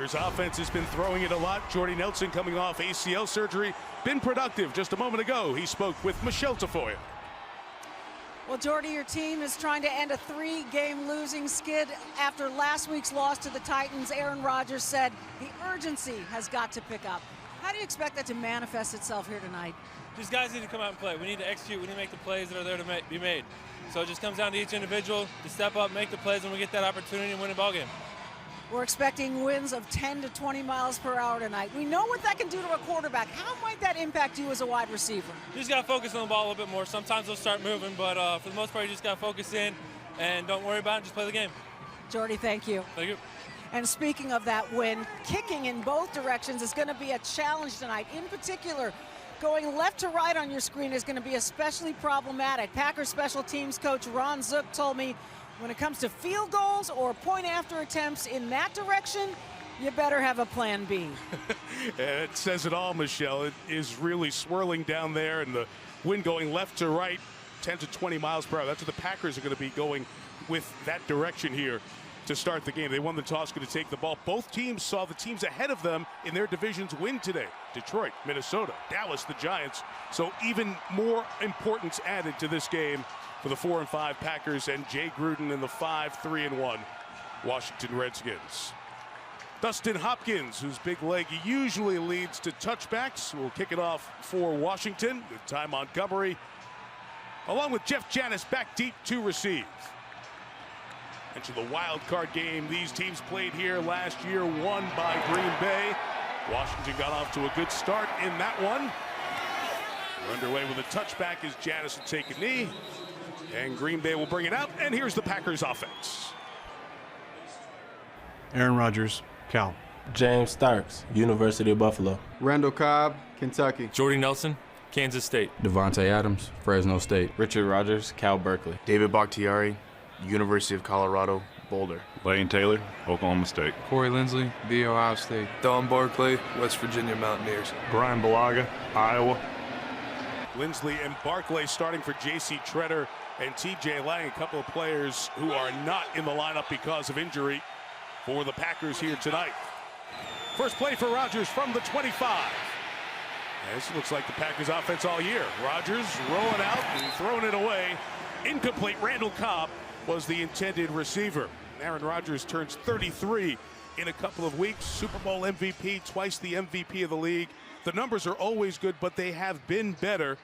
Packers offense has been throwing it a lot. Jordy Nelson coming off ACL surgery. Been productive. Just a moment ago, he spoke with Michelle Tafoya. Well, Jordy, your team is trying to end a 3-game losing skid after last week's loss to the Titans. Aaron Rodgers said the urgency has got to pick up. How do you expect that to manifest itself here tonight? These guys need to come out and play. We need to execute. We need to make the plays that are there to be made. So it just comes down to each individual to step up, make the plays, and we get that opportunity and win a ball game. We're expecting winds of 10 to 20 miles per hour tonight. We know what that can do to a quarterback. How might that impact you as a wide receiver? You just got to focus on the ball a little bit more. Sometimes they'll start moving, but for the most part, you just got to focus in and don't worry about it. Just play the game. Jordy, thank you. Thank you. And speaking of that wind, kicking in both directions is going to be a challenge tonight. In particular, going left to right on your screen is going to be especially problematic. Packers special teams coach Ron Zook told me when it comes to field goals or point-after attempts in that direction, you better have a plan B. It says it all, Michelle. It is really swirling down there, and the wind going left to right, 10 to 20 miles per hour. That's what the Packers are going to be going with that direction here to start the game. They won the toss, going to take the ball. Both teams saw the teams ahead of them in their divisions win today. Detroit, Minnesota, Dallas, the Giants. So even more importance added to this game for the 4-5 Packers and Jay Gruden and the 5-3-1 Washington Redskins. Dustin Hopkins, whose big leg usually leads to touchbacks, will kick it off for Washington with Ty Montgomery, along with Jeff Janis back deep to receive. And to the wild card game these teams played here last year, won by Green Bay. Washington got off to a good start in that one. We're underway with a touchback as Janis will take a knee. And Green Bay will bring it out. And here's the Packers offense. Aaron Rodgers, Cal. James Starks, University of Buffalo. Randall Cobb, Kentucky. Jordy Nelson, Kansas State. Devontae Adams, Fresno State. Richard Rodgers, Cal Berkeley. David Bakhtiari, University of Colorado, Boulder. Lane Taylor, Oklahoma State. Corey Lindsley, The Ohio State. Don Barclay, West Virginia Mountaineers. Brian Balaga, Iowa. Lindsley and Barclay starting for J.C. Treader and T.J. Lang, a couple of players who are not in the lineup because of injury for the Packers here tonight. First play for Rodgers from the 25. This looks like the Packers offense all year. Rodgers rolling out and throwing it away. Incomplete. Randall Cobb was the intended receiver. Aaron Rodgers turns 33 in a couple of weeks. Super Bowl MVP, twice the MVP of the league. The numbers are always good, but they have been better,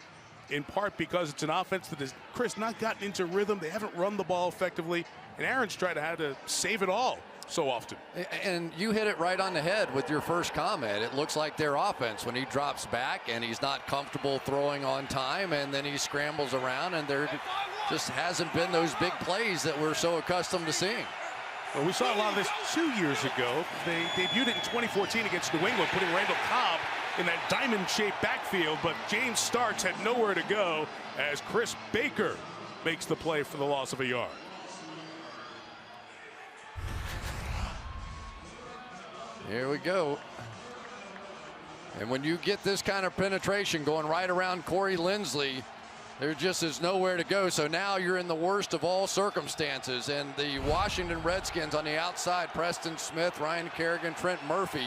in part because it's an offense that has, Chris, not gotten into rhythm. They haven't run the ball effectively, and Aaron's tried to have to save it all so often. And you hit it right on the head with your first comment. It looks like their offense when he drops back and he's not comfortable throwing on time, and then he scrambles around, and there just hasn't been those big plays that we're so accustomed to seeing. Well, we saw a lot of this 2 years ago. They debuted it in 2014 against New England, putting Randall Cobb in that diamond-shaped backfield, but James Starks had nowhere to go as Chris Baker makes the play for the loss of a yard. Here we go. And when you get this kind of penetration going right around Corey Lindsley, there just is nowhere to go. So now you're in the worst of all circumstances. And the Washington Redskins on the outside, Preston Smith, Ryan Kerrigan, Trent Murphy,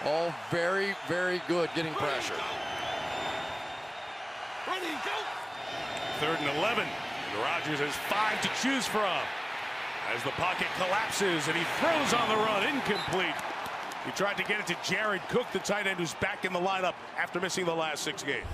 all very, very good getting pressure. Ready, go. 3rd and 11. And Rodgers has 5 to choose from as the pocket collapses and he throws on the run, incomplete. He tried to get it to Jared Cook, the tight end, who's back in the lineup after missing the last 6 games.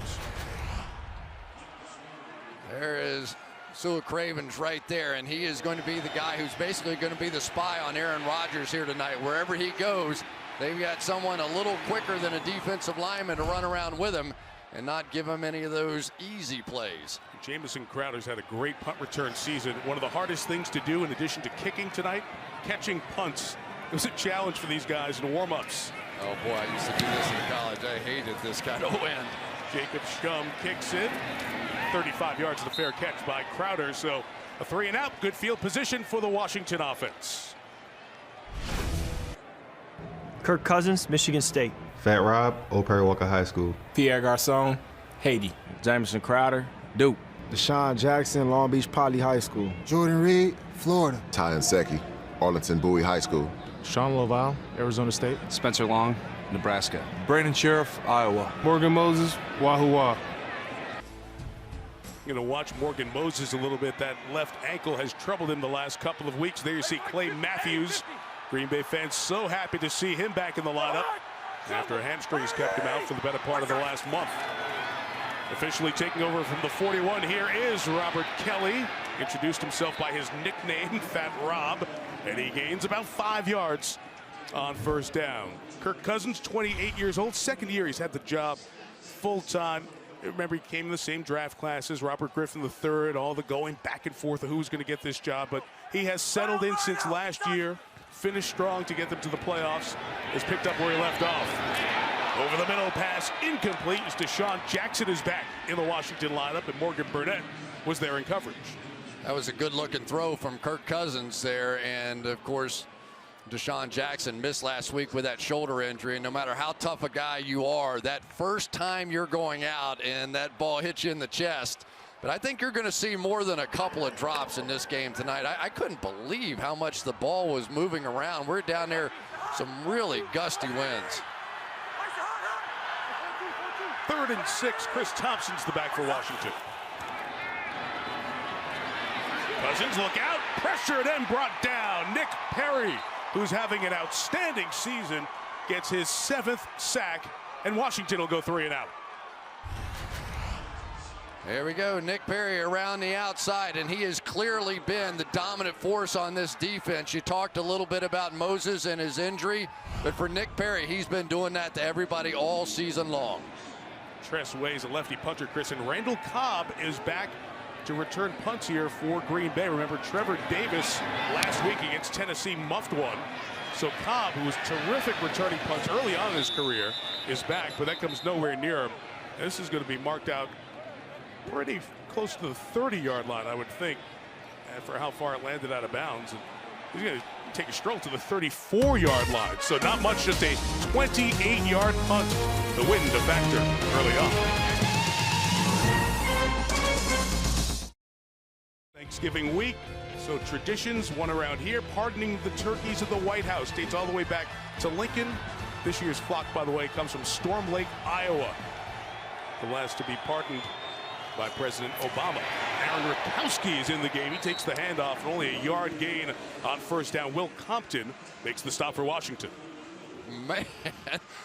There is Sue Cravens right there, and he is going to be the guy who's basically going to be the spy on Aaron Rodgers here tonight. Wherever he goes, they've got someone a little quicker than a defensive lineman to run around with him and not give him any of those easy plays. Jamison Crowder's had a great punt return season. One of the hardest things to do in addition to kicking tonight, catching punts. It was a challenge for these guys in warm-ups. Oh boy, I used to do this in college. I hated this kind of wind. Jacob Schum kicks in. 35 yards of the fair catch by Crowder. So a 3 and out. Good field position for the Washington offense. Kirk Cousins, Michigan State. Fat Rob, Old Perry Walker High School. Pierre Garcon, Haiti. Jamison Crowder, Duke. Deshaun Jackson, Long Beach Poly High School. Jordan Reed, Florida. Ty Nseki, Arlington Bowie High School. Sean Laval, Arizona State. Spencer Long, Nebraska. Brandon Sheriff, Iowa. Morgan Moses, Wahoo Wah. Going to watch Morgan Moses a little bit. That left ankle has troubled him the last couple of weeks. There you see Clay Matthews. Green Bay fans so happy to see him back in the lineup after a hamstring's kept him out for the better part of the last month. Officially taking over from the 41 here is Robert Kelly. Introduced himself by his nickname, Fat Rob, and he gains about 5 yards on first down. Kirk Cousins, 28 years old, second year he's had the job full-time. Remember, he came in the same draft class as Robert Griffin III, all the going back and forth of who's going to get this job, but he has settled in since last year, finished strong to get them to the playoffs, has picked up where he left off. Over the middle pass, incomplete, as Deshaun Jackson is back in the Washington lineup, and Morgan Burnett was there in coverage. That was a good-looking throw from Kirk Cousins there, and of course, Deshaun Jackson missed last week with that shoulder injury. And no matter how tough a guy you are, that first time you're going out and that ball hits you in the chest. But I think you're going to see more than a couple of drops in this game tonight. I couldn't believe how much the ball was moving around. We're down there, some really gusty winds. 3rd and 6. Chris Thompson's the back for Washington. Cousins, look out, pressured and brought down. Nick Perry, who's having an outstanding season, gets his 7th sack, and Washington will go 3 and out. There we go, Nick Perry around the outside, and he has clearly been the dominant force on this defense. You talked a little bit about Moses and his injury, but for Nick Perry, he's been doing that to everybody all season long. Tress Way's a lefty punter, Chris, and Randall Cobb is back to return punts here for Green Bay. Remember, Trevor Davis last week against Tennessee muffed one. So Cobb, who was terrific returning punts early on in his career, is back, but that comes nowhere near him. This is going to be marked out pretty close to the 30-yard line, I would think, for how far it landed out of bounds. And he's going to take a stroll to the 34-yard line. So not much, just a 28-yard punt. The wind a factor early on. Thanksgiving week, so traditions, one around here, pardoning the turkeys at the White House, dates all the way back to Lincoln. This year's flock, by the way, comes from Storm Lake, Iowa. The last to be pardoned by President Obama. Aaron Ripkowski is in the game. He takes the handoff, and only a yard gain on first down. Will Compton makes the stop for Washington. Man,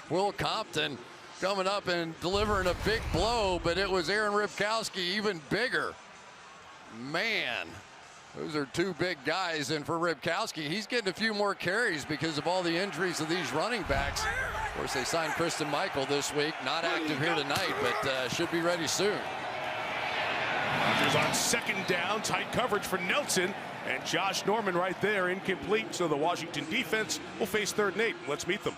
Will Compton coming up and delivering a big blow, but it was Aaron Ripkowski even bigger. Man, those are two big guys, and for Ripkowski, he's getting a few more carries because of all the injuries of these running backs. Of course, they signed Kristen Michael this week, not active here tonight, but should be ready soon. Rodgers on second down, tight coverage for Nelson, and Josh Norman right there, incomplete, so the Washington defense will face 3rd and 8. Let's meet them.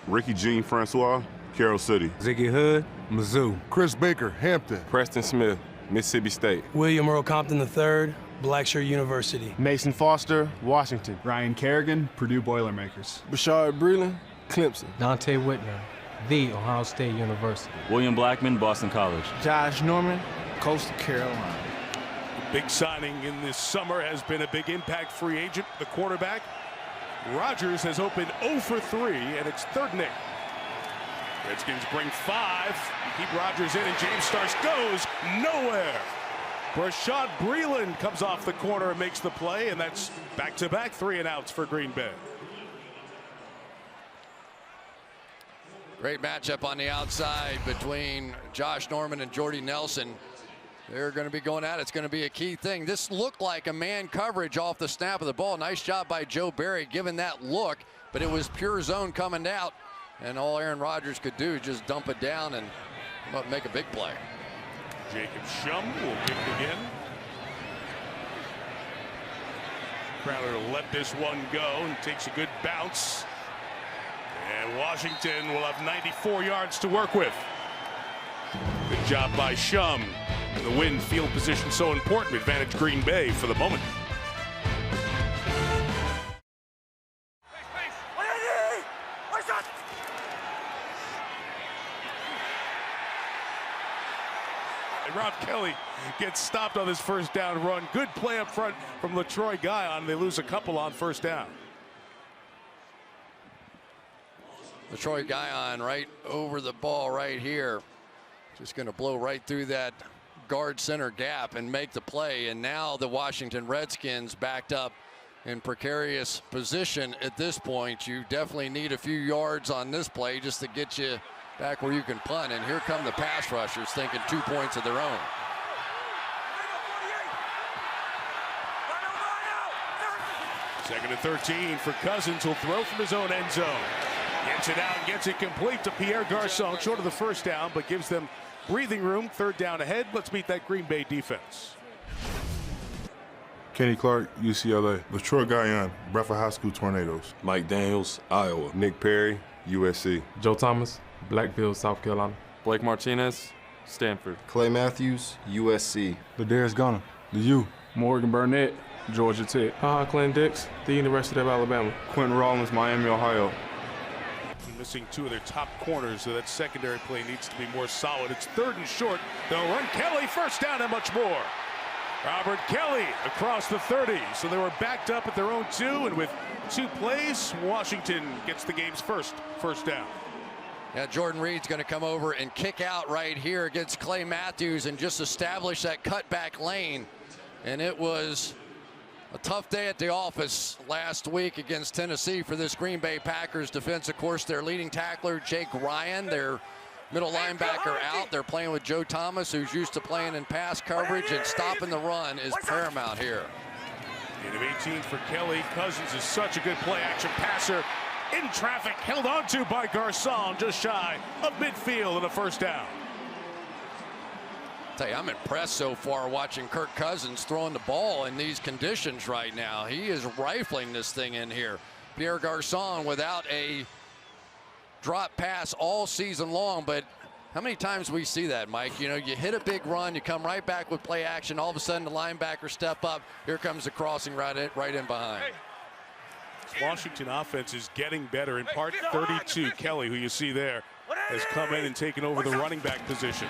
Ricky Jean Francois, Carroll City. Ziggy Hood, Mizzou. Chris Baker, Hampton. Preston Smith, Mississippi State. William Earl Compton III, Blackshear University. Mason Foster, Washington. Ryan Kerrigan, Purdue Boilermakers. Bashard Breland, Clemson. Dante Whitner, The Ohio State University. William Blackman, Boston College. Josh Norman, Coastal Carolina. The big signing in this summer has been a big impact free agent, the quarterback. Rodgers has opened 0 for 3, and it's 3rd and 8. Redskins bring 5. You keep Rodgers in, and James Starks goes nowhere. Rashad Breeland comes off the corner and makes the play, and that's back-to-back 3 and outs for Green Bay. Great matchup on the outside between Josh Norman and Jordy Nelson. They're going to be going at it. It's going to be a key thing. This looked like a man coverage off the snap of the ball. Nice job by Joe Barry giving that look, but it was pure zone coming out. And all Aaron Rodgers could do is just dump it down and make a big play. Jacob Shum will kick again. Crowder let this one go and takes a good bounce. And Washington will have 94 yards to work with. Good job by Shum. The wind, field position so important. Advantage Green Bay for the moment. and Rob Kelly gets stopped on this first down run. Good play up front from LaTroy Guion. They lose a couple on first down. LaTroy Guion right over the ball right here. Just going to blow right through that guard center gap and make the play. And now the Washington Redskins backed up in precarious position at this point. You definitely need a few yards on this play just to get you back where you can punt. And here come the pass rushers thinking 2 points of their own. Second and 13 for Cousins. He'll throw from his own end zone. Gets it out and gets it complete to Pierre Garçon, short of the first down, but gives them breathing room. Third down ahead. Let's meet that Green Bay defense. Kenny Clark, UCLA. LaTroy Guion, Bradford High School Tornadoes. Mike Daniels, Iowa. Nick Perry, USC. Joe Thomas, Blackville, South Carolina. Blake Martinez, Stanford. Clay Matthews, USC. Ladarius Gunner, the U. Morgan Burnett, Georgia Tech. Clint Dix, the University of Alabama. Quentin Rollins, Miami, Ohio. Missing two of their top corners, so that secondary play needs to be more solid. It's third and short. They'll run Kelly, first down and much more. Robert Kelly across the 30. So they were backed up at their own 2, and with 2 plays, Washington gets the game's first down. Yeah, Jordan Reed's going to come over and kick out right here against Clay Matthews and just establish that cutback lane. And it was a tough day at the office last week against Tennessee for this Green Bay Packers defense. Of course, their leading tackler, Jake Ryan, their middle linebacker out. They're playing with Joe Thomas, who's used to playing in pass coverage, and stopping the run is paramount here. Gain of 18 for Kelly. Cousins is such a good play-action passer. In traffic, held onto by Garçon, just shy of midfield and a first down. Tell you, I'm impressed so far watching Kirk Cousins throwing the ball in these conditions right now. He is rifling this thing in here. Pierre Garçon without a drop pass all season long, but how many times we see that, Mike? You know, you hit a big run, you come right back with play action, all of a sudden the linebacker step up, here comes the crossing right in behind. Washington offense is getting better, in part 32. Kelly, who you see there, has come in and taken over the running back position.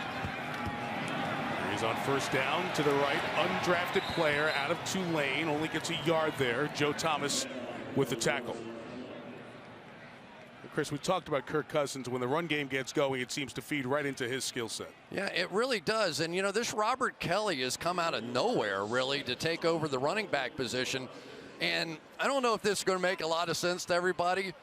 He's on first down to the right, undrafted player out of Tulane, only gets a yard there. Joe Thomas with the tackle. Chris, we talked about Kirk Cousins. When the run game gets going, it seems to feed right into his skill set. Yeah, it really does. And, you know, this Robert Kelly has come out of nowhere, really, to take over the running back position. And I don't know if this is going to make a lot of sense to everybody,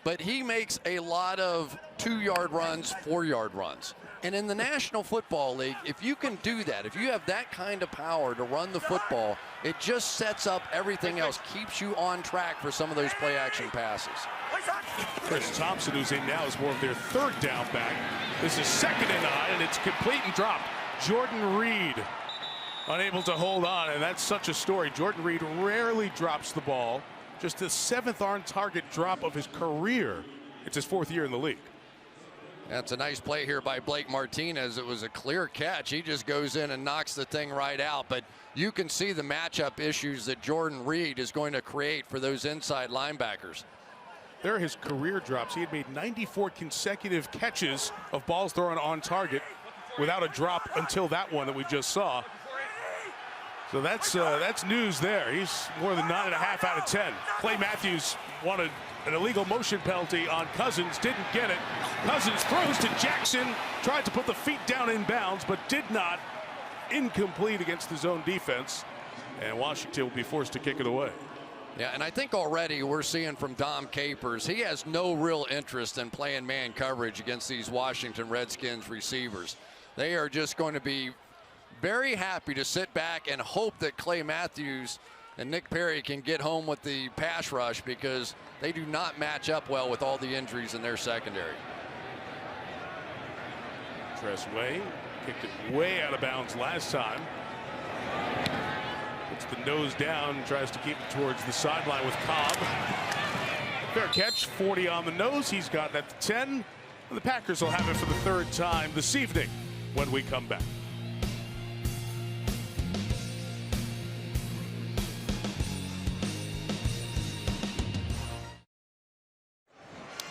but he makes a lot of 2-yard runs, 4-yard runs. And in the National Football League, if you can do that, if you have that kind of power to run the football, it just sets up everything else, keeps you on track for some of those play-action passes. Chris Thompson, who's in now, is more of their third down back. This is 2nd and 9, and it's complete and dropped. Jordan Reed unable to hold on, and that's such a story. Jordan Reed rarely drops the ball. Just the 7th on-target drop of his career. It's his 4th year in the league. That's a nice play here by Blake Martinez. It was a clear catch. He just goes in and knocks the thing right out. But you can see the matchup issues that Jordan Reed is going to create for those inside linebackers. There are his career drops. He had made 94 consecutive catches of balls thrown on target without a drop until that one that we just saw. So that's news there. He's more than 9.5 out of 10. Clay Matthews wanted an illegal motion penalty on Cousins, didn't get it. Cousins throws to Jackson, tried to put the feet down in bounds, but did not. Incomplete against the zone defense, and Washington will be forced to kick it away. Yeah, and I think already we're seeing from Dom Capers, he has no real interest in playing man coverage against these Washington Redskins receivers. They are just going to be very happy to sit back and hope that Clay Matthews and Nick Perry can get home with the pass rush, because they do not match up well with all the injuries in their secondary. Tressway kicked it way out of bounds last time. Puts the nose down, tries to keep it towards the sideline with Cobb. Fair catch, 40 on the nose. He's got that to 10. And the Packers will have it for the 3rd time this evening when we come back.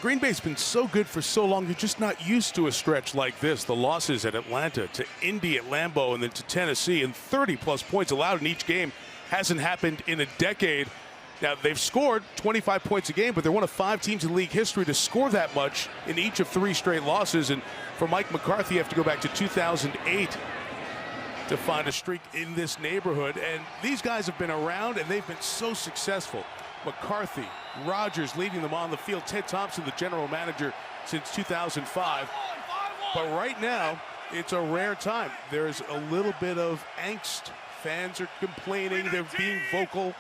Green Bay's been so good for so long, you're just not used to a stretch like this. The losses at Atlanta, to Indy at Lambeau, and then to Tennessee, and 30-plus points allowed in each game hasn't happened in a decade. Now, they've scored 25 points a game, but they're one of 5 teams in league history to score that much in each of 3 straight losses. And for Mike McCarthy, you have to go back to 2008 to find a streak in this neighborhood. And these guys have been around, and they've been so successful. McCarthy, Rodgers leading them on the field, Ted Thompson, the general manager since 2005. But right now, it's a rare time. There's a little bit of angst. Fans are complaining. They're being vocal.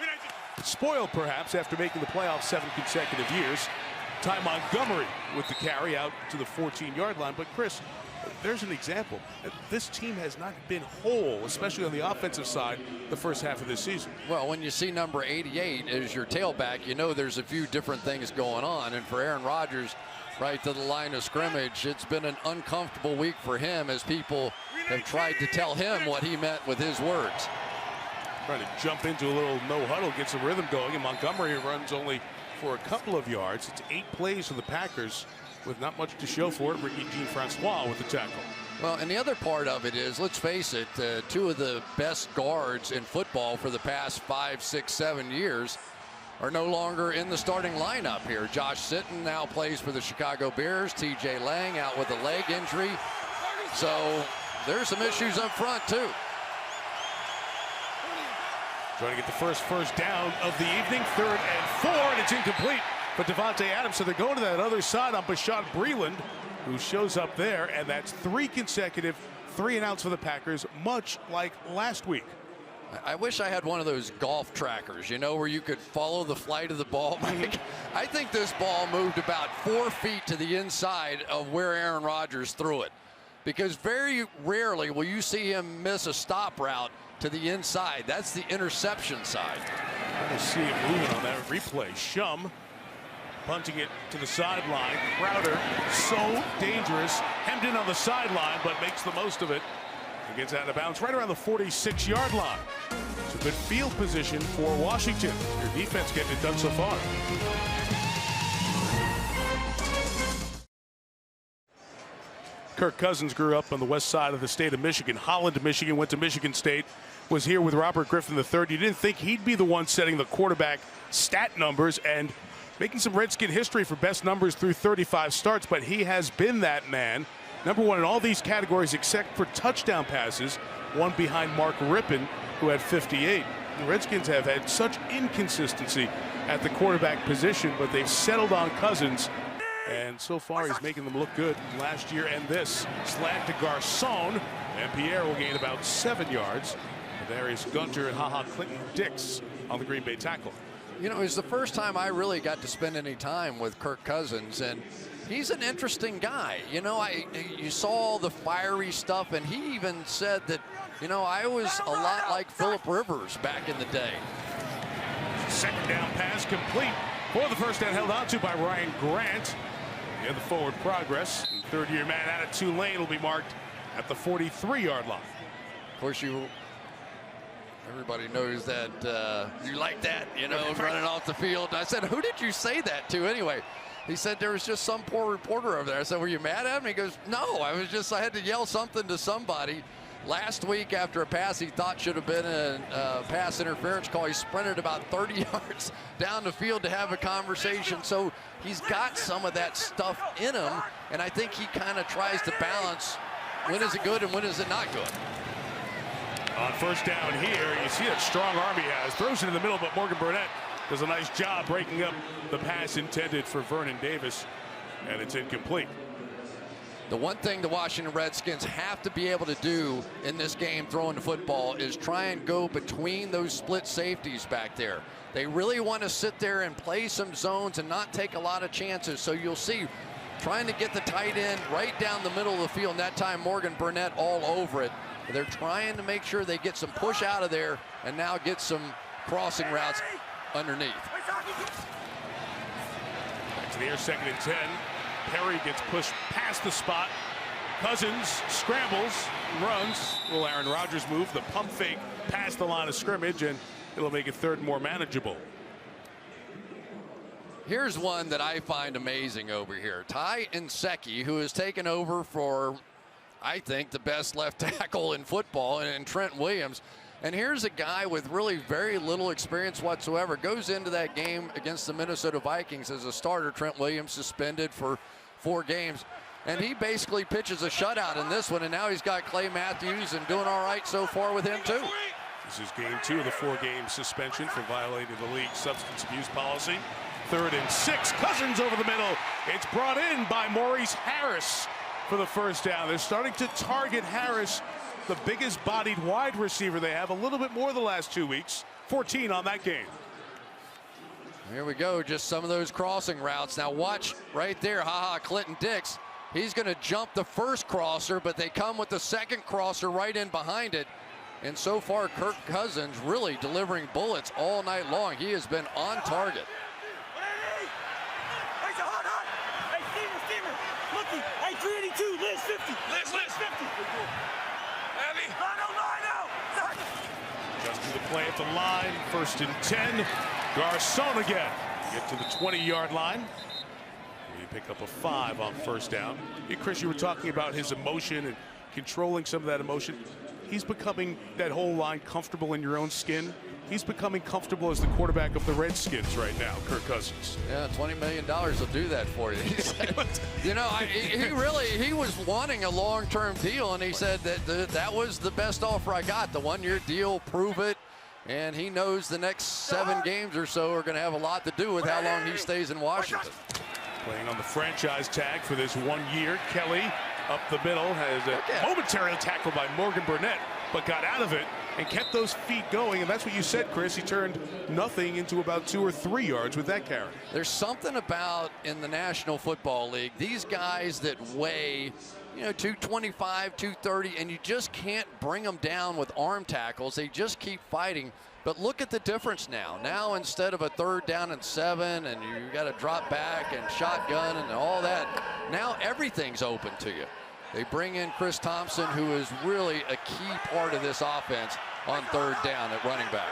Spoiled, perhaps, after making the playoffs 7 consecutive years. Ty Montgomery with the carry out to the 14-yard line. But, Chris, there's an example. This team has not been whole, especially on the offensive side, the first half of this season. Well, when you see number 88 as your tailback, you know there's a few different things going on. And for Aaron Rodgers, right to the line of scrimmage, it's been an uncomfortable week for him as people have tried to tell him what he meant with his words. Trying to jump into a little no huddle, get some rhythm going, and Montgomery runs only for a couple of yards. It's 8 plays for the Packers with not much to show for it. Ricky Jean-Francois with the tackle. Well, and the other part of it is, let's face it, 2 of the best guards in football for the past 5, 6, 7 years are no longer in the starting lineup here. Josh Sitton now plays for the Chicago Bears. TJ Lang out with a leg injury. So there's some issues up front, too. Trying to get the first down of the evening, 3rd and 4, and it's incomplete. But Devontae Adams, so they're going to that other side on Bashaud Breeland, who shows up there, and that's 3 consecutive 3-and-outs for the Packers, much like last week. I wish I had one of those golf trackers, you know, where you could follow the flight of the ball. I think this ball moved about 4 feet to the inside of where Aaron Rodgers threw it, because very rarely will you see him miss a stop route to the inside. That's the interception side. I see him moving on that replay. Shum punting it to the sideline. Crowder, so dangerous, hemmed in on the sideline, but makes the most of it. It gets out of bounds right around the 46-yard line. It's a good field position for Washington. Your defense getting it done so far. Kirk Cousins grew up on the west side of the state of Michigan. Holland, Michigan, went to Michigan State, was here with Robert Griffin III. You didn't think he'd be the one setting the quarterback stat numbers and making some Redskin history for best numbers through 35 starts, but he has been that man. Number 1 in all these categories except for touchdown passes, one behind Mark Rippon, who had 58. The Redskins have had such inconsistency at the quarterback position, but they've settled on Cousins. And so far, he's making them look good last year and this. Slant to Garcon, and Pierre will gain about 7 yards. There is Gunter and HaHa Clinton-Dix on the Green Bay tackle. You know, it's the first time I really got to spend any time with Kirk Cousins, and he's an interesting guy. You know, you saw the fiery stuff, and he even said that, you know, I was a lot like Phillip Rivers back in the day. 2nd down pass complete for the first down, held on to by Ryan Grant. In the forward progress, and 3rd-year man out of Tulane will be marked at the 43-yard line. Of course, everybody knows that you like that, you know, running off the field. And I said, who did you say that to anyway? He said there was just some poor reporter over there. I said, were you mad at him? He goes, no, I had to yell something to somebody. Last week, after a pass he thought should have been a pass interference call, he sprinted about 30 yards down the field to have a conversation. So he's got some of that stuff in him, and I think he kind of tries to balance when is it good and when is it not good. On first down here, you see that strong arm he has. Throws it in the middle, but Morgan Burnett does a nice job breaking up the pass intended for Vernon Davis, and it's incomplete. The one thing the Washington Redskins have to be able to do in this game throwing the football is try and go between those split safeties back there. They really want to sit there and play some zones and not take a lot of chances. So you'll see trying to get the tight end right down the middle of the field, and that time Morgan Burnett all over it. They're trying to make sure they get some push out of there and now get some crossing routes underneath. Back to the air, 2nd and 10. Perry gets pushed past the spot. Cousins scrambles, runs. Will Aaron Rodgers move? The pump fake past the line of scrimmage, and it'll make it 3rd more manageable. Here's one that I find amazing over here. Ty Nsekhe, who has taken over for, I think, the best left tackle in football, and Trent Williams. And here's a guy with really very little experience whatsoever. Goes into that game against the Minnesota Vikings as a starter. Trent Williams suspended for 4 games. And he basically pitches a shutout in this one, and now he's got Clay Matthews and doing all right so far with him too. This is game 2 of the 4-game suspension for violating the league's substance abuse policy. 3rd and 6, Cousins over the middle. It's brought in by Maurice Harris for the first down. They're starting to target Harris, the biggest bodied wide receiver they have, a little bit more the last 2 weeks. 14 on that game. Here we go, just some of those crossing routes. Now watch right there, Clinton Dix. He's going to jump the first crosser, but they come with the second crosser right in behind it. And so far, Kirk Cousins really delivering bullets all night long. He has been on target. Hey, 382, Liz 50. Liz 50. Just to the play at the line, 1st and 10. Garcon again. Get to the 20-yard line. You pick up a 5 on 1st down. Hey, Chris, you were talking about his emotion and controlling some of that emotion. He's becoming, that whole line, comfortable in your own skin. He's becoming comfortable as the quarterback of the Redskins right now, Kirk Cousins. Yeah, $20 million will do that for you. He said, you know, he was wanting a long-term deal, and he said that was the best offer I got. The 1-year deal, prove it. And he knows the next 7 games or so are going to have a lot to do with how long he stays in Washington. Playing on the franchise tag for this 1 year, Kelly up the middle has a momentary tackle by Morgan Burnett, but got out of it and kept those feet going. And that's what you said, Chris. He turned nothing into about 2 or 3 yards with that carry. There's something about in the National Football League, these guys that weigh, you know, 225, 230, and you just can't bring them down with arm tackles. They just keep fighting. But look at the difference now. Now instead of a 3rd down and 7 and you got to drop back and shotgun and all that, now everything's open to you. They bring in Chris Thompson, who is really a key part of this offense on 3rd down at running back.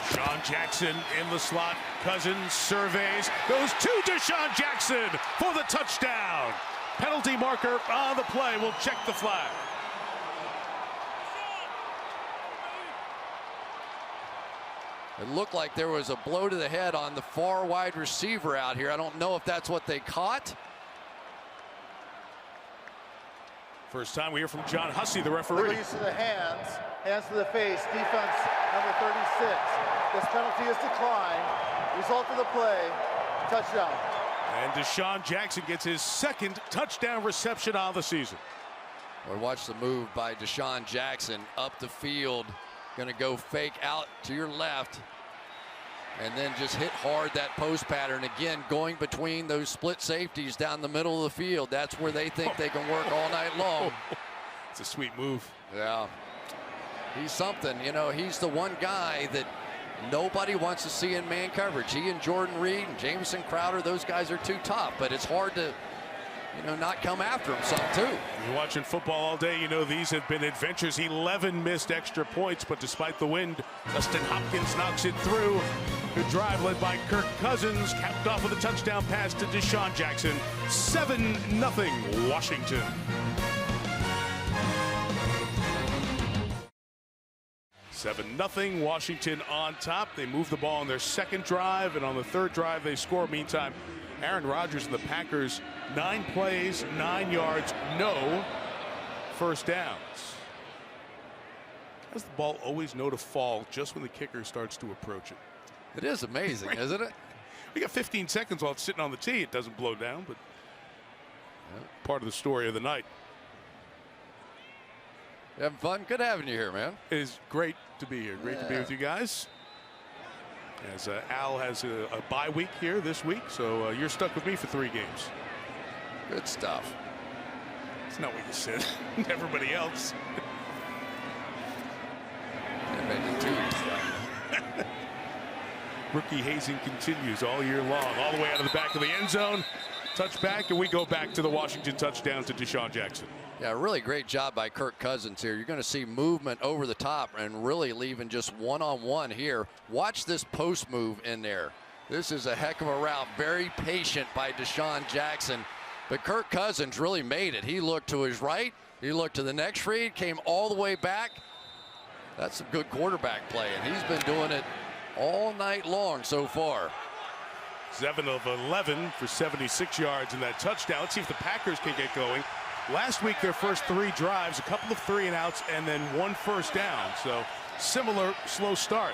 Deshaun Jackson in the slot. Cousins surveys, goes to Deshaun Jackson for the touchdown. Penalty marker on the play. We'll check the flag. It looked like there was a blow to the head on the far wide receiver out here. I don't know if that's what they caught. First time we hear from John Hussey, the referee. Release of the hands, hands to the face, defense number 36. This penalty is declined. Result of the play, touchdown. And Deshaun Jackson gets his 2nd touchdown reception of the season. Well, watch the move by Deshaun Jackson up the field. Going to go fake out to your left and then just hit hard that post pattern. Again, going between those split safeties down the middle of the field. That's where they think they can work all night long. It's a sweet move. Yeah. He's something. You know, he's the one guy that nobody wants to see in man coverage. He and Jordan Reed and Jamison Crowder, those guys are too tough, but it's hard to, you know, not come after him some too. You're watching football all day, you know these have been adventures. 11 missed extra points, but despite the wind, Dustin Hopkins knocks it through. Good drive led by Kirk Cousins, capped off with a touchdown pass to Deshaun Jackson. 7-0 Washington. Seven nothing, Washington on top. They move the ball on their 2nd drive, and on the 3rd drive they score. Meantime, Aaron Rodgers and the Packers, 9 plays, 9 yards, no first downs. How does the ball always know to fall just when the kicker starts to approach it? It is amazing, isn't it? We got 15 seconds while it's sitting on the tee. It doesn't blow down, but part of the story of the night. You having fun? Good having you here, man. It is great to be here. Great to be with you guys. As Al has a bye week here this week, so you're stuck with me for 3 games. Good stuff. It's not what you said. Everybody else. Rookie hazing continues all year long, all the way out of the back of the end zone. Touchback, and we go back to the Washington touchdown to Deshaun Jackson. Yeah, really great job by Kirk Cousins here. You're going to see movement over the top and really leaving just one-on-one here. Watch this post move in there. This is a heck of a route. Very patient by Deshaun Jackson. But Kirk Cousins really made it. He looked to his right. He looked to the next read, came all the way back. That's some good quarterback play, and he's been doing it all night long so far. 7 of 11 for 76 yards in that touchdown. Let's see if the Packers can get going. Last week, their first 3 drives, a couple of 3-and-outs, and then 1 first down. So similar slow start.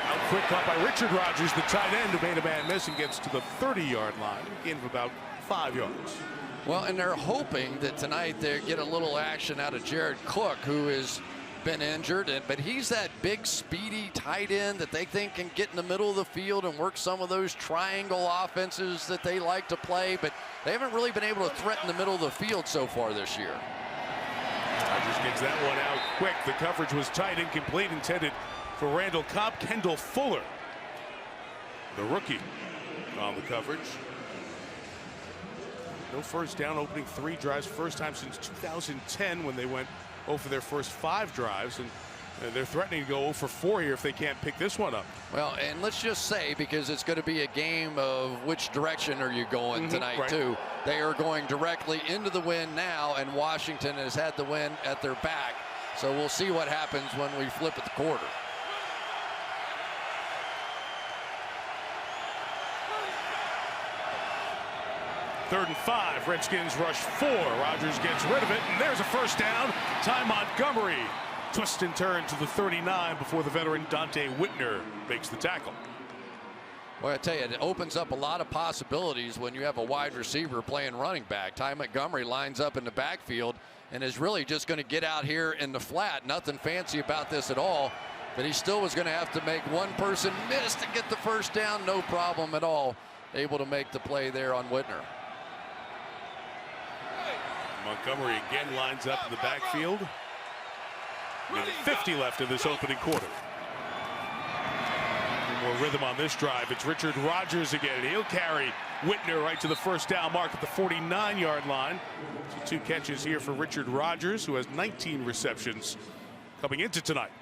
Out quick caught by Richard Rodgers, the tight end, who made a man miss and gets to the 30-yard line. Gain of about 5 yards. Well, and they're hoping that tonight they get a little action out of Jared Cook, who has been injured, but he's that big, speedy tight end that they think can get in the middle of the field and work some of those triangle offenses that they like to play, but they haven't really been able to threaten the middle of the field so far this year. Rodgers gets that one out quick. The coverage was tight, incomplete, intended for Randall Cobb. Kendall Fuller, the rookie, on the coverage. No first down, opening 3 drives, first time since 2010 when they went 0 for their first 5 drives, and they're threatening to go 0 for 4 here if they can't pick this one up. Well, and let's just say, because it's going to be a game of which direction are you going tonight, right. too. They are going directly into the wind now, and Washington has had the wind at their back. So we'll see what happens when we flip at the quarter. Third and 5, Redskins rush 4. Rodgers gets rid of it, and there's a first down. Ty Montgomery twist and turn to the 39 before the veteran Dante Whitner makes the tackle. Well, I tell you, it opens up a lot of possibilities when you have a wide receiver playing running back. Ty Montgomery lines up in the backfield and is really just going to get out here in the flat. Nothing fancy about this at all, but he still was going to have to make one person miss to get the first down. No problem at all. Able to make the play there on Whitner. Montgomery again lines up in the backfield. With 50 left in this opening quarter. More rhythm on this drive. It's Richard Rodgers again. He'll carry Whitner right to the first down mark at the 49-yard line. So 2 catches here for Richard Rodgers, who has 19 receptions coming into tonight.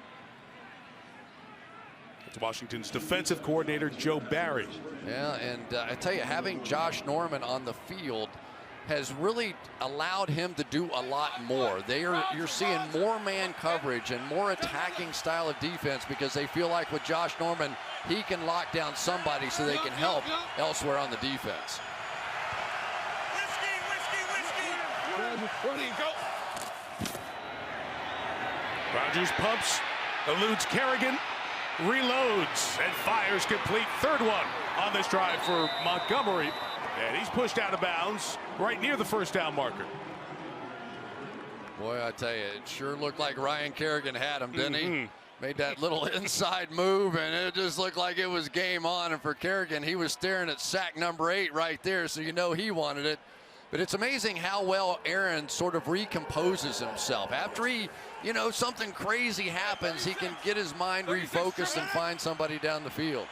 It's Washington's defensive coordinator, Joe Barry. Yeah, and I tell you, having Josh Norman on the field has really allowed him to do a lot more. You're seeing more man coverage and more attacking style of defense because they feel like with Josh Norman, he can lock down somebody so they can help elsewhere on the defense. Rodgers pumps, eludes Kerrigan, reloads, and fires complete. Third one on this drive for Montgomery. And he's pushed out of bounds right near the first down marker. Boy, I tell you, it sure looked like Ryan Kerrigan had him, didn't he? Made that little inside move, and it just looked like it was game on. And for Kerrigan, he was staring at sack number 8 right there, so you know he wanted it. But it's amazing how well Aaron sort of recomposes himself. After he, something crazy happens, he can get his mind refocused and find somebody down the field.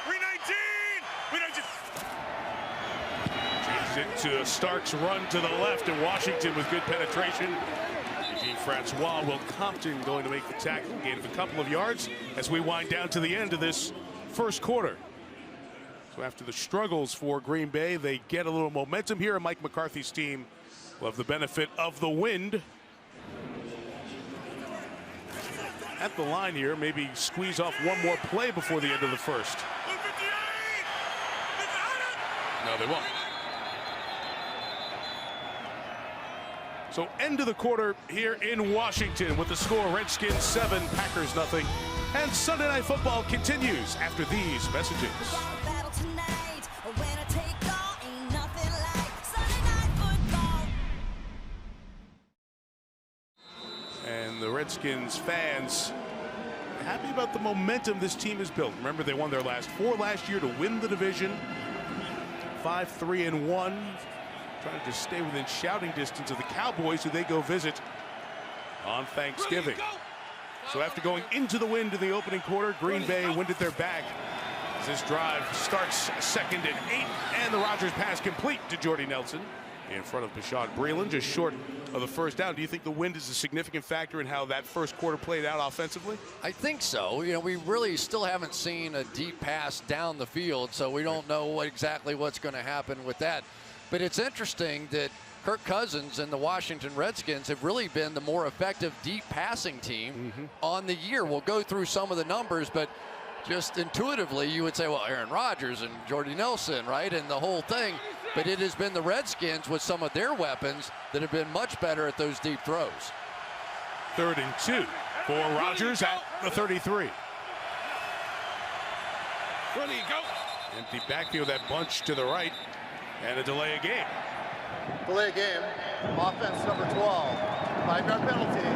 319! Changes it to Stark's run to the left, and Washington with good penetration. Eugene Francois, Will Compton going to make the tackle, gain of a couple of yards as we wind down to the end of this first quarter. So after the struggles for Green Bay, they get a little momentum here, and Mike McCarthy's team will have the benefit of the wind. At the line here, maybe squeeze off one more play before the end of the first. No, they won't. So end of the quarter here in Washington with the score Redskins 7, Packers nothing. And Sunday Night Football continues after these messages. And the Redskins fans happy about the momentum this team has built. Remember, they won their last 4 last year to win the division. 5-3-1. Trying to just stay within shouting distance of the Cowboys, who they go visit on Thanksgiving. So after going into the wind in the opening quarter, Green Bay winded their back As this drive starts 2nd and 8, and the Rodgers pass complete to Jordy Nelson in front of Bashaud Breeland, just short of the first down. Do you think the wind is a significant factor in how that first quarter played out offensively? I think so. You know, we really still haven't seen a deep pass down the field, so we don't know exactly what's going to happen with that. But it's interesting that Kirk Cousins and the Washington Redskins have really been the more effective deep passing team on the year. We'll go through some of the numbers, but just intuitively you would say, well, Aaron Rodgers and Jordy Nelson, right, and the whole thing. But it has been the Redskins with some of their weapons that have been much better at those deep throws. 3rd and 2 for Rodgers at the 33. Ready, go. Empty backfield, that bunch to the right, and a delay of game. Delay of game. Offense number 12. 5-yard penalty.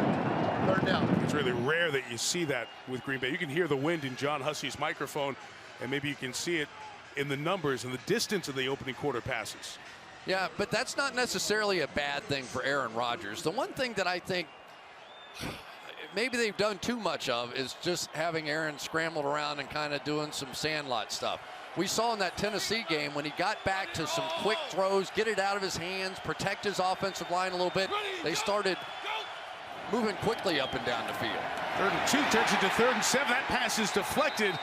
3rd down. It's really rare that you see that with Green Bay. You can hear the wind in John Hussey's microphone, and maybe you can see it in the numbers and the distance of the opening quarter passes. Yeah, but that's not necessarily a bad thing for Aaron Rodgers. The one thing that I think maybe they've done too much of is just having Aaron scrambled around and kind of doing some sandlot stuff. We saw in that Tennessee game when he got back to some quick throws, get it out of his hands, protect his offensive line a little bit, they started moving quickly up and down the field. 3rd and 2 turns into 3rd and 7. That pass is deflected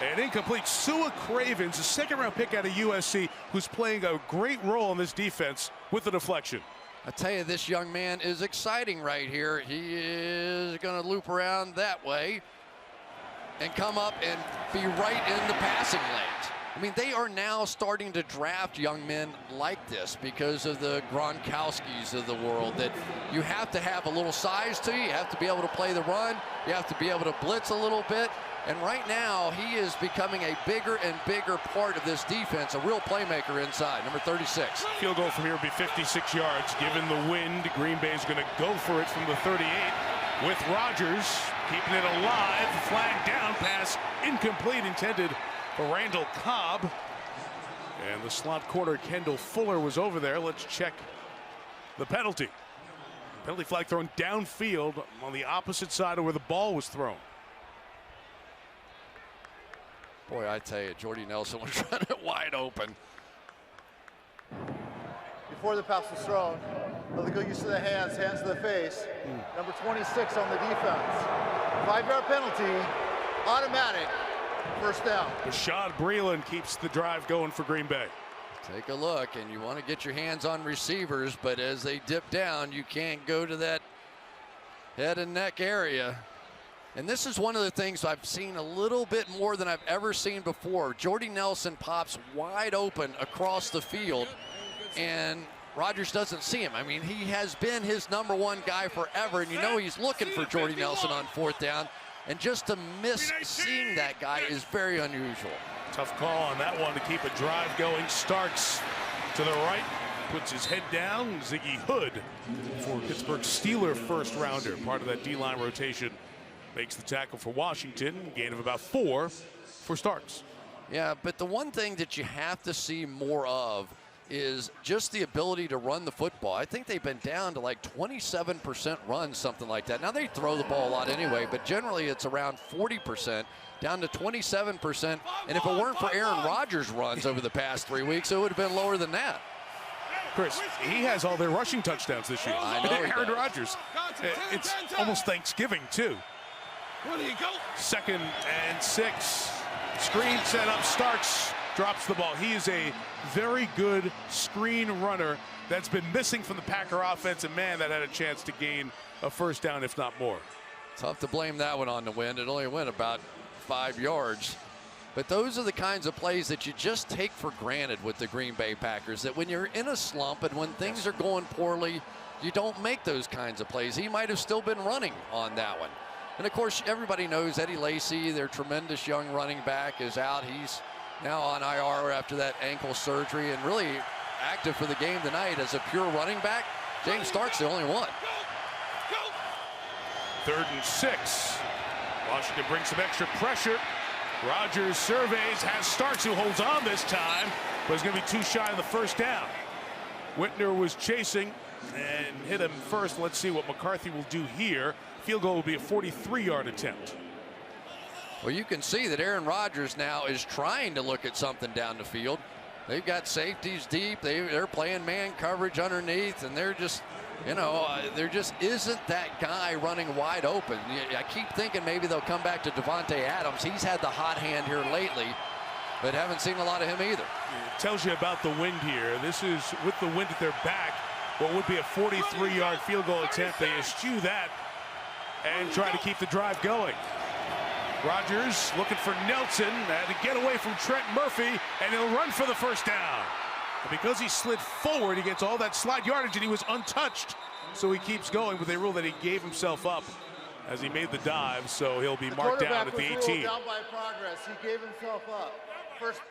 and incomplete. Sua Cravens, a 2nd-round pick out of USC, who's playing a great role in this defense with the deflection. I tell you, this young man is exciting right here. He is going to loop around that way and come up and be right in the passing lanes. I mean, they are now starting to draft young men like this because of the Gronkowskis of the world, that you have to have a little size to you. You have to be able to play the run. You have to be able to blitz a little bit. And right now, he is becoming a bigger and bigger part of this defense, a real playmaker inside, number 36. Field goal from here will be 56 yards. Given the wind, Green Bay is going to go for it from the 38 with Rodgers keeping it alive. Flag down, pass incomplete, intended for Randall Cobb. And the slot corner, Kendall Fuller, was over there. Let's check the penalty. Penalty flag thrown downfield on the opposite side of where the ball was thrown. Boy, I tell you, Jordy Nelson was running wide open. Before the pass was thrown, let go use of the hands to the face. Number 26 on the defense. 5-yard penalty, automatic, 1st down. Bashaud Breeland keeps the drive going for Green Bay. Take a look, and you want to get your hands on receivers, but as they dip down, you can't go to that head and neck area. And this is one of the things I've seen a little bit more than I've ever seen before. Jordy Nelson pops wide open across the field, and Rodgers doesn't see him. I mean, he has been his number 1 guy forever, and you know he's looking for Jordy Nelson on 4th down. And just to miss seeing that guy is very unusual. Tough call on that one to keep a drive going. Starks to the right, puts his head down. Ziggy Hood for Pittsburgh Steeler 1st rounder, part of that D-line rotation, makes the tackle for Washington. Gain of about 4 for Starks. Yeah, but the one thing that you have to see more of is just the ability to run the football. I think they've been down to like 27% runs, something like that. Now, they throw the ball a lot anyway, but generally it's around 40%, down to 27%. And if it weren't for Aaron Rodgers' runs over the past 3 weeks, it would have been lower than that. Chris, he has all their rushing touchdowns this year. I know Aaron Rodgers. It's almost Thanksgiving, too. 2nd and 6. Screen set up. Starks drops the ball. He is a very good screen runner that's been missing from the Packer offense, and man, that had a chance to gain a 1st down, if not more. Tough to blame that one on the wind. It only went about 5 yards. But those are the kinds of plays that you just take for granted with the Green Bay Packers, that when you're in a slump and when things are going poorly, you don't make those kinds of plays. He might have still been running on that one. And of course, everybody knows Eddie Lacy, their tremendous young running back, is out. He's now on IR after that ankle surgery and really active for the game tonight as a pure running back. James Stark's the only one. 3rd and 6. Washington brings some extra pressure. Rodgers surveys, has Starks, who holds on this time, but is going to be too shy of the 1st down. Whitner was chasing and hit him first. Let's see what McCarthy will do here. Field goal will be a 43-yard attempt. Well, you can see that Aaron Rodgers now is trying to look at something down the field. They've got safeties deep. They're playing man coverage underneath, and they're just, you know, there just isn't that guy running wide open. I keep thinking maybe they'll come back to Davante Adams. He's had the hot hand here lately, but haven't seen a lot of him either. It tells you about the wind here. This is with the wind at their back. What would be a 43-yard field goal attempt. They eschew that and try to keep the drive going. Rodgers looking for Nelson to get away from Trent Murphy, and he'll run for the first down. And because he slid forward, he gets all that slide yardage, and he was untouched. So he keeps going, but they rule that he gave himself up as he made the dive, so he'll be marked down at the 18. Down by progress. He gave himself up. First.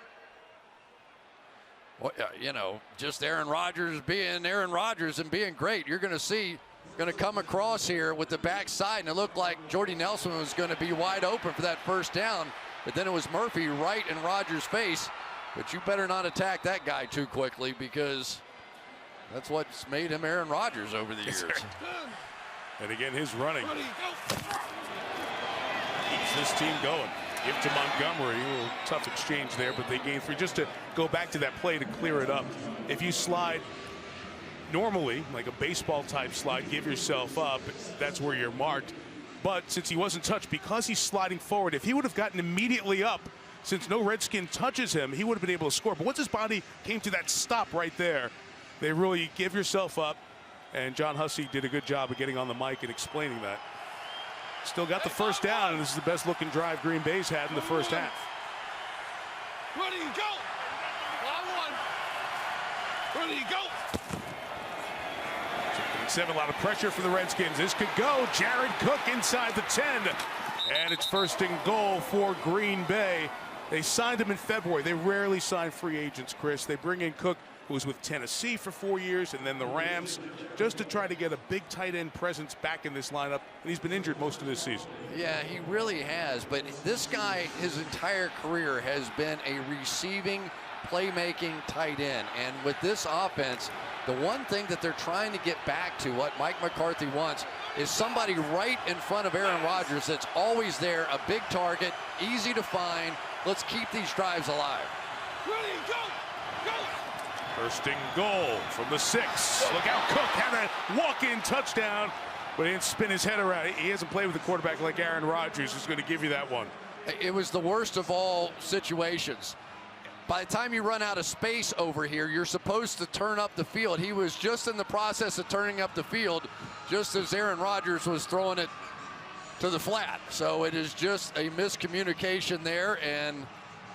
Well, you know, just Aaron Rodgers being Aaron Rodgers and being great. You're going to see, going to come across here with the backside, and it looked like Jordy Nelson was going to be wide open for that first down, but then it was Murphy right in Rodgers' face. But you better not attack that guy too quickly, because that's what's made him Aaron Rodgers over the years. And again, his running keeps this team going. Give to Montgomery. A little tough exchange there, but they gain 3. Just to go back to that play to clear it up. If you slide normally, like a baseball type slide, give yourself up, that's where you're marked. But since he wasn't touched, because he's sliding forward, if he would have gotten immediately up, since no Redskin touches him, he would have been able to score. But once his body came to that stop right there, they really give yourself up. And John Hussey did a good job of getting on the mic and explaining that. Still got the first down, and this is the best looking drive Green Bay's had in the first half. Ready to go. Ready to go. 7, a lot of pressure for the Redskins. This could go. Jared Cook inside the 10. And it's first and goal for Green Bay. They signed him in February. They rarely sign free agents, Chris. They bring in Cook, who was with Tennessee for 4 years, and then the Rams, just to try to get a big tight end presence back in this lineup. And he's been injured most of this season. Yeah, he really has. But this guy, his entire career has been a receiving, playmaking tight end. And with this offense, the one thing that they're trying to get back to, what Mike McCarthy wants, is somebody right in front of Aaron Rodgers that's always there, a big target, easy to find. Let's keep these drives alive. Ready, go, go. First and goal from the 6. Look out, Cook had a walk-in touchdown, but he didn't spin his head around. He hasn't played with a quarterback like Aaron Rodgers, who's going to give you that one. It was the worst of all situations. By the time you run out of space over here, you're supposed to turn up the field. He was just in the process of turning up the field just as Aaron Rodgers was throwing it to the flat. So it is just a miscommunication there, and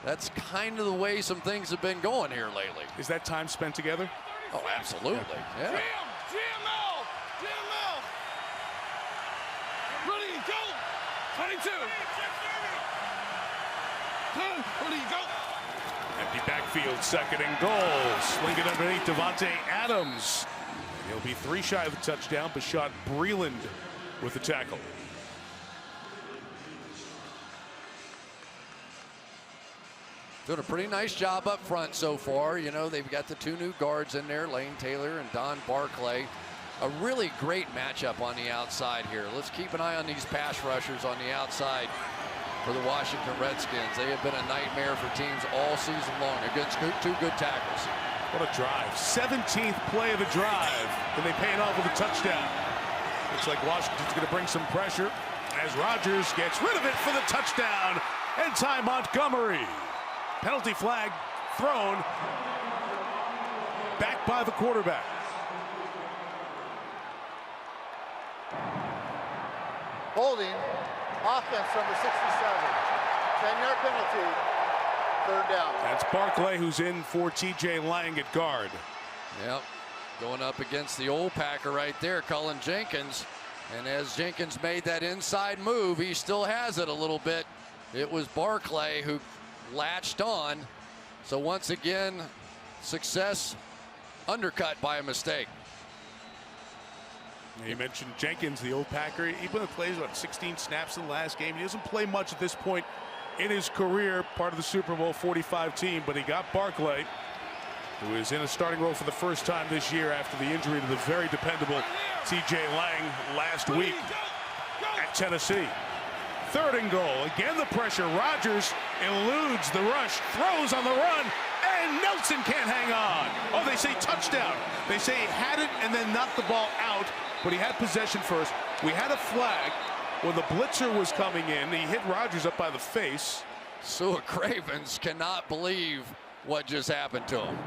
that's kind of the way some things have been going here lately. Is that time spent together? Oh, absolutely. Yeah. GML. Ready to go. 22. Ready to go. Empty backfield, second and goal. Sling it underneath Davante Adams. And he'll be 3 shy of the touchdown. Bashaud Breeland with the tackle. Doing a pretty nice job up front so far. You know, they've got the 2 new guards in there, Lane Taylor and Don Barclay. A really great matchup on the outside here. Let's keep an eye on these pass rushers on the outside for the Washington Redskins. They have been a nightmare for teams all season long against 2 good tackles. What a drive. 17th play of the drive, and they pay it off with a touchdown. Looks like Washington's going to bring some pressure as Rodgers gets rid of it for the touchdown. And Ty Montgomery. Penalty flag thrown back by the quarterback. Holding. Offense number 67. 10-yard penalty. 3rd down. That's Barclay, who's in for TJ Lang at guard. Yep. Going up against the old Packer right there, Cullen Jenkins. And as Jenkins made that inside move, he still has it a little bit. It was Barclay who latched on. So once again, success undercut by a mistake. You mentioned Jenkins, the old Packer. He plays about 16 snaps in the last game. He doesn't play much at this point in his career, part of the Super Bowl 45 team, but he got Barclay, who is in a starting role for the first time this year after the injury to the very dependable TJ Lang last week at Tennessee. 3rd and goal. Again, the pressure. Rodgers eludes the rush, throws on the run, and Nelson can't hang on. Oh, they say touchdown. They say he had it and then knocked the ball out, but he had possession first. We had a flag when the blitzer was coming in. He hit Rodgers up by the face. Sua Cravens cannot believe what just happened to him.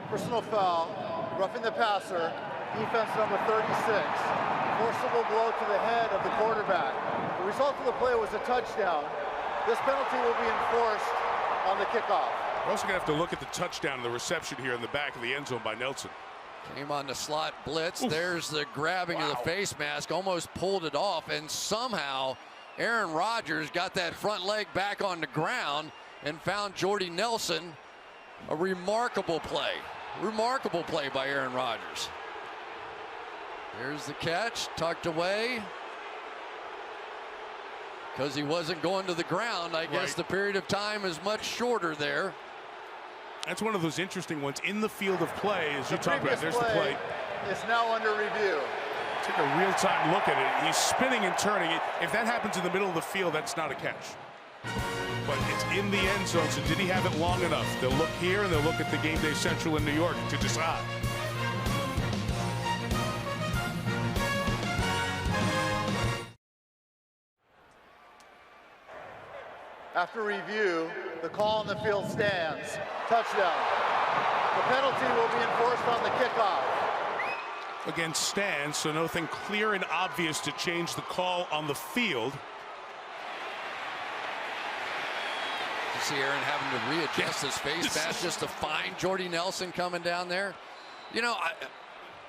Personal foul, roughing the passer, defense number 36. Forcible blow to the head of the quarterback. The result of the play was a touchdown. This penalty will be enforced on the kickoff. We're also going to have to look at the touchdown and the reception here in the back of the end zone by Nelson. Came on the slot blitz. Oof. There's the grabbing of the face mask, almost pulled it off, and somehow Aaron Rodgers got that front leg back on the ground and found Jordy Nelson. A remarkable play. Remarkable play by Aaron Rodgers. Here's the catch, tucked away. Because he wasn't going to the ground, I guess the period of time is much shorter there. That's one of those interesting ones in the field of play, as you talked about. There's the play. It's now under review. Take a real-time look at it. He's spinning and turning. If that happens in the middle of the field, that's not a catch. But it's in the end zone, so did he have it long enough? They'll look here, and they'll look at the Game Day Central in New York to decide. After review, the call on the field stands. Touchdown. The penalty will be enforced on the kickoff. Again, stands, so nothing clear and obvious to change the call on the field. You see Aaron having to readjust his face mask just to find Jordy Nelson coming down there. You know,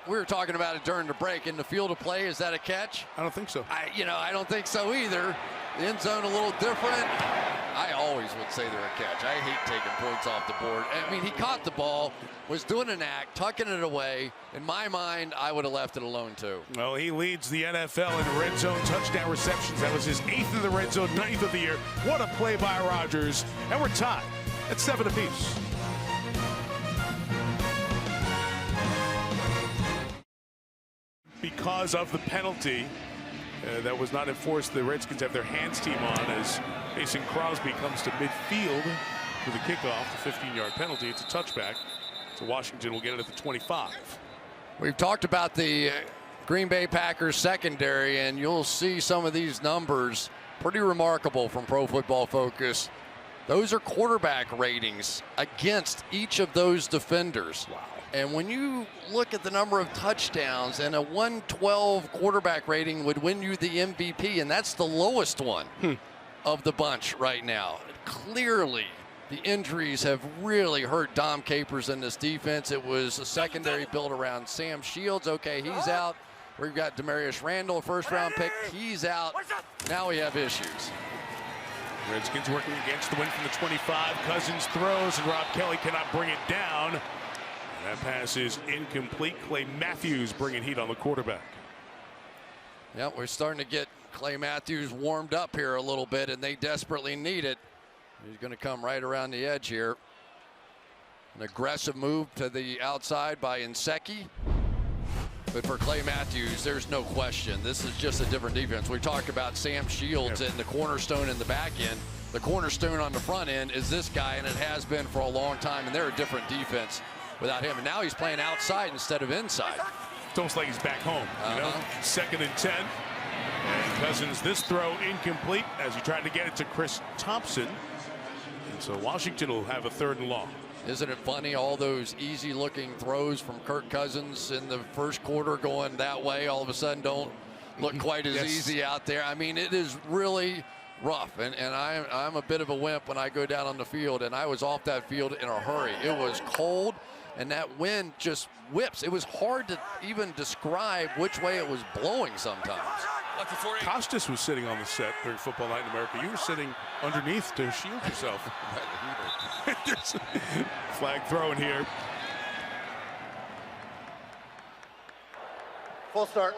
we were talking about it during the break. In the field of play, is that a catch? I don't think so. I don't think so either. The end zone a little different. I always would say they're a catch. I hate taking points off the board. I mean, he caught the ball, was doing an act, tucking it away. In my mind, I would have left it alone too. Well, he leads the NFL in red zone touchdown receptions. That was his 8th in the red zone, 9th of the year. What a play by Rodgers. And we're tied at 7 apiece. Because of the penalty that was not enforced, the Redskins have their hands team on as Mason Crosby comes to midfield for the kickoff, the 15-yard penalty. It's a touchback. So Washington will get it at the 25. We've talked about the Green Bay Packers secondary, and you'll see some of these numbers pretty remarkable from Pro Football Focus. Those are quarterback ratings against each of those defenders. Wow. And when you look at the number of touchdowns, and a 112 quarterback rating would win you the MVP, and that's the lowest one of the bunch right now. Clearly, the injuries have really hurt Dom Capers in this defense. It was a secondary built around Sam Shields. Okay, he's out. We've got Demarius Randall, first-round pick. He's out. Now we have issues. Redskins working against the win from the 25. Cousins throws, and Rob Kelly cannot bring it down. That pass is incomplete. Clay Matthews bringing heat on the quarterback. Yeah, we're starting to get Clay Matthews warmed up here a little bit, and they desperately need it. He's going to come right around the edge here. An aggressive move to the outside by Inseki. But for Clay Matthews, there's no question. This is just a different defense. We talked about Sam Shields and the cornerstone in the back end. The cornerstone on the front end is this guy, and it has been for a long time, and they're a different defense without him. And now he's playing outside instead of inside. It's almost like he's back home, you know? 2nd and 10. And Cousins, this throw incomplete as he tried to get it to Chris Thompson. And so Washington will have a 3rd and long. Isn't it funny, all those easy-looking throws from Kirk Cousins in the first quarter going that way all of a sudden don't look quite as easy out there. I mean, it is really rough, and I'm a bit of a wimp when I go down on the field, and I was off that field in a hurry. It was cold, and that wind just whips. It was hard to even describe which way it was blowing sometimes. Costas was sitting on the set during Football Night in America. You were sitting underneath to shield yourself. Flag thrown here. Full start.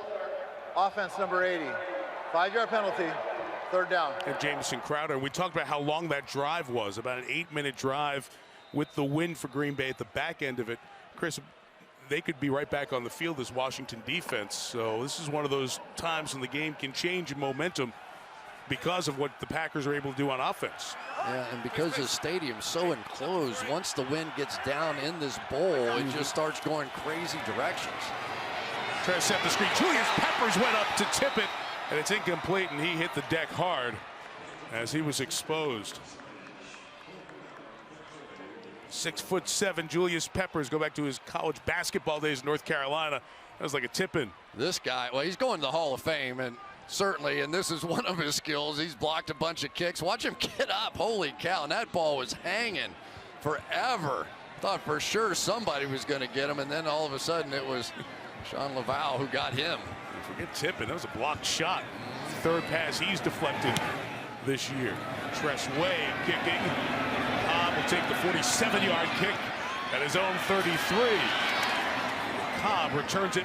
Offense number 80. 5-yard penalty. 3rd down. And Jamison Crowder. And we talked about how long that drive was. About an 8-minute drive with the win for Green Bay at the back end of it. Chris, they could be right back on the field as Washington defense. So this is one of those times when the game can change in momentum. because of what the Packers are able to do on offense. Yeah, and because the stadium's so enclosed, once the wind gets down in this bowl, it just starts going crazy directions. Try to set the screen. Julius Peppers went up to tip it, and it's incomplete, and he hit the deck hard as he was exposed. 6'7" Julius Peppers. Go back to his college basketball days in North Carolina. That was like a tip-in. This guy, well, he's going to the Hall of Fame, and certainly, and this is one of his skills. He's blocked a bunch of kicks. Watch him get up. Holy cow, and that ball was hanging forever. Thought for sure somebody was going to get him, and then all of a sudden it was Sean Laval who got him. Forget tipping. That was a blocked shot. Third pass he's deflected this year. Tress Way kicking. Cobb will take the 47-yard kick at his own 33. Cobb returns it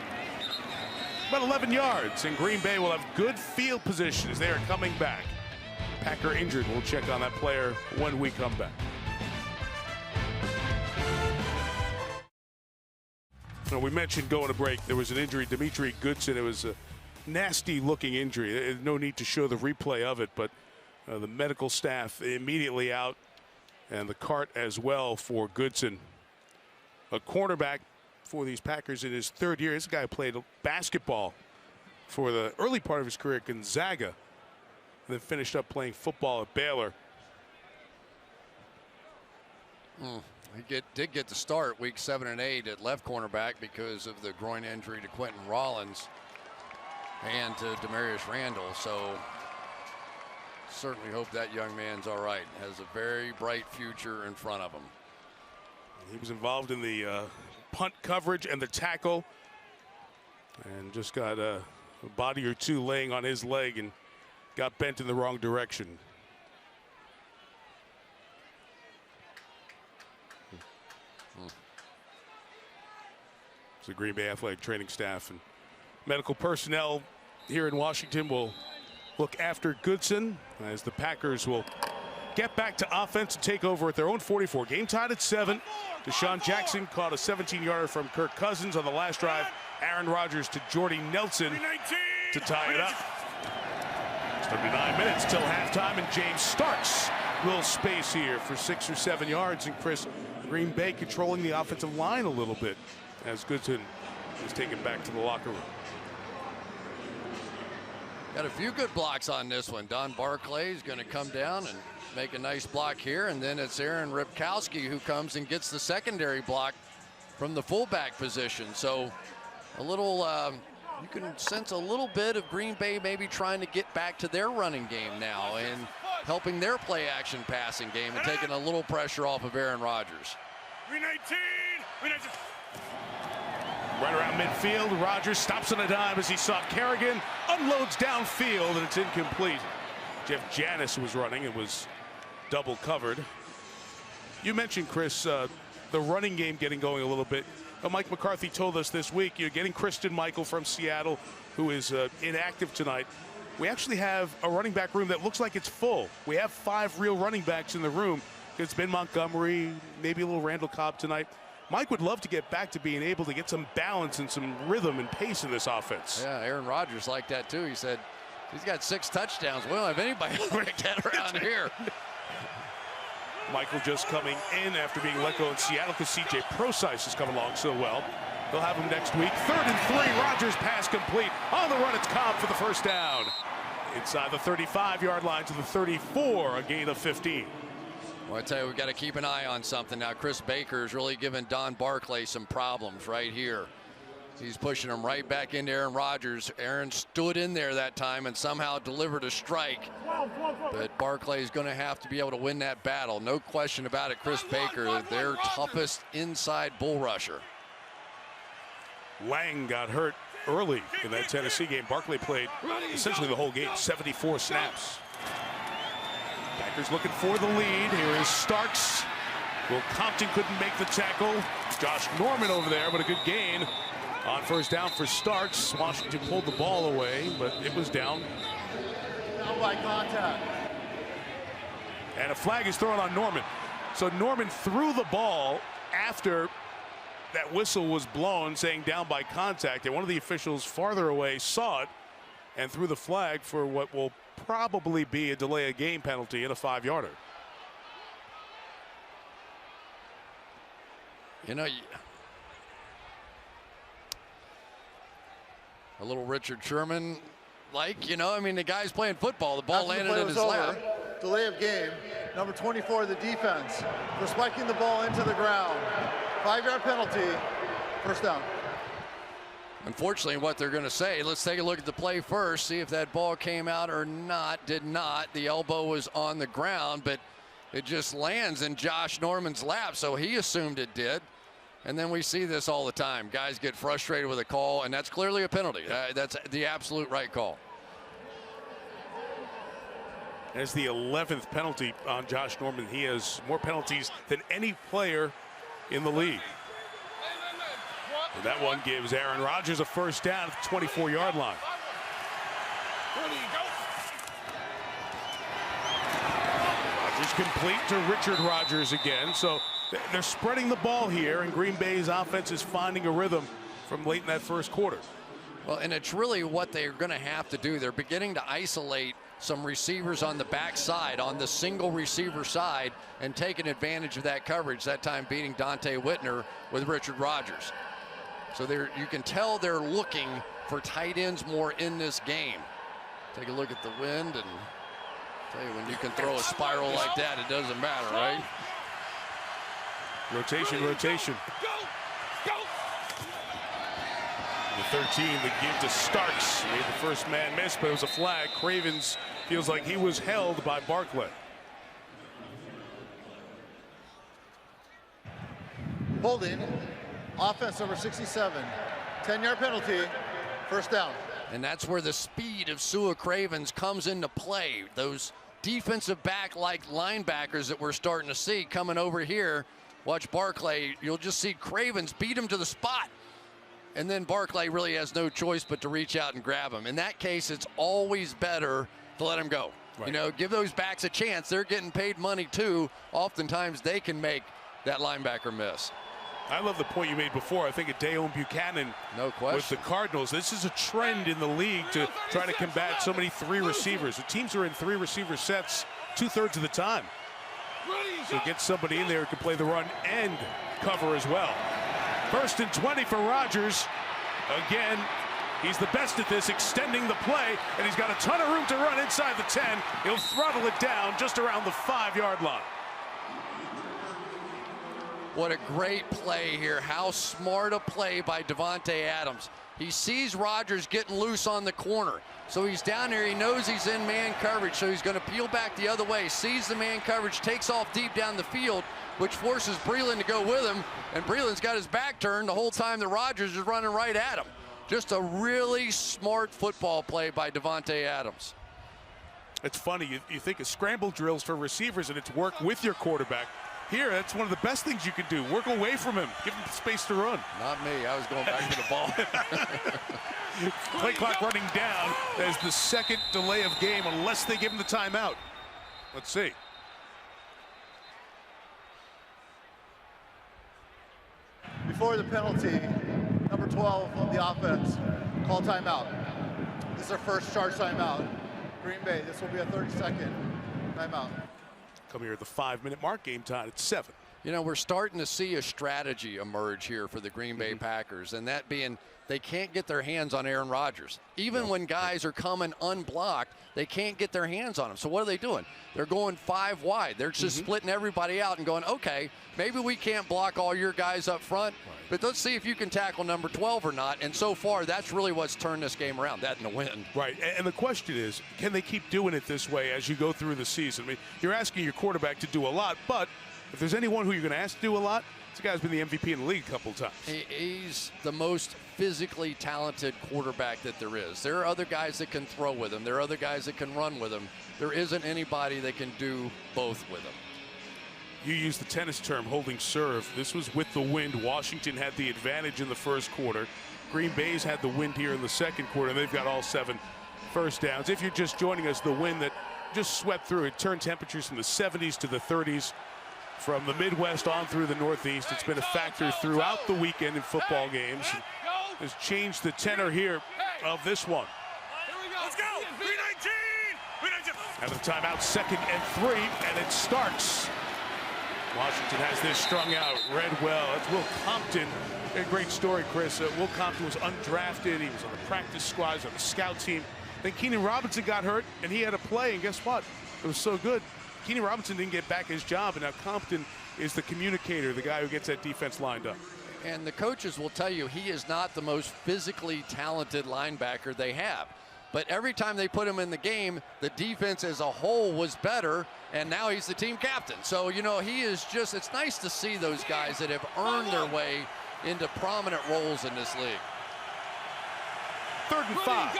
about 11 yards, and Green Bay will have good field position as they are coming back. Packer injured. We'll check on that player when we come back. Now, we mentioned going to break. There was an injury, Dimitri Goodson. It was a nasty-looking injury. No need to show the replay of it, but the medical staff immediately out, and the cart as well for Goodson. A cornerback for these Packers in his third year. This guy played basketball for the early part of his career at Gonzaga, and then finished up playing football at Baylor. He did get the start week 7 and 8 at left cornerback because of the groin injury to Quentin Rollins and to Demarius Randall. So certainly hope that young man's all right. Has a very bright future in front of him. He was involved in the punt coverage and the tackle, and just got a body or two laying on his leg and got bent in the wrong direction. So the Green Bay athletic training staff and medical personnel here in Washington will look after Goodson as the Packers will get back to offense and take over at their own 44. Game tied at 7. Deshaun Jackson caught a 17-yarder from Kirk Cousins on the last drive. Aaron Rodgers to Jordy Nelson to tie it up. It's 39 minutes till halftime, and James Starks will space here for 6 or 7 yards. And Chris, Green Bay controlling the offensive line a little bit as Goodson is taken back to the locker room. Got a few good blocks on this one. Don Barclay is going to come down and make a nice block here, and then it's Aaron Ripkowski who comes and gets the secondary block from the fullback position. So a little, you can sense a little bit of Green Bay maybe trying to get back to their running game now and helping their play action passing game and taking a little pressure off of Aaron Rodgers. 319. Right around midfield, Rodgers stops on a dime as he saw Kerrigan, unloads downfield, and it's incomplete. Jeff Janis was running and was double covered. You mentioned, Chris, the running game getting going a little bit. Mike McCarthy told us this week, you're getting Christian Michael from Seattle, who is inactive tonight. We actually have a running back room that looks like it's full. We have 5 real running backs in the room. It's Ben Montgomery, maybe a little Randall Cobb tonight. Mike would love to get back to being able to get some balance and some rhythm and pace in this offense. Yeah, Aaron Rodgers liked that too. He said he's got 6 touchdowns. We don't have anybody like that around here. Michael just coming in after being let go in Seattle because C.J. Prosise has come along so well. They'll have him next week. 3rd and 3. Rodgers pass complete. On the run, it's Cobb for the first down. Inside the 35-yard line to the 34, a gain of 15. Well, I tell you, we've got to keep an eye on something now. Chris Baker is really giving Don Barclay some problems right here. He's pushing him right back into Aaron Rodgers. Aaron stood in there that time and somehow delivered a strike. But Barclay is going to have to be able to win that battle. No question about it. Chris Baker, their toughest inside bull rusher. Lang got hurt early in that Tennessee game. Barclay played essentially the whole game, 74 snaps. Packers looking for the lead. Here is Starks. Will Compton couldn't make the tackle. Josh Norman over there, but a good gain on first down for Starks. Washington pulled the ball away, but it was down. Down by contact. And a flag is thrown on Norman. So Norman threw the ball after that whistle was blown saying down by contact, and one of the officials farther away saw it and threw the flag for what will probably be a delay of game penalty and a 5-yarder. You know, a little Richard Sherman, I mean, the guy's playing football. The ball landed in his lap. Delay of game. Number 24, the defense, for spiking the ball into the ground. 5-yard penalty, first down. Unfortunately, what they're going to say, let's take a look at the play first, see if that ball came out or not. Did not. The elbow was on the ground, but it just lands in Josh Norman's lap, so he assumed it did. And then we see this all the time. Guys get frustrated with a call, and that's clearly a penalty. That's the absolute right call. As the 11th penalty on Josh Norman. He has more penalties than any player in the league. And that one gives Aaron Rodgers a first down at the 24-yard line. Rodgers complete to Richard Rodgers again. So they're spreading the ball here, and Green Bay's offense is finding a rhythm from late in that first quarter. Well, and it's really what they're going to have to do. They're beginning to isolate some receivers on the backside, on the single receiver side, and taking advantage of that coverage, that time beating Dante Whitner with Richard Rodgers. So you can tell they're looking for tight ends more in this game. Take a look at the wind, and tell you, when you can throw a spiral like that, it doesn't matter, right? Rotation, rotation. The 13, the give to Starks. Made the first man miss, but it was a flag. Cravens feels like he was held by Barclay. Holding, offense number 67. 10-yard penalty, first down. And that's where the speed of Sua Cravens comes into play. Those defensive back-like linebackers that we're starting to see coming over here. Watch Barclay. You'll just see Cravens beat him to the spot. And then Barclay really has no choice but to reach out and grab him. In that case, it's always better to let him go. Right. You know, give those backs a chance. They're getting paid money too. Oftentimes they can make that linebacker miss. I love the point you made before. I think of Dayon Buchanan with the Cardinals. This is a trend in the league to try to combat so many 3 receivers. The teams are in 3 receiver sets 2/3 of the time. So get somebody in there who can play the run and cover as well. First and 20 for Rodgers. Again, he's the best at this, extending the play, and he's got a ton of room to run inside the 10. He'll throttle it down just around the 5-yard line. What a great play here. How smart a play by Davante Adams. He sees Rodgers getting loose on the corner. So he's down there, he knows he's in man coverage, so he's going to peel back the other way, sees the man coverage, takes off deep down the field, which forces Breeland to go with him, and Breeland's got his back turned the whole time that Rodgers is running right at him. Just a really smart football play by Davante Adams. It's funny, you think of scramble drills for receivers and it's work with your quarterback. Here, that's one of the best things you can do. Work away from him. Give him space to run. Not me. I was going back to the ball. Play clock running down as the second delay of game unless they give him the timeout. Let's see. Before the penalty, number 12 on the offense, call timeout. This is their first charge timeout. Green Bay, this will be a 30-second timeout. Come here at the 5-minute mark, game time at 7. You know, we're starting to see a strategy emerge here for the Green Bay Packers, and that being they can't get their hands on Aaron Rodgers. Even when guys are coming unblocked, they can't get their hands on him. So what are they doing? They're going 5 wide. They're just splitting everybody out and going, okay, maybe we can't block all your guys up front, but let's see if you can tackle number 12 or not. And so far, that's really what's turned this game around, that and the win. Right, and the question is, can they keep doing it this way as you go through the season? I mean, you're asking your quarterback to do a lot, but if there's anyone who you're going to ask to do a lot, this guy's been the MVP in the league a couple times. He's the most physically talented quarterback that there is. There are other guys that can throw with him. There are other guys that can run with him. There isn't anybody that can do both with him. You used the tennis term, holding serve. This was with the wind. Washington had the advantage in the first quarter. Green Bay's had the wind here in the second quarter. They've got all 7 first downs. If you're just joining us, the wind that just swept through, it turned temperatures from the 70s to the 30s. From the Midwest on through the Northeast, it's been a factor throughout the weekend in football games. Has changed the tenor here of this one. Here we go. Let's go. 319. We Out of the timeout, 2nd and 3, and it starts. Washington has this strung out, read well. That's Will Compton. A great story, Chris. Will Compton was undrafted. He was on the practice squad, on the scout team. Then Keenan Robinson got hurt, and he had to play, and guess what? It was so good. Keenan Robinson didn't get back his job, and now Compton is the communicator, the guy who gets that defense lined up. And the coaches will tell you he is not the most physically talented linebacker they have. But every time they put him in the game, the defense as a whole was better, and now he's the team captain. So, you know, he is just, it's nice to see those guys that have earned their way into prominent roles in this league. 3rd and 5.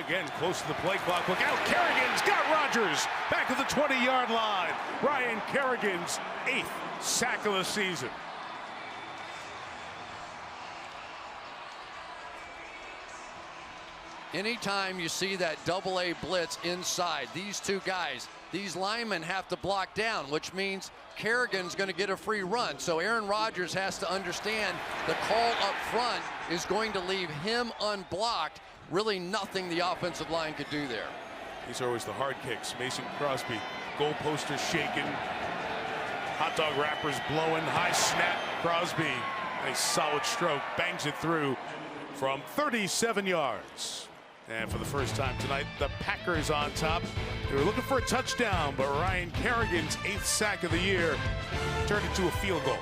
Again, close to the play clock. Look out, Kerrigan's got Rodgers back at the 20-yard line. Ryan Kerrigan's 8th sack of the season. Anytime you see that double-A blitz inside, these two guys, these linemen have to block down, which means Kerrigan's going to get a free run. So Aaron Rodgers has to understand the call up front is going to leave him unblocked. Really nothing the offensive line could do there. These are always the hard kicks. Mason Crosby, goal posters shaking, hot dog wrappers blowing, high snap. Crosby, a solid stroke, bangs it through from 37 yards. And for the first time tonight, the Packers on top. They were looking for a touchdown, but Ryan Kerrigan's 8th sack of the year turned into a field goal.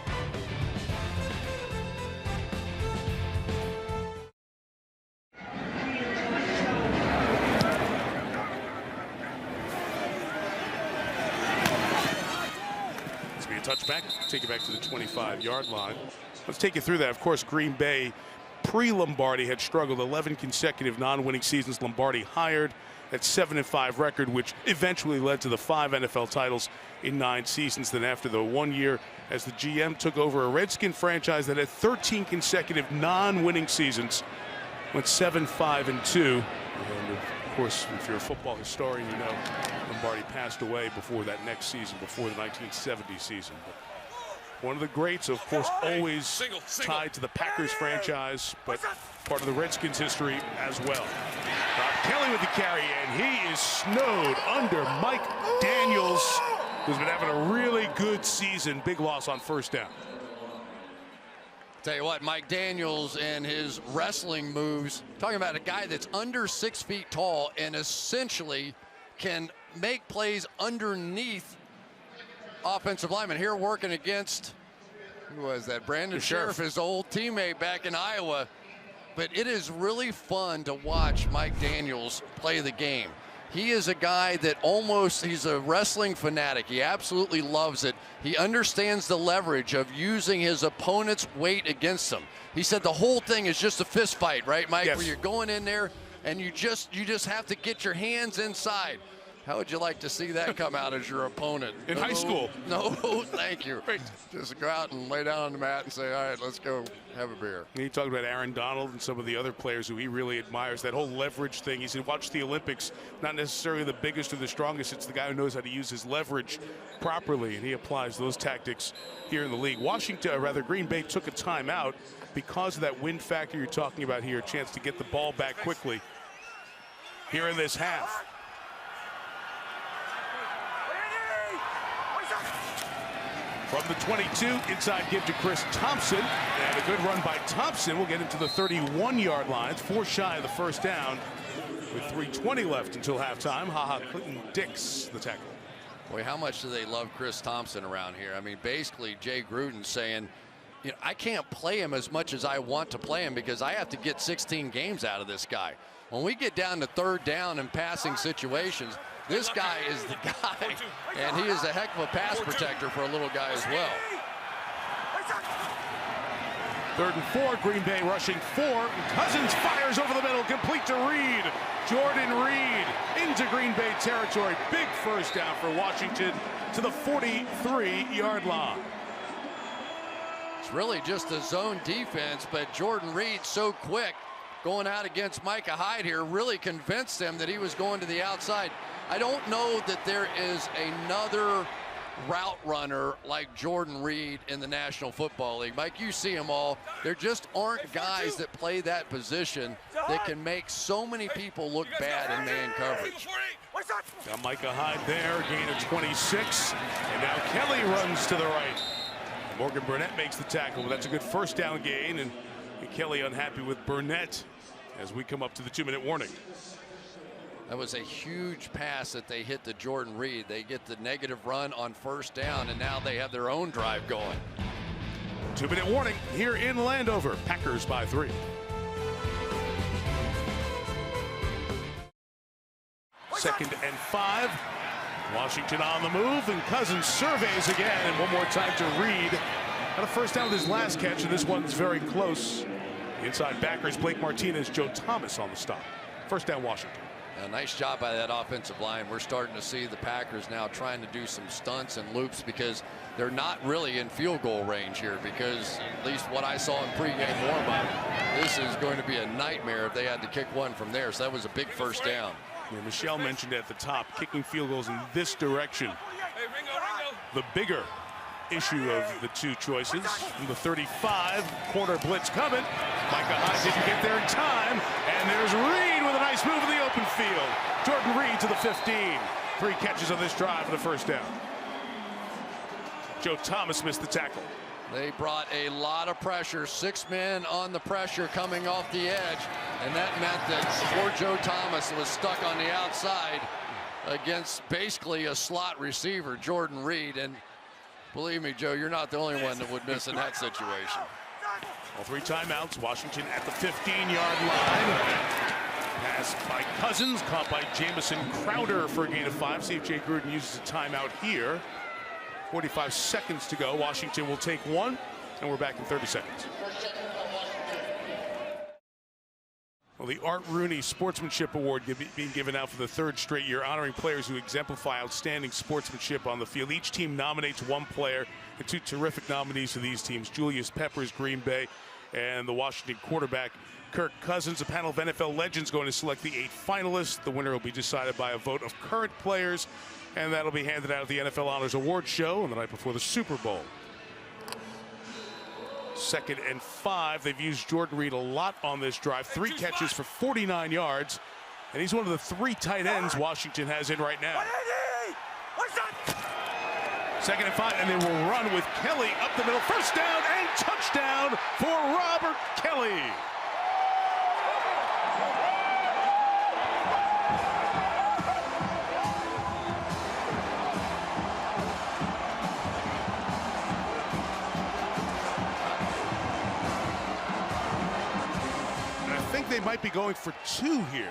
Touchback, take it back to the 25-yard line. Let's take you through that. Of course, Green Bay, pre-Lombardi, had struggled 11 consecutive non-winning seasons. Lombardi hired that 7-5 record, which eventually led to the 5 NFL titles in 9 seasons. Then after the 1 year as the GM took over a Redskin franchise that had 13 consecutive non-winning seasons, went 7-5-2. And of course, if you're a football historian, you know Lombardi passed away before that next season, before the 1970 season. But one of the greats, of course, always tied to the Packers franchise, but part of the Redskins history as well. Rob Kelly with the carry, and he is snowed under Mike Daniels, who's been having a really good season. Big loss on 1st down. Tell you what, Mike Daniels and his wrestling moves, talking about a guy that's under 6 feet tall and essentially can make plays underneath offensive linemen. Here working against, who was that? Brandon Sheriff, his old teammate back in Iowa. But it is really fun to watch Mike Daniels play the game. He is a guy that he's a wrestling fanatic. He absolutely loves it. He understands the leverage of using his opponent's weight against him. He said the whole thing is just a fist fight, right, Mike? Yes. Where you're going in there and you just have to get your hands inside. How would you like to see that come out as your opponent? In high school. No, thank you. Right. Just go out and lay down on the mat and say, all right, let's go have a beer. He talked about Aaron Donald and some of the other players who he really admires, that whole leverage thing. He said, watch the Olympics, not necessarily the biggest or the strongest. It's the guy who knows how to use his leverage properly, and he applies those tactics here in the league. Green Bay took a timeout because of that wind factor you're talking about here, a chance to get the ball back quickly here in this half. From the 22, inside give to Chris Thompson, and a good run by Thompson will get him to the 31-yard line. It's 4 shy of the 1st down with 3:20 left until halftime. Clinton Dix, the tackle. Boy, how much do they love Chris Thompson around here? I mean, basically, Jay Gruden saying, you know, I can't play him as much as I want to play him because I have to get 16 games out of this guy. When we get down to 3rd down and passing situations, this guy is the guy, and he is a heck of a pass protector for a little guy as well. 3rd and 4, Green Bay rushing 4. Cousins fires over the middle, complete to Reed. Jordan Reed into Green Bay territory. Big 1st down for Washington to the 43-yard line. It's really just a zone defense, but Jordan Reed so quick going out against Micah Hyde here really convinced him that he was going to the outside. I don't know that there is another route runner like Jordan Reed in the National Football League. Mike, you see them all. There just aren't guys that play that position that can make so many people look bad in man coverage. Got Micah Hyde there, gain of 26. And now Kelly runs to the right. Morgan Burnett makes the tackle, but that's a good first down gain. And Kelly unhappy with Burnett as we come up to the 2-minute warning. That was a huge pass that they hit to Jordan Reed. They get the negative run on first down, and now they have their own drive going. 2-minute warning here in Landover. Packers by 3. Second and 5. Washington on the move, and Cousins surveys again, and one more time to Reed. Got a first down with his last catch, and this one's very close. Inside backers, Blake Martinez, Joe Thomas on the stop. First down, Washington. A nice job by that offensive line. We're starting to see the Packers now trying to do some stunts and loops because they're not really in field goal range here, because at least what I saw in pregame warm-up, this is going to be a nightmare if they had to kick one from there. So that was a big first down. Yeah, Michelle mentioned at the top, kicking field goals in this direction. The bigger issue of the two choices. From the 35, corner blitz coming. Micah Hyde didn't get there in time, and there's Reed with a nice move in the open field. Jordan Reed to the 15. 3 catches on this drive for the first down. Joe Thomas missed the tackle. They brought a lot of pressure, 6 men on the pressure coming off the edge, and that meant that poor Joe Thomas was stuck on the outside against basically a slot receiver, Jordan Reed. And believe me, Joe, you're not the only one that would miss in that situation. All 3 timeouts. Washington at the 15-yard line. Pass by Cousins, caught by Jamison Crowder for a gain of 5. See if Jay Gruden uses a timeout here. 45 seconds to go. Washington will take 1, and we're back in 30 seconds. Well, the Art Rooney Sportsmanship Award being given out for the 3rd straight year, honoring players who exemplify outstanding sportsmanship on the field. Each team nominates 1 player, and 2 terrific nominees for these teams: Julius Peppers, Green Bay, and the Washington quarterback, Kirk Cousins. A panel of NFL legends going to select the 8 finalists. The winner will be decided by a vote of current players, and that'll be handed out at the NFL Honors Award Show on the night before the Super Bowl. 2nd and 5. They've used Jordan Reed a lot on this drive. 3 catches for 49 yards. And he's one of the 3 tight ends Washington has in right now. 2nd and 5, and they will run with Kelly up the middle. First down and touchdown for Robert Kelly. They might be going for 2 here,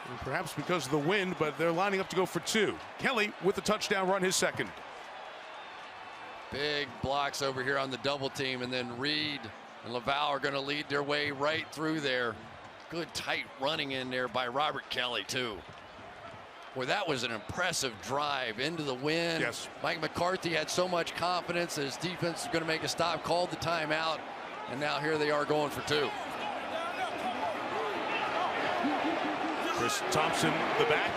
and perhaps because of the wind, but they're lining up to go for 2. Kelly with the touchdown run, his 2nd. Big blocks over here on the double team, and then Reed and Laval are going to lead their way right through there. Good tight running in there by Robert Kelly too. Boy, that was an impressive drive into the wind. Yes. Mike McCarthy had so much confidence that his defense was going to make a stop, called the timeout, and now here they are going for 2. Chris Thompson, the back.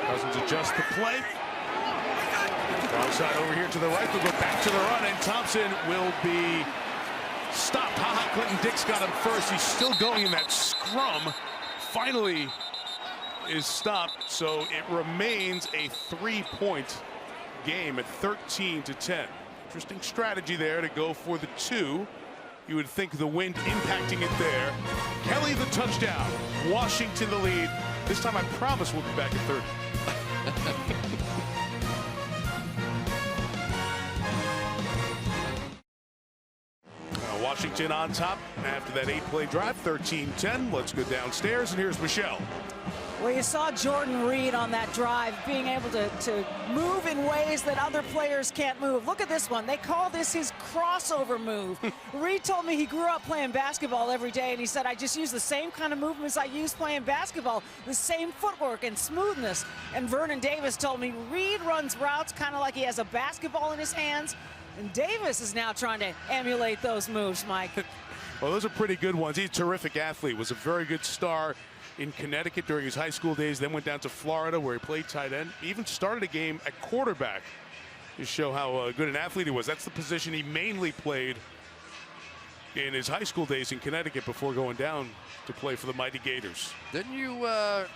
Cousins adjusts the play. Wrong side over here to the right. They'll go back to the run, and Thompson will be stopped. Clinton Dix got him first. He's still going in that scrum. Finally is stopped, so it remains a 3-point game at 13-10. Interesting strategy there to go for the 2. You would think the wind impacting it there. Kelly the touchdown. Washington the lead. This time I promise we'll be back at 30. Washington on top after that 8-play drive, 13-10. Let's go downstairs, and here's Michelle. Well, you saw Jordan Reed on that drive being able to move in ways that other players can't move. Look at this one. They call this his crossover move. Reed told me he grew up playing basketball every day, and he said, I just use the same kind of movements I used playing basketball, the same footwork and smoothness. And Vernon Davis told me Reed runs routes kind of like he has a basketball in his hands, and Davis is now trying to emulate those moves, Mike. Well, those are pretty good ones. He's a terrific athlete, was a very good star in Connecticut during his high school days, then went down to Florida where he played tight end. He even started a game at quarterback to show how good an athlete he was. That's the position he mainly played in his high school days in Connecticut before going down to play for the mighty Gators. Didn't you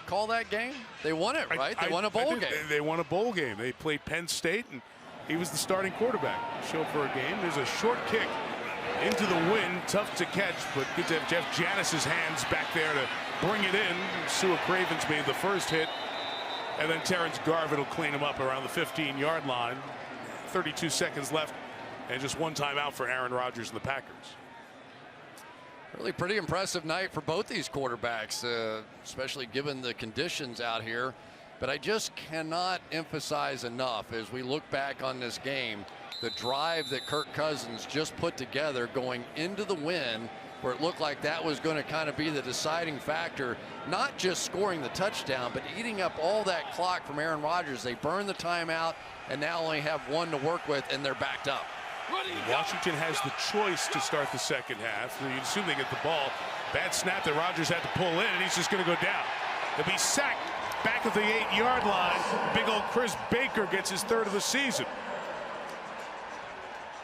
call that game? They won it, right? They won a bowl game. They won a bowl game. They played Penn State, and he was the starting quarterback. Show for a game. There's a short kick into the wind. Tough to catch, but good to have Jeff Janis's hands back there to bring it in. Sua Cravens made the first hit, and then Terrence Garvin will clean him up around the 15-yard line. 32 seconds left, and just one timeout for Aaron Rodgers and the Packers. Really pretty impressive night for both these quarterbacks, especially given the conditions out here. But I just cannot emphasize enough as we look back on this game, the drive that Kirk Cousins just put together going into the wind, where it looked like that was going to kind of be the deciding factor, not just scoring the touchdown, but eating up all that clock from Aaron Rodgers. They burned the timeout and now only have one to work with, and they're backed up. Washington has the choice to start the second half. You assume they get the ball. Bad snap that Rodgers had to pull in, and he's just going to go down. He'll be sacked back at the 8-yard line. Big old Chris Baker gets his third of the season.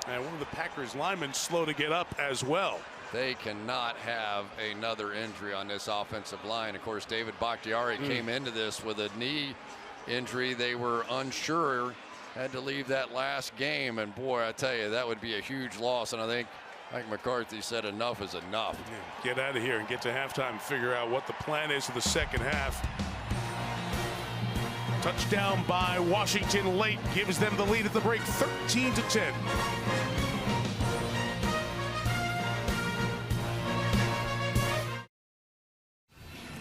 And one of the Packers linemen slow to get up as well. They cannot have another injury on this offensive line. Of course, David Bakhtiari came into this with a knee injury. They were unsure, had to leave that last game, and boy, I tell you, that would be a huge loss. And I think Mike McCarthy said enough is enough. Yeah, get out of here and get to halftime and figure out what the plan is for the second half. Touchdown by Washington late gives them the lead at the break, 13-10.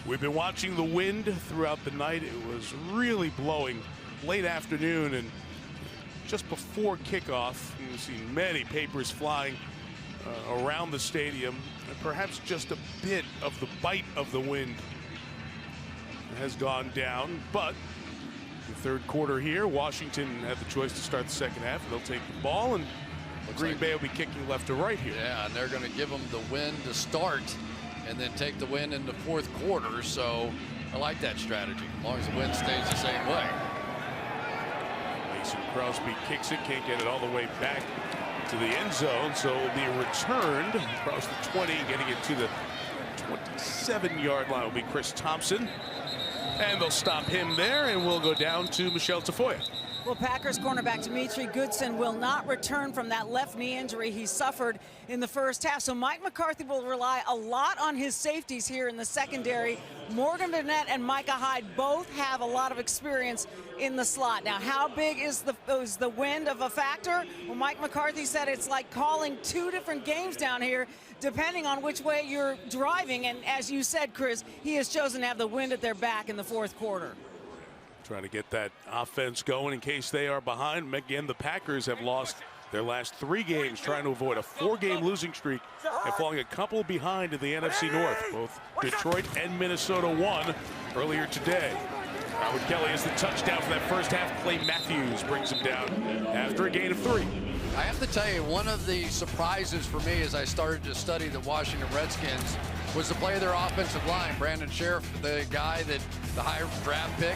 We've been watching the wind throughout the night. It was really blowing late afternoon, and just before kickoff, you've seen many papers flying around the stadium, and perhaps just a bit of the bite of the wind has gone down. But the third quarter here, Washington had the choice to start the second half. They'll take the ball, and Green Bay will be kicking left to right here. Yeah, and they're going to give them the wind to start and then take the wind in the fourth quarter. So I like that strategy, as long as the wind stays the same way. Mason Crosby kicks it, can't get it all the way back to the end zone, so it will be returned across the 20, getting it to the 27-yard line will be Chris Thompson. And they'll stop him there, and we'll go down to Michelle Tafoya. Well, Packers cornerback Dimitri Goodson will not return from that left knee injury he suffered in the first half. So Mike McCarthy will rely a lot on his safeties here in the secondary. Morgan Burnett and Micah Hyde both have a lot of experience in the slot. Now, how big is the wind of a factor? Well, Mike McCarthy said it's like calling two different games down here, depending on which way you're driving. And as you said, Chris, he has chosen to have the wind at their back in the fourth quarter. Trying to get that offense going in case they are behind. Again, the Packers have lost their last 3 games, trying to avoid a 4-game losing streak and falling a couple behind in the NFC North. Both Detroit and Minnesota won earlier today. Howard Kelly has the touchdown for that first half. Clay Matthews brings him down after a gain of 3. I have to tell you, one of the surprises for me as I started to study the Washington Redskins was the play of their offensive line. Brandon Sheriff, the guy that the high draft pick,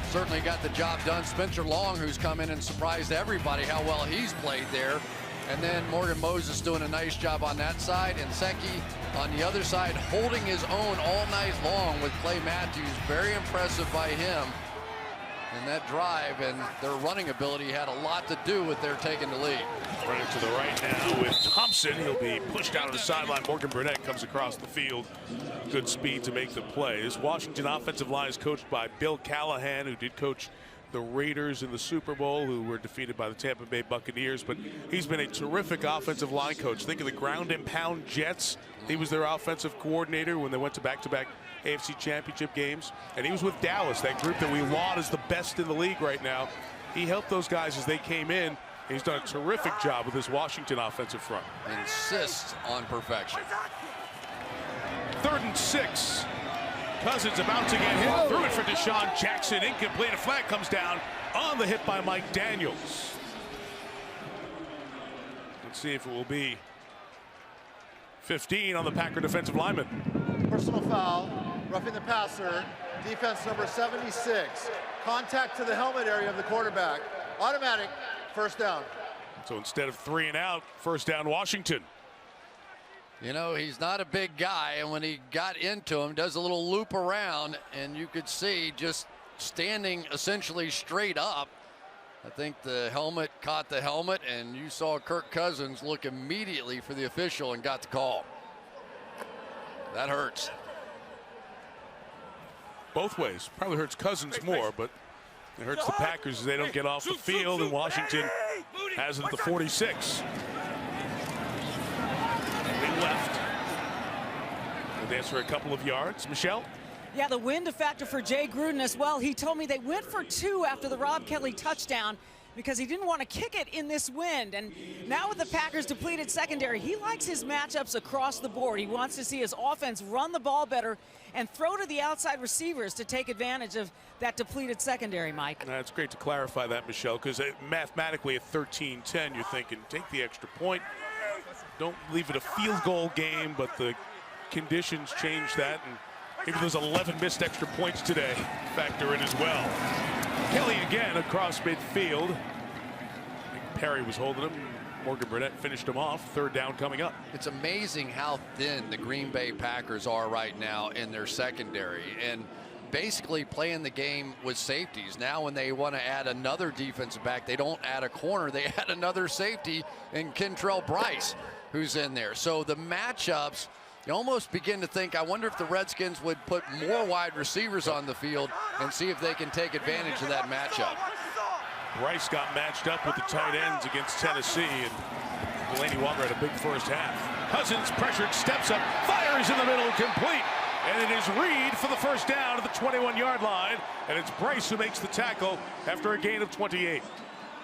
certainly got the job done. Spencer Long, who's come in and surprised everybody how well he's played there. And then Morgan Moses doing a nice job on that side. And Secchi on the other side holding his own all night long with Clay Matthews. Very impressive by him in that drive. And their running ability had a lot to do with their taking the lead. Running to the right now with Thompson. He'll be pushed out of the sideline. Morgan Burnett comes across the field. Good speed to make the play. This Washington offensive line is coached by Bill Callahan, who did coach the Raiders in the Super Bowl, who were defeated by the Tampa Bay Buccaneers. But he's been a terrific offensive line coach. Think of the ground and pound Jets. He was their offensive coordinator when they went to back-to-back AFC Championship games. And he was with Dallas, that group that we laud as the best in the league right now. He helped those guys as they came in. He's done a terrific job with this Washington offensive front. Insists on perfection. 3rd and 6. Cousins about to get hit. Threw it for Deshaun Jackson. Incomplete. A flag comes down on the hit by Mike Daniels. Let's see if it will be 15 on the Packer defensive lineman. Personal foul roughing the passer, defense number 76. Contact to the helmet area of the quarterback. Automatic, first down. So instead of 3 and out, first down Washington. You know, he's not a big guy, and when he got into him, does a little loop around, and you could see just standing essentially straight up. I think the helmet caught the helmet, and you saw Kirk Cousins look immediately for the official and got the call. That hurts. Both ways. Probably hurts Cousins more, but it hurts the Packers as they don't get off the field, and Washington has it at the 46. We left. We'll dance for a couple of yards. Michelle? Yeah, the wind a factor for Jay Gruden as well. He told me they went for 2 after the Rob Kelly touchdown because he didn't want to kick it in this wind. And now with the Packers' depleted secondary, he likes his matchups across the board. He wants to see his offense run the ball better and throw to the outside receivers to take advantage of that depleted secondary, Mike. It's great to clarify that, Michelle, because mathematically at 13-10, you're thinking, take the extra point. Don't leave it a field goal game, but the conditions change that. And maybe those 11 missed extra points today factor in as well. Kelly again across midfield. I think Perry was holding him. Morgan Burnett finished him off. Third down coming up. It's amazing how thin the Green Bay Packers are right now in their secondary, and basically playing the game with safeties. Now when they want to add another defensive back, they don't add a corner, they add another safety in Kentrell Bryce, who's in there. So the matchups, you almost begin to think, I wonder if the Redskins would put more wide receivers on the field and see if they can take advantage of that matchup. Bryce got matched up with the tight ends against Tennessee, and Delaney Walker had a big first half. Cousins pressured, steps up, fires in the middle, complete. And it is Reed for the first down at the 21-yard line, and it's Bryce who makes the tackle after a gain of 28.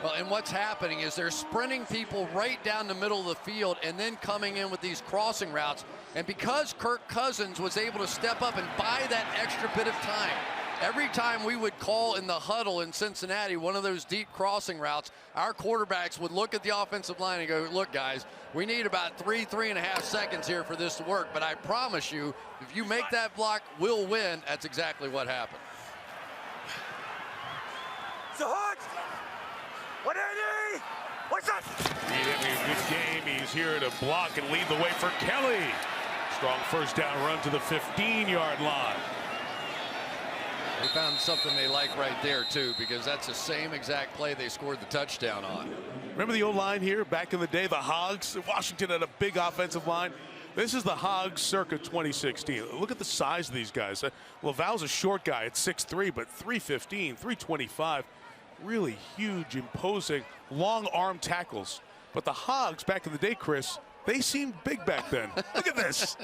Well, and what's happening is they're sprinting people right down the middle of the field and then coming in with these crossing routes. And because Kirk Cousins was able to step up and buy that extra bit of time, every time we would call in the huddle in Cincinnati one of those deep crossing routes, our quarterbacks would look at the offensive line and go, look, guys, we need about 3.5 seconds here for this to work. But I promise you, if you make that block, we'll win. That's exactly what happened. What's up? He's having a good game. He's here to block and lead the way for Kelly. Strong first down run to the 15-yard line. They found something they like right there, too, because that's the same exact play they scored the touchdown on. Remember the O-line here back in the day, the Hogs? Washington had a big offensive line. This is the Hogs circa 2016. Look at the size of these guys. Laval's a short guy at 6'3", but 315, 325. Really huge, imposing, long arm tackles. But the Hogs back in the day, Chris, they seemed big back then. Look at this.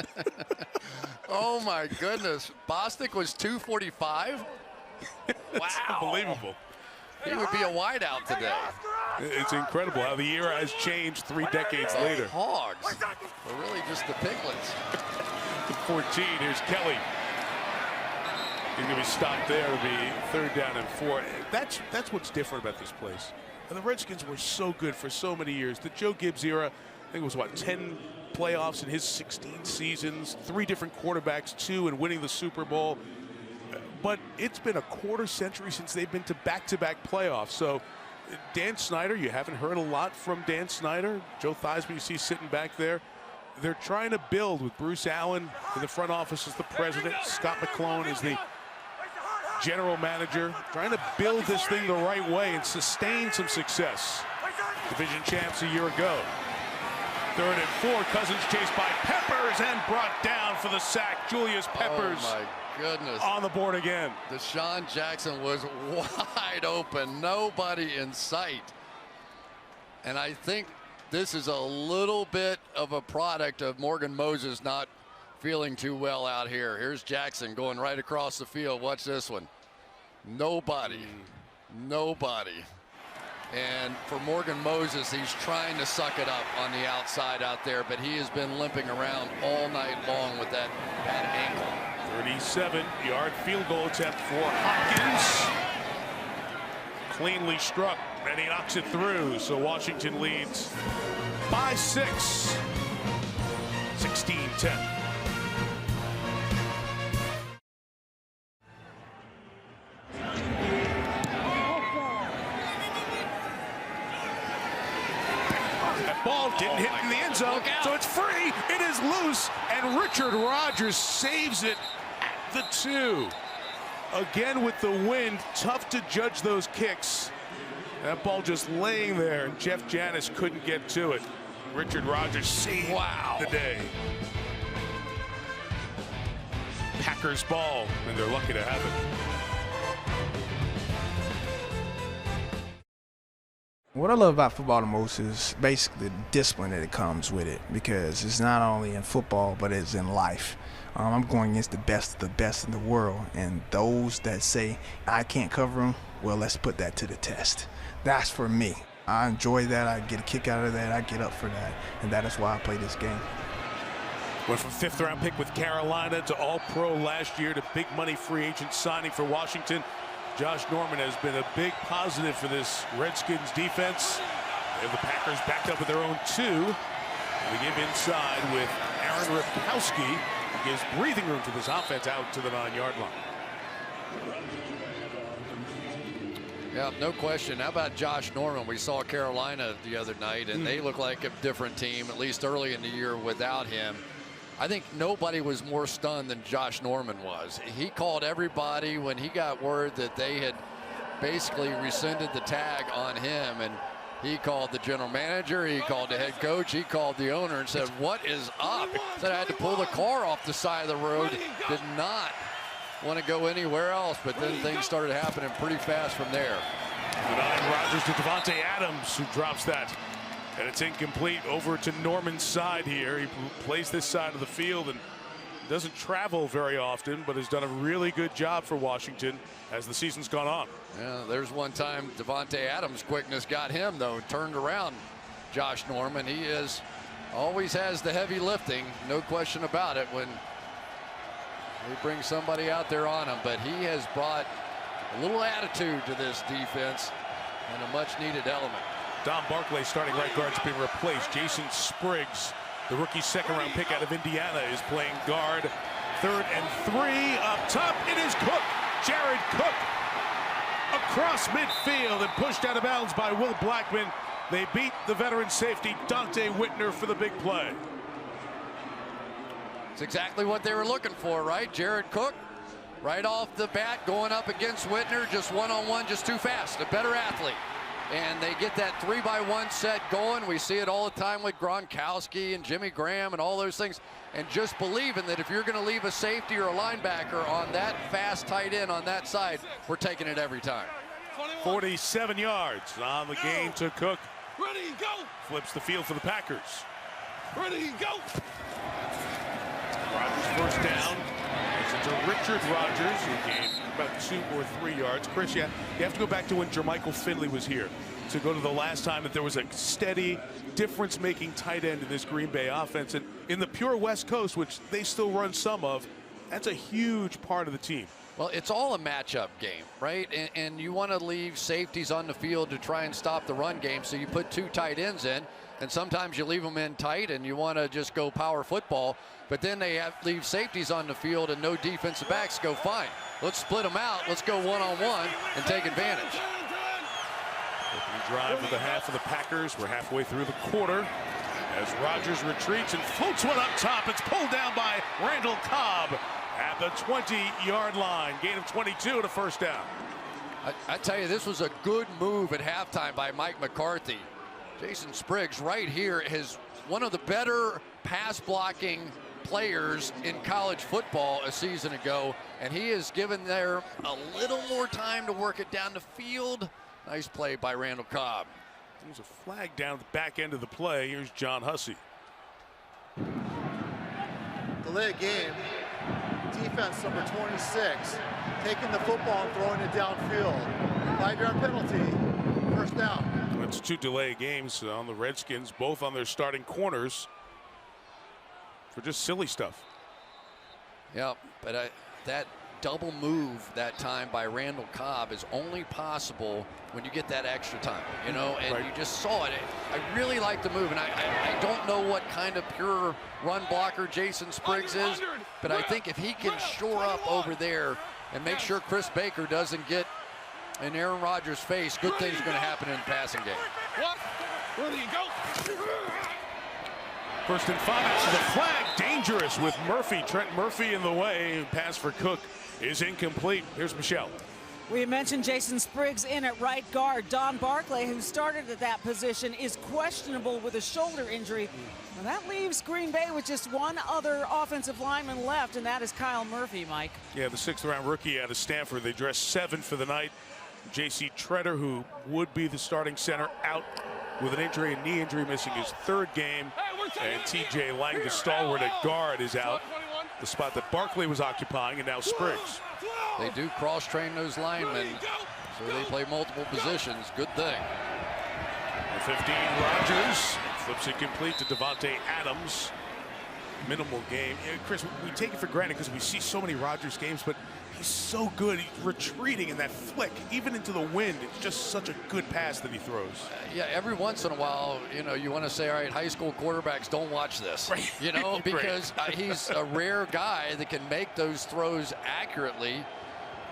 Oh, my goodness. Bostic was 245? Wow. Unbelievable. He would be a wideout today. It's incredible how the era has changed 3 decades later. Hogs. Or really just the piglets. 14, here's Kelly. He's going to be stopped there. It'll be third down and 4. That's what's different about this place. And the Redskins were so good for so many years. The Joe Gibbs era, I think it was, what, 10 playoffs in his 16 seasons, 3 different quarterbacks, 2, and winning the Super Bowl. But it's been a quarter century since they've been to back-to-back playoffs. So Dan Snyder, you haven't heard a lot from Dan Snyder. Joe Theismann, you see sitting back there. They're trying to build with Bruce Allen in the front office as the president. Scott McClone is the general manager, trying to build this thing the right way and sustain some success. Division champs a year ago. Third and 4, Cousins chased by Peppers and brought down for the sack. Julius Peppers. Oh my goodness. On the board again. Deshaun Jackson was wide open, nobody in sight. And I think this is a little bit of a product of Morgan Moses not feeling too well out here. Here's Jackson going right across the field. Watch this one. Nobody. Nobody. And for Morgan Moses, he's trying to suck it up on the outside out there, but he has been limping around all night long with that bad ankle. 37-yard field goal attempt for Hopkins. Cleanly struck, and he knocks it through. So Washington leads by 6, 16-10. zone, so it's free. It is loose, and Richard Rodgers saves it at the 2. Again with the wind, tough to judge those kicks. That ball just laying there, and Jeff Janis couldn't get to it. Richard Rodgers saved the day. Packers ball, and they're lucky to have it. What I love about football the most is basically the discipline that it comes with it, because it's not only in football, but it's in life. I'm going against the best in the world, and those that say I can't cover them, well, let's put that to the test. That's for me. I enjoy that. I get a kick out of that. I get up for that, and that is why I play this game. Went from 5th round pick with Carolina to All-Pro last year to big money free agent signing for Washington. Josh Norman has been a big positive for this Redskins defense. They have the Packers backed up with their own 2. They give inside with Aaron Ripkowski. Gives breathing room to this offense out to the 9-yard line. Yeah, no question. How about Josh Norman? We saw Carolina the other night, and they look like a different team, at least early in the year without him. I think nobody was more stunned than Josh Norman was. He called everybody when he got word that they had basically rescinded the tag on him, and he called the general manager, he called the head coach, he called the owner and said, what is up? Said I had to pull the car off the side of the road. Did not want to go anywhere else, but then things started happening pretty fast from there. Aaron Rodgers to Davante Adams, who drops that. And it's incomplete over to Norman's side here. He plays this side of the field and doesn't travel very often, but has done a really good job for Washington as the season's gone on. Yeah, there's one time Davante Adams' quickness got him, though, turned around Josh Norman. He always has the heavy lifting, no question about it, when they bring somebody out there on him. But he has brought a little attitude to this defense and a much-needed element. Don Barclay, starting right guard, has been replaced. Jason Spriggs, the rookie 2nd-round pick out of Indiana, is playing guard. 3rd and 3 up top. It is Cook, Jared Cook, across midfield and pushed out of bounds by Will Blackman. They beat the veteran safety Dante Whitner for the big play. It's exactly what they were looking for, right? Jared Cook, right off the bat, going up against Whitner, just one-on-one, just too fast, a better athlete. And they get that 3-by-1 set going. We see it all the time with Gronkowski and Jimmy Graham and all those things. And just believing that if you're going to leave a safety or a linebacker on that fast tight end on that side, we're taking it every time. 47 yards on the game to Cook. Ready, go. Flips the field for the Packers. Ready, go. Rodgers first down. It's to Richard Rodgers, who gained about 2 or 3 yards. Chris, you have to go back to when Jermichael Finley was here to go to the last time that there was a steady, difference-making tight end in this Green Bay offense. And in the pure West Coast, which they still run some of, that's a huge part of the team. Well, it's all a matchup game, right? And you want to leave safeties on the field to try and stop the run game, so you put 2 tight ends in, and sometimes you leave them in tight and you want to just go power football, but then they leave safeties on the field and no defensive backs. Go, fine, let's split them out, let's go one-on-one and take advantage. Opening drive with the half of the Packers. We're halfway through the quarter as Rodgers retreats and floats one up top. It's pulled down by Randall Cobb at the 20-yard line. Gain of 22 and a first down. I tell you, this was a good move at halftime by Mike McCarthy. Jason Spriggs right here is one of the better pass blocking players in college football a season ago, and he is given there a little more time to work it down the field. Nice play by Randall Cobb. There's a flag down the back end of the play. Here's John Hussey. Delay game. Defense number 26 taking the football and throwing it downfield. 5-yard penalty. First down. It's 2 delay games on the Redskins, both on their starting corners for just silly stuff. Yeah, but that double move that time by Randall Cobb is only possible when you get that extra time, you know, and you just saw it. I really like the move, and I don't know what kind of pure run blocker Jason Spriggs is, but I think if he can shore up over there and make sure Chris Baker doesn't get in Aaron Rodgers' face, good things are going to happen in the passing game. Ready, go. First and 5 after the flag. Dangerous with Murphy. Trent Murphy in the way. Pass for Cook is incomplete. Here's Michelle. We mentioned Jason Spriggs in at right guard. Don Barclay, who started at that position, is questionable with a shoulder injury. Well, that leaves Green Bay with just one other offensive lineman left, and that is Kyle Murphy, Mike. Yeah, the 6th-round rookie out of Stanford. They dressed 7 for the night. J.C. Treader, who would be the starting center, out with an injury, a knee injury, missing his 3rd game. And T.J. Lang, the stalwart at guard, is out. The spot that Barkley was occupying, and now Spriggs. They do cross-train those linemen, so they play multiple positions. Good thing. The 15, Rodgers flips it complete to Devontae Adams. Minimal game. Chris, we take it for granted because we see so many Rodgers games, but he's so good. He's retreating in that flick, even into the wind. It's just such a good pass that he throws. Yeah, every once in a while, you know, you want to say, all right, high school quarterbacks don't watch this, right. You know, because he's a rare guy that can make those throws accurately,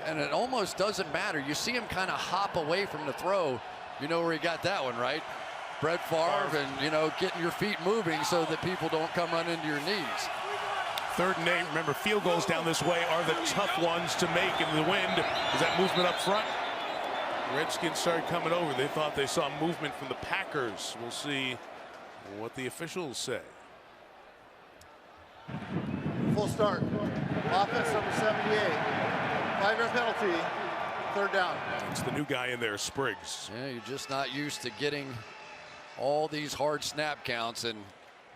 and it almost doesn't matter. You see him kind of hop away from the throw. You know where he got that one, right? Brett Favre, and, you know, getting your feet moving so that people don't come run into your knees. 3rd and 8. Remember, field goals down this way are the tough ones to make in the wind. Is that movement up front? Redskins started coming over. They thought they saw movement from the Packers. We'll see what the officials say. Full start. Offense number 78. 5-yard penalty. 3rd down. It's the new guy in there, Spriggs. Yeah, you're just not used to getting all these hard snap counts, and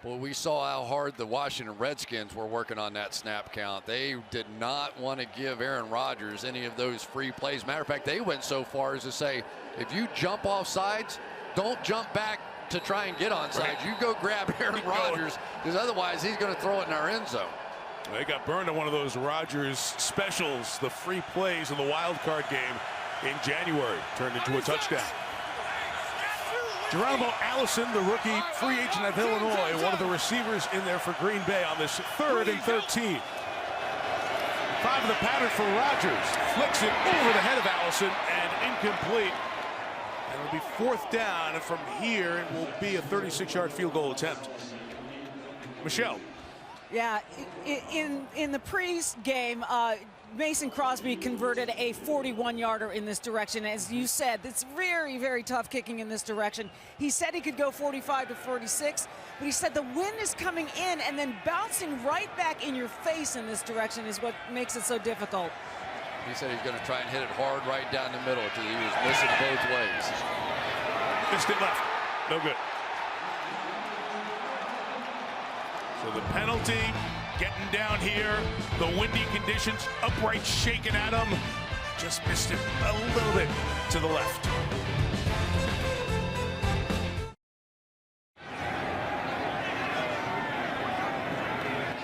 well, we saw how hard the Washington Redskins were working on that snap count. They did not want to give Aaron Rodgers any of those free plays. Matter of fact, they went so far as to say, if you jump off sides, don't jump back to try and get on sides. You go grab Aaron Rodgers, because otherwise he's going to throw it in our end zone. They got burned on one of those Rodgers specials, the free plays in the wild card game in January, turned into a touchdown. Geronimo Allison, the rookie free agent of Illinois, one of the receivers in there for Green Bay on this 3rd and 13. 5 of the pattern for Rodgers. Flicks it over the head of Allison and incomplete. And it'll be 4th down, and from here it will be a 36-yard field goal attempt. Michelle. Yeah, in the pre-game, Mason Crosby converted a 41-yarder in this direction. As you said, it's very, very tough kicking in this direction. He said he could go 45 to 46, but he said the wind is coming in and then bouncing right back in your face in this direction is what makes it so difficult. He said he's going to try and hit it hard right down the middle because he was missing both ways. Missed it left. No good. So the penalty, getting down here, the windy conditions, upright shaking at him. Just missed it a little bit to the left.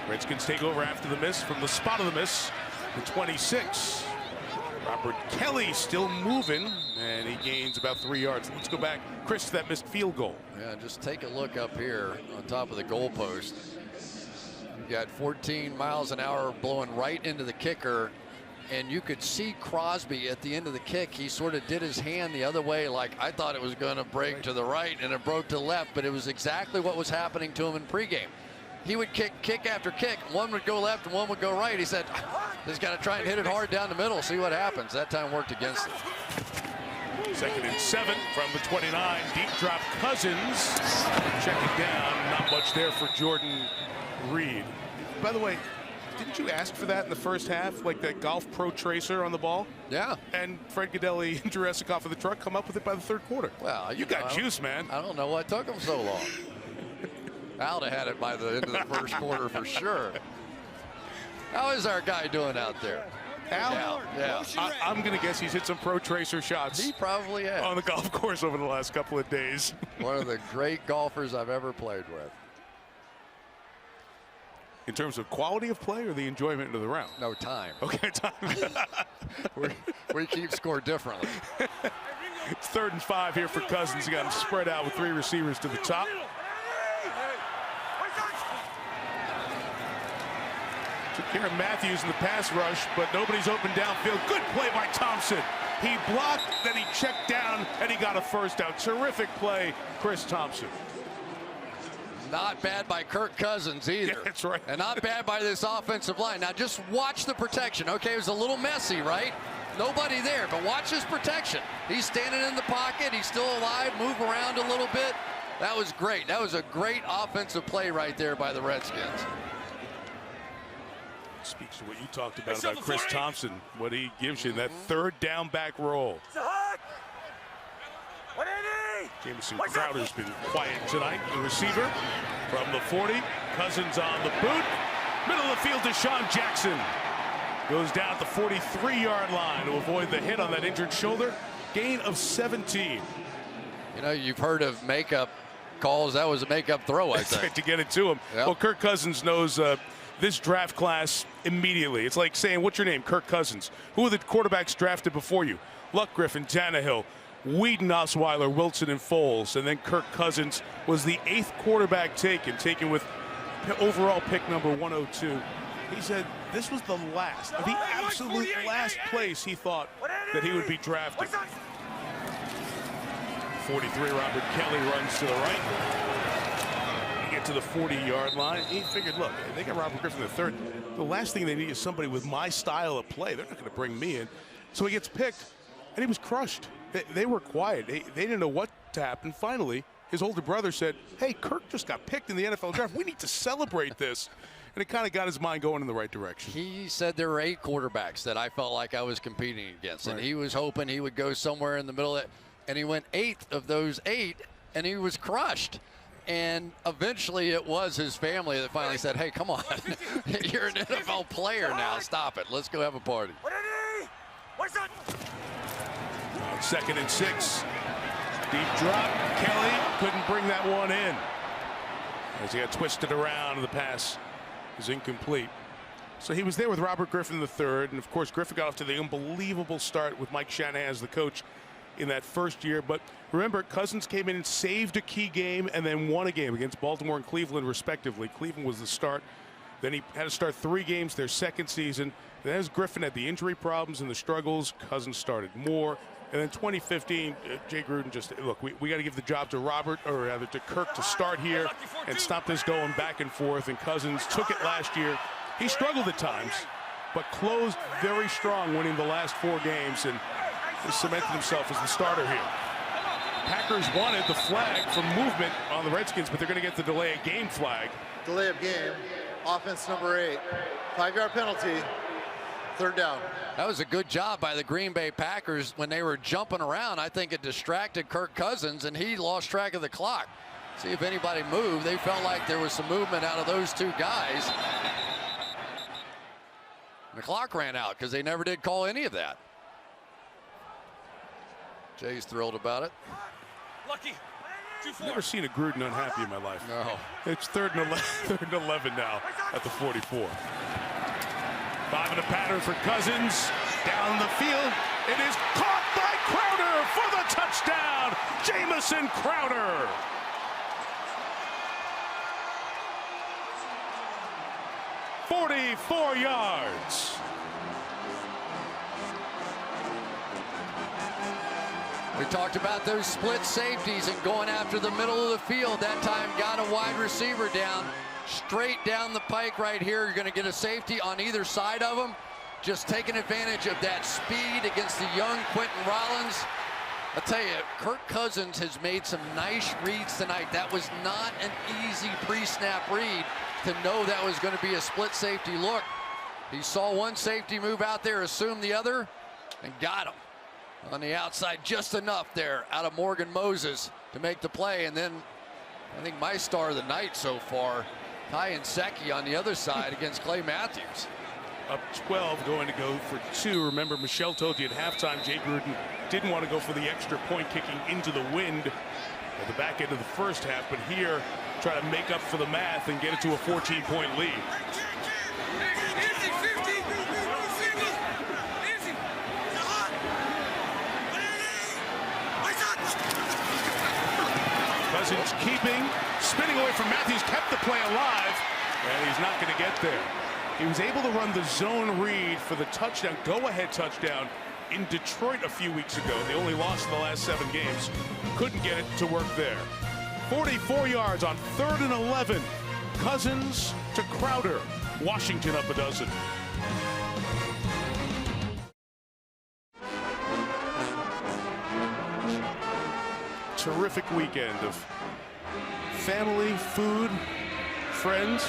Redskins take over after the miss from the spot of the miss, the 26. Robert Kelly still moving, and he gains about 3 yards. Let's go back, Chris, to that missed field goal. Yeah, just take a look up here on top of the goalpost. You got 14 miles an hour blowing right into the kicker, and you could see Crosby at the end of the kick. He sort of did his hand the other way, like I thought it was going to break to the right, and it broke to the left, but it was exactly what was happening to him in pregame. He would kick after kick. One would go left and one would go right. He said, he's got to try and hit it hard down the middle, see what happens. That time worked against him. 2nd and 7 from the 29. Deep drop Cousins. Check it down. Not much there for Jordan Reed. By the way, didn't you ask for that in the first half, like that golf pro tracer on the ball? Yeah. And Fred Gaudelli and Drew Esikoff of the truck come up with it by the 3rd quarter. Well, you got juice, man. I don't know what took him so long. Alda had it by the end of the 1st quarter for sure. How is our guy doing out there? Al? Yeah. I'm going to guess he's hit some pro tracer shots. He probably has. On the golf course over the last couple of days. One of the great golfers I've ever played with. In terms of quality of play or the enjoyment of the round? No, time. Okay, time. we keep score differently. It's 3rd and 5 here for Cousins. He got him spread out with 3 receivers to the top. Took care of Matthews in the pass rush, but nobody's open downfield. Good play by Thompson. He blocked, then he checked down, and he got a 1st down. Terrific play, Chris Thompson. Not bad by Kirk Cousins either. Yeah, that's right. And not bad by this offensive line. Now just watch the protection. Okay, it was a little messy, right? Nobody there, but watch his protection. He's standing in the pocket. He's still alive. Move around a little bit. That was great. That was a great offensive play right there by the Redskins. Speaks to what you talked about Chris Thompson, what he gives you in that third down back roll. Jamison Crowder's been quiet tonight. The receiver from the 40. Cousins on the boot. Middle of the field to Deshaun Jackson. Goes down at the 43-yard line to avoid the hit on that injured shoulder. Gain of 17. You know, you've heard of makeup calls. That was a makeup throw, I think. To get it to him. Yep. Well, Kirk Cousins knows this draft class immediately. It's like saying, what's your name? Kirk Cousins. Who are the quarterbacks drafted before you? Luck, Griffin, Tannehill, Whedon, Osweiler, Wilson, and Foles. And then Kirk Cousins was the 8th quarterback taken with overall pick number 102. He said this was the absolute last place he thought that he would be drafted. 43, Robert Kelly runs to the right. He gets to the 40-yard line. He figured, look, they got Robert Griffin III. The last thing they need is somebody with my style of play. They're not going to bring me in. So he gets picked, and he was crushed. They were quiet. They didn't know what to happen. Finally, his older brother said, hey, Kirk just got picked in the NFL draft. We need to celebrate this. And it kind of got his mind going in the right direction. He said there were 8 quarterbacks that I felt like I was competing against. Right. And he was hoping he would go somewhere in the middle of it. And he went 8th of those 8, and he was crushed. And eventually it was his family that finally said, hey, come on. You're an NFL player now. Stop it. Let's go have a party. On 2nd and 6. Deep drop. Kelly couldn't bring that one in. As he got twisted around, the pass is incomplete. So he was there with Robert Griffin III. And, of course, Griffin got off to the unbelievable start with Mike Shanahan as the coach in that first year. But remember, Cousins came in and saved a key game and then won a game against Baltimore and Cleveland, respectively. Cleveland was the start. Then he had to start 3 games their second season. Then as Griffin had the injury problems and the struggles, Cousins started more. And then 2015, Jay Gruden just, look, we got to give the job to Robert, or rather to Kirk, to start here and stop this going back and forth. And Cousins took it last year. He struggled at times, but closed very strong, winning the last 4 games. And he cemented himself as the starter here. Packers wanted the flag for movement on the Redskins, but they're going to get the delay of game flag. Delay of game, offense number 8, 5-yard penalty, 3rd down. That was a good job by the Green Bay Packers when they were jumping around. I think it distracted Kirk Cousins, and he lost track of the clock. See if anybody moved. They felt like there was some movement out of those 2 guys. The clock ran out because they never did call any of that. Jay's thrilled about it. Lucky. Never seen a Gruden unhappy in my life. No. It's 3rd and 11 now at the 44. 5 in a pattern for Cousins. Down the field. It is caught by Crowder for the touchdown. Jamison Crowder. "44 yards. We talked about those split safeties and going after the middle of the field. That time got a wide receiver down. Straight down the pike right here. You're going to get a safety on either side of him. Just taking advantage of that speed against the young Quentin Rollins. I'll tell you, Kirk Cousins has made some nice reads tonight. That was not an easy pre-snap read to know that was going to be a split safety look. He saw one safety move out there, assumed the other, and got him on the outside just enough there out of Morgan Moses to make the play. And then I think my star of the night so far, Ty Nsekhe on the other side against Clay Matthews. Up 12, going to go for 2. Remember, Michelle told you at halftime Jay Gruden didn't want to go for the extra point kicking into the wind at the back end of the first half, but here try to make up for the math and get it to a 14-point lead. Cousins keeping, spinning away from Matthews, kept the play alive, and he's not going to get there. He was able to run the zone read for the touchdown, go-ahead touchdown in Detroit a few weeks ago. They only lost in the last 7 games. Couldn't get it to work there. 44 yards on 3rd and 11. Cousins to Crowder. Washington up a dozen. Terrific weekend of family, food, friends,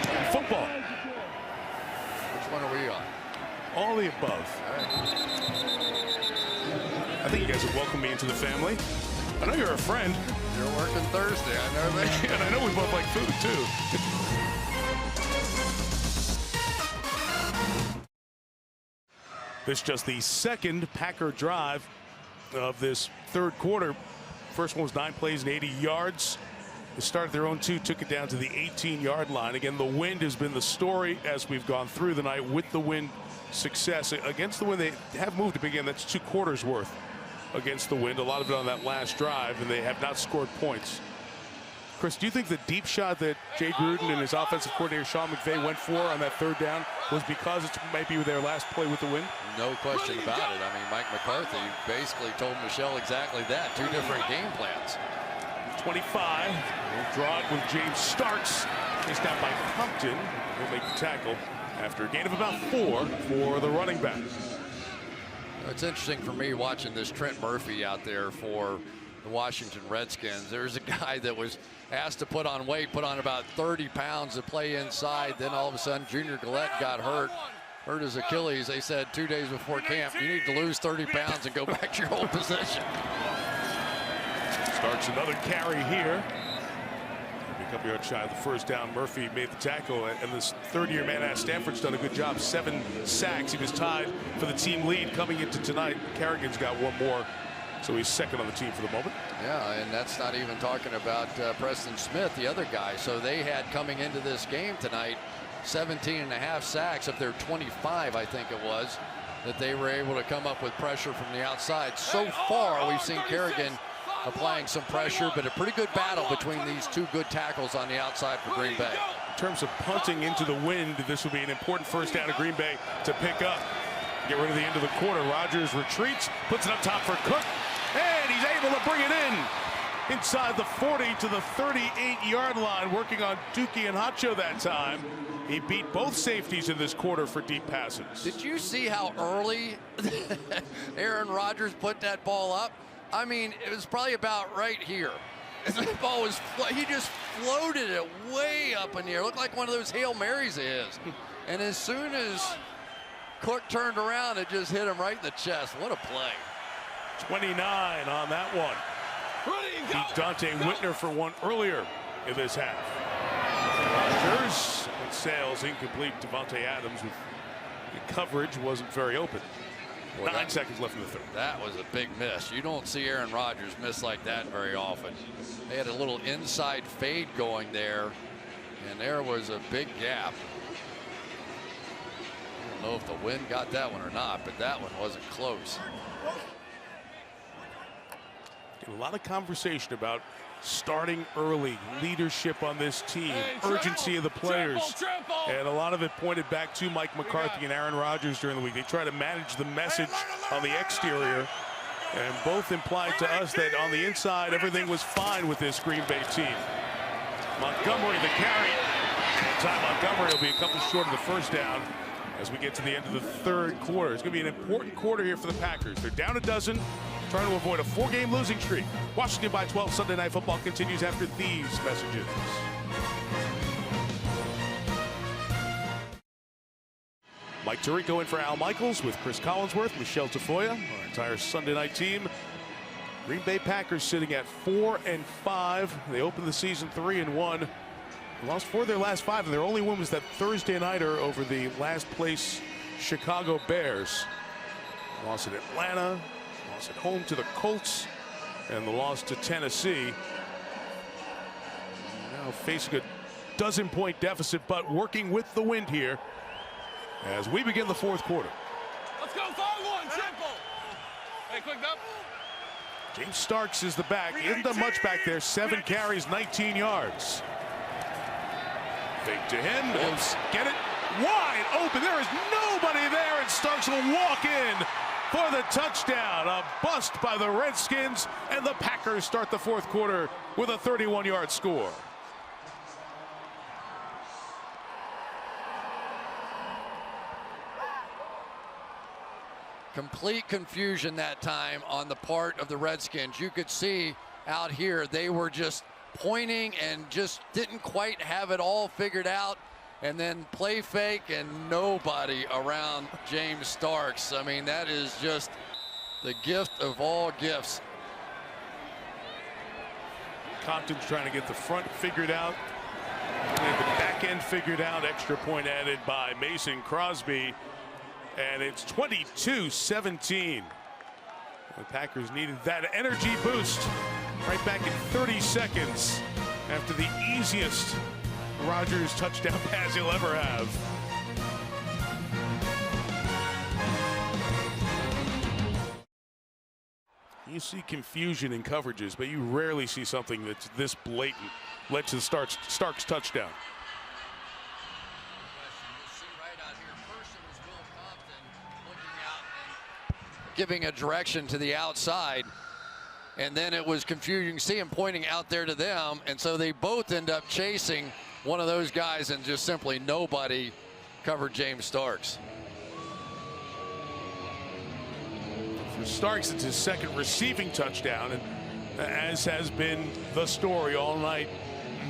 and football. Which one are we on? All the above. I think you guys would welcome me into the family. I know you're a friend. You're working Thursday, I know that. And I know we both like food, too. This is just the second Packer drive of this third quarter. First one was 9 plays and 80 yards. They started their own 2, took it down to the 18-yard line. Again, the wind has been the story as we've gone through the night. With the wind success against the wind, they have moved it again. That's 2 quarters worth against the wind. A lot of it on that last drive, and they have not scored points. Chris, do you think the deep shot that Jay Gruden and his offensive coordinator Sean McVay went for on that third down was because it might be their last play with the wind? No question about it. I mean, Mike McCarthy basically told Michelle exactly that. 2 different game plans. 25. We'll draw it with James Starks. Chased down by Compton. He'll make the tackle after a gain of about 4 for the running back. It's interesting for me watching this Trent Murphy out there for the Washington Redskins. There's a guy that was asked to put on weight, put on about 30 pounds to play inside. Then all of a sudden, Junior Gillette got hurt his Achilles. They said 2 days before camp, you need to lose 30 pounds and go back to your old position. Starts another carry here. A couple yards shy of the first down. Murphy made the tackle, and this third-year man at Stanford's done a good job. 7 sacks. He was tied for the team lead coming into tonight. Kerrigan's got 1 more. So he's second on the team for the moment. Yeah, and that's not even talking about Preston Smith, the other guy. So they had coming into this game tonight 17.5 sacks of their 25, I think it was, that they were able to come up with pressure from the outside. So far, we've seen Kerrigan applying some pressure, but a pretty good battle between these 2 good tackles on the outside for Green Bay. In terms of punting into the wind, this will be an important first down to Green Bay to pick up. Get rid of the end of the quarter. Rodgers retreats, puts it up top for Cook, and he's able to bring it in inside the 40 to the 38-yard line, working on Dookie and Hacho that time. He beat both safeties in this quarter for deep passes. Did you see how early Aaron Rodgers put that ball up? I mean, it was probably about right here. That ball was, he just floated it way up in the air. Looked like one of those Hail Marys of his. And as soon as Cook turned around, it just hit him right in the chest. What a play. 29 on that one. Beat Dante Whitner for 1 earlier in this half. Rodgers and Sales incomplete. Devontae Adams with the coverage wasn't very open. 9 seconds left in the third. That was a big miss. You don't see Aaron Rodgers miss like that very often. They had a little inside fade going there, and there was a big gap. I don't know if the wind got that one or not, but that one wasn't close. A lot of conversation about starting early, leadership on this team, urgency of the players, and a lot of it pointed back to Mike McCarthy and Aaron Rodgers during the week. They try to manage the message on the exterior, and both implied to us that on the inside everything was fine with this Green Bay team. Montgomery the carry. Time Montgomery will be a couple short of the first down as we get to the end of the third quarter. It's going to be an important quarter here for the Packers. They're down a dozen, trying to avoid a 4-game losing streak. Washington by 12. Sunday Night Football continues after these messages. Mike Tirico in for Al Michaels with Chris Collinsworth, Michelle Tafoya, our entire Sunday night team. Green Bay Packers sitting at 4-5. They opened the season 3-1. Lost 4 of their last 5, and their only win was that Thursday nighter over the last place Chicago Bears. Lost at Atlanta, lost at home to the Colts, and the loss to Tennessee. Now facing a dozen-point deficit, but working with the wind here as we begin the fourth quarter. Let's go 5-1, triple. Hey, quick up. James Starks is the back. He hasn't done much back there. 7 carries, 19 yards. Fake to him. He'll get it wide open. There is nobody there, and Starks will walk in for the touchdown. A bust by the Redskins, and the Packers start the fourth quarter with a 31-yard score. Complete confusion that time on the part of the Redskins. You could see out here they were just pointing and just didn't quite have it all figured out. And then play fake and nobody around James Starks. I mean, that is just the gift of all gifts. Compton's trying to get the front figured out and the back end figured out. Extra point added by Mason Crosby. And it's 22-17. The Packers needed that energy boost right back in 30 seconds after the easiest Rodgers touchdown pass he'll ever have. You see confusion in coverages, but you rarely see something that's this blatant. Led to Starks touchdown. Giving a direction to the outside, and then it was confusing. See him pointing out there to them, and so they both end up chasing one of those guys, and just simply nobody covered James Starks. For Starks, it's his second receiving touchdown, and as has been the story all night,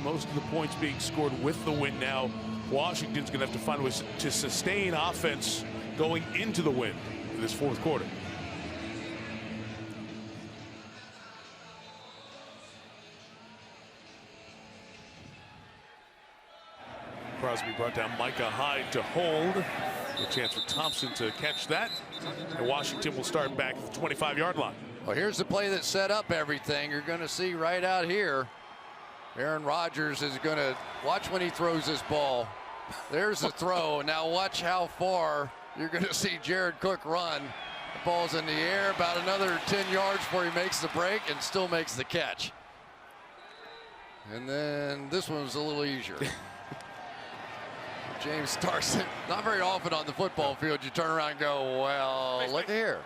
most of the points being scored with the win now. Washington's going to have to find ways to sustain offense going into the win in this fourth quarter. Crosby brought down Micah Hyde to hold. A chance for Thompson to catch that. And Washington will start back at the 25-yard line. Well, here's the play that set up everything. You're going to see right out here. Aaron Rodgers is going to watch when he throws this ball. There's the throw. Now watch how far you're going to see Jared Cook run. The ball's in the air about another 10 yards before he makes the break and still makes the catch. And then this one was a little easier. James Starks, not very often on the football field you turn around and go, well, look here.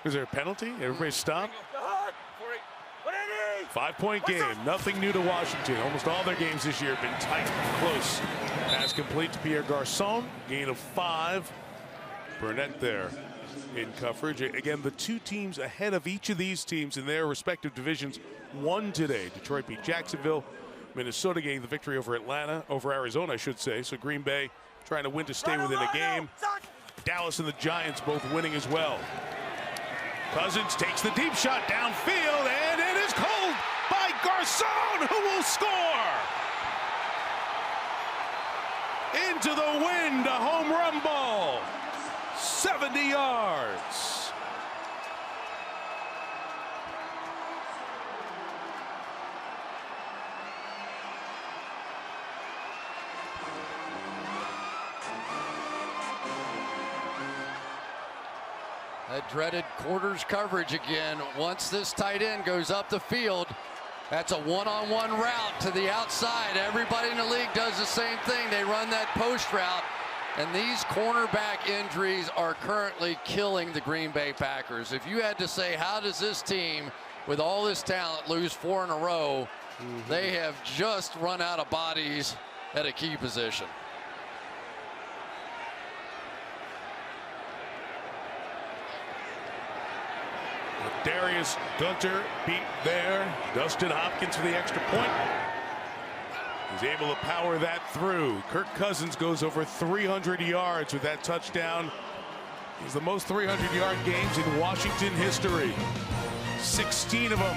Is there a penalty? Everybody stop? 5-point game. Nothing new to Washington. Almost all their games this year have been tight and close. Pass complete to Pierre Garçon. Gain of 5. Burnett there in coverage. Again, the two teams ahead of each of these teams in their respective divisions won today. Detroit beat Jacksonville. Minnesota getting the victory over Arizona, I should say. So Green Bay trying to win to stay within a game. Dallas and the Giants both winning as well. Cousins takes the deep shot downfield, and it is called by Garçon, who will score. Into the wind, a home run ball. 70 yards. That dreaded quarters coverage again. Once this tight end goes up the field, that's a one-on-one route to the outside. Everybody in the league does the same thing. They run that post route, and these cornerback injuries are currently killing the Green Bay Packers. If you had to say, how does this team, with all this talent, lose 4 in a row, they have just run out of bodies at a key position. Darius Gunter beat there. Dustin Hopkins for the extra point. He's able to power that through. Kirk Cousins goes over 300 yards with that touchdown. He's the most 300-yard games in Washington history. 16 of them.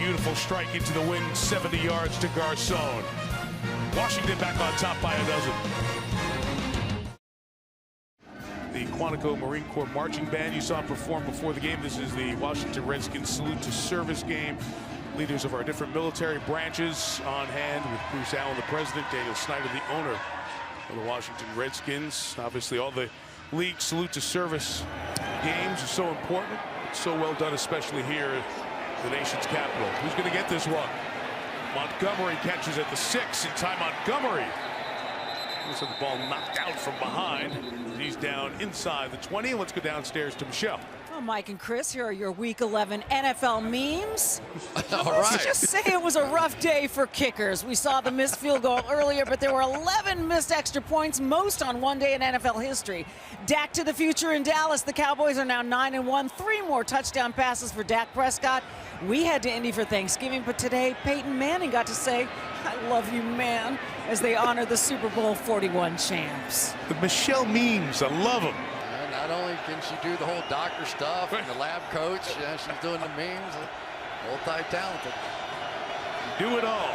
Beautiful strike into the wind, 70 yards to Garçon. Washington back on top by a dozen. The Quantico Marine Corps Marching Band you saw perform before the game. This is the Washington Redskins Salute to Service game. Leaders of our different military branches on hand with Bruce Allen, the president, Daniel Snyder, the owner of the Washington Redskins. Obviously, all the league Salute to Service games are so important. It's so well done, especially here at the nation's capital. Who's going to get this one? Montgomery catches at the 6, and Ty Montgomery Looks like the ball knocked out from behind. He's down inside the 20. Let's go downstairs to Michelle. Well, Mike and Chris, here are your Week 11 NFL memes. All Let's right. just say it was a rough day for kickers. We saw the missed field goal earlier, but there were 11 missed extra points, most on one day in NFL history. Dak to the future in Dallas. The Cowboys are now 9-1. 3 more touchdown passes for Dak Prescott. We head to Indy for Thanksgiving, but today Peyton Manning got to say, "I love you, man," as they honor the Super Bowl 41 champs. The Michelle memes, I love them. Not only can she do the whole doctor stuff and the lab coach, she's doing the memes. Multi-talented. Do it all.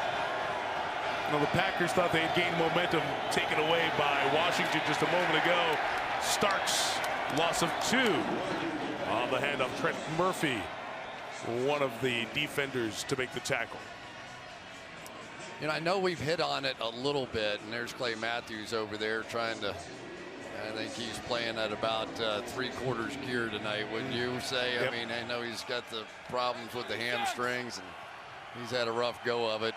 You know, the Packers thought they had gained momentum taken away by Washington just a moment ago. Starks, loss of 2 on the handoff. Trent Murphy, one of the defenders to make the tackle. You know, I know we've hit on it a little bit, and there's Clay Matthews over there trying to. I think he's playing at about 3/4 gear tonight, wouldn't you say? Yep. I mean, I know he's got the problems with the hamstrings, and he's had a rough go of it.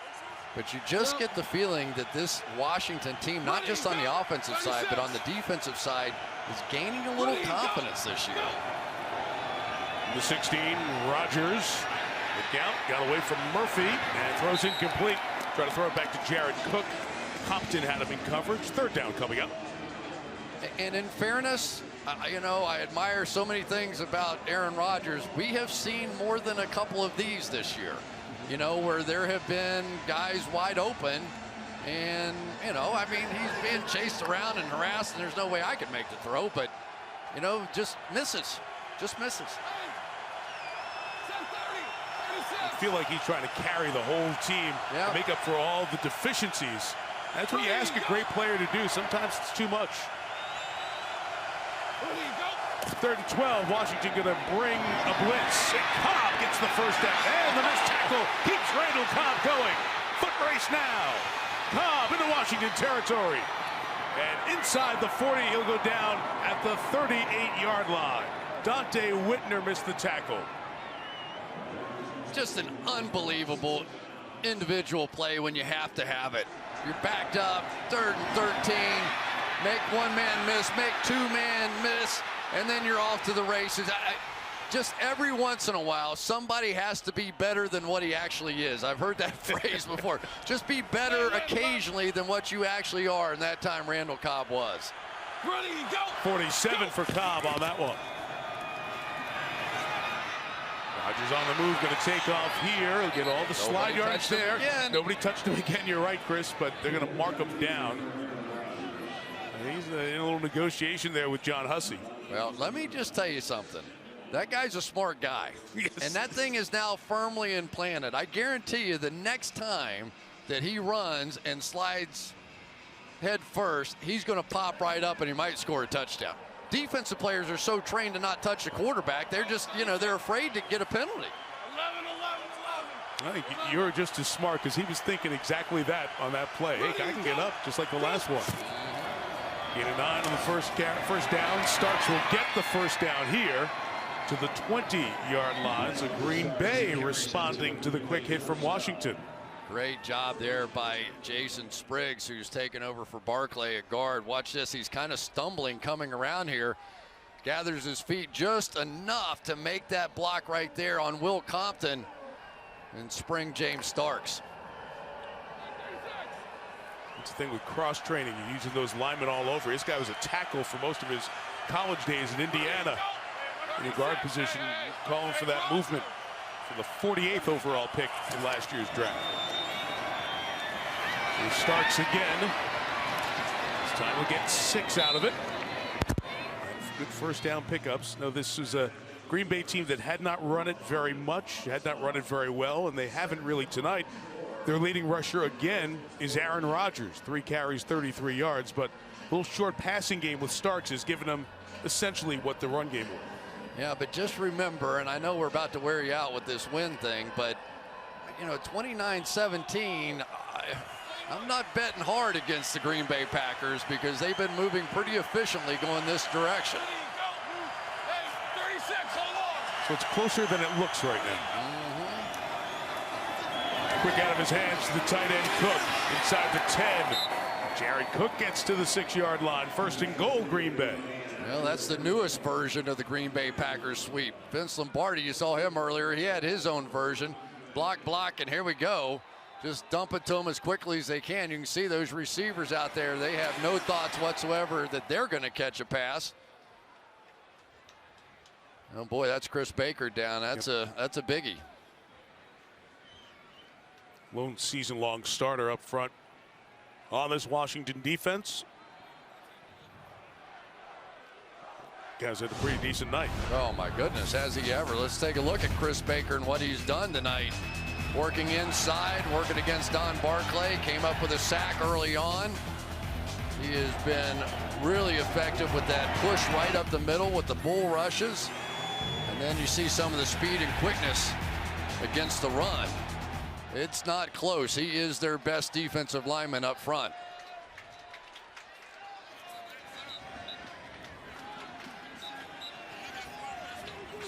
But you just get the feeling that this Washington team, not just on the offensive side, but on the defensive side, is gaining a little confidence this year. The 16, Rodgers. The count got away from Murphy and throws incomplete. Try to throw it back to Jared Cook. Compton had him in coverage. 3rd down coming up. And in fairness, you know, I admire so many things about Aaron Rodgers. We have seen more than a couple of these this year, you know, where there have been guys wide open. And, you know, I mean, he's being chased around and harassed, and there's no way I could make the throw. But, you know, just misses. Just misses. I feel like he's trying to carry the whole team to make up for all the deficiencies. That's what you ask a great player to do. Sometimes it's too much. 3rd and 12, Washington going to bring a blitz. And Cobb gets the first down. And the missed tackle keeps Randall Cobb going. Foot race now. Cobb into Washington territory. And inside the 40, he'll go down at the 38-yard line. Dante Whitner missed the tackle. Just an unbelievable individual play when you have to have it. You're backed up, 3rd and 13. Make 1-man miss, make 2-man miss, and then you're off to the races. Just every once in a while, somebody has to be better than what he actually is. I've heard that phrase before. Just be better occasionally than what you actually are, and that time Randall Cobb was. 47 for Cobb on that one. Rodgers on the move, going to take off here. He'll get all the slide yards there. Nobody touched him again, you're right, Chris, but they're going to mark him down. He's in a little negotiation there with John Hussey. Well, let me just tell you something. That guy's a smart guy. Yes. And that thing is now firmly implanted. I guarantee you the next time that he runs and slides head first, he's going to pop right up and he might score a touchdown. Defensive players are so trained to not touch the quarterback. They're just, you know, they're afraid to get a penalty. 11. I think you're just as smart because he was thinking exactly that on that play. Hey, I can get up just like the last one. Gain of 9 on the first down. Starks will get the first down here to the 20-yard line. So Green Bay responding to the quick hit from Washington. Great job there by Jason Spriggs, who's taken over for Barclay at guard. Watch this. He's kind of stumbling coming around here. Gathers his feet just enough to make that block right there on Will Compton and spring James Starks. That's the thing with cross-training. You're using those linemen all over. This guy was a tackle for most of his college days in Indiana. In the guard position, calling for that movement for the 48th overall pick in last year's draft. He starts again. This time we'll get 6 out of it. Good first down pickups. Now this is a Green Bay team that had not run it very much, had not run it very well, and they haven't really tonight. Their leading rusher again is Aaron Rodgers. 3 carries, 33 yards, but a little short passing game with Starks has given them essentially what the run game was. Yeah, but just remember, and I know we're about to wear you out with this win thing, but, you know, 29-17, I'm not betting hard against the Green Bay Packers because they've been moving pretty efficiently going this direction. So it's closer than it looks right now. Quick out of his hands to the tight end Cook inside the 10. Jared Cook gets to the 6-yard line. 1st and goal, Green Bay. Well, that's the newest version of the Green Bay Packers sweep. Vince Lombardi, you saw him earlier. He had his own version. Block, and here we go. Just dump it to them as quickly as they can. You can see those receivers out there. They have no thoughts whatsoever that they're going to catch a pass. Oh boy, that's Chris Baker down. That's a biggie. Lone season-long starter up front on this Washington defense. Guys had a pretty decent night. Oh my goodness, has he ever? Let's take a look at Chris Baker and what he's done tonight. Working inside, working against Don Barclay, came up with a sack early on. He has been really effective with that push right up the middle with the bull rushes. And then you see some of the speed and quickness against the run. It's not close. He is their best defensive lineman up front.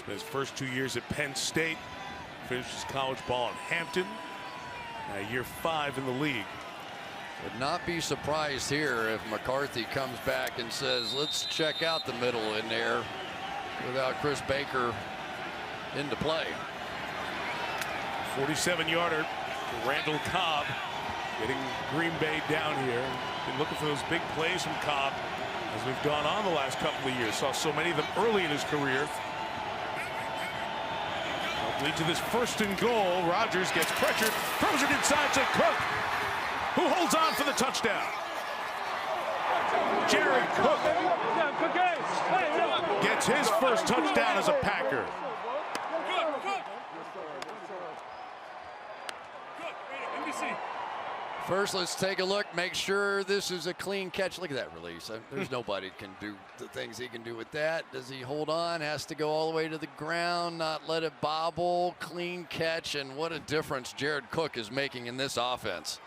His first 2 years at Penn State, finished his college ball in Hampton. Year 5 in the league. Would not be surprised here if McCarthy comes back and says, let's check out the middle in there without Chris Baker into play. 47-yarder, Randall Cobb getting Green Bay down here. Been looking for those big plays from Cobb as we've gone on the last couple of years. Saw so many of them early in his career. Lead to this 1st and goal. Rodgers gets pressured, throws it inside to Cook, who holds on for the touchdown. Jared Cook gets his first touchdown as a Packer. First, let's take a look, make sure this is a clean catch. Look at that release. There's nobody can do the things he can do with that. Does he hold on? Has to go all the way to the ground, not let it bobble. Clean catch, and what a difference Jared Cook is making in this offense.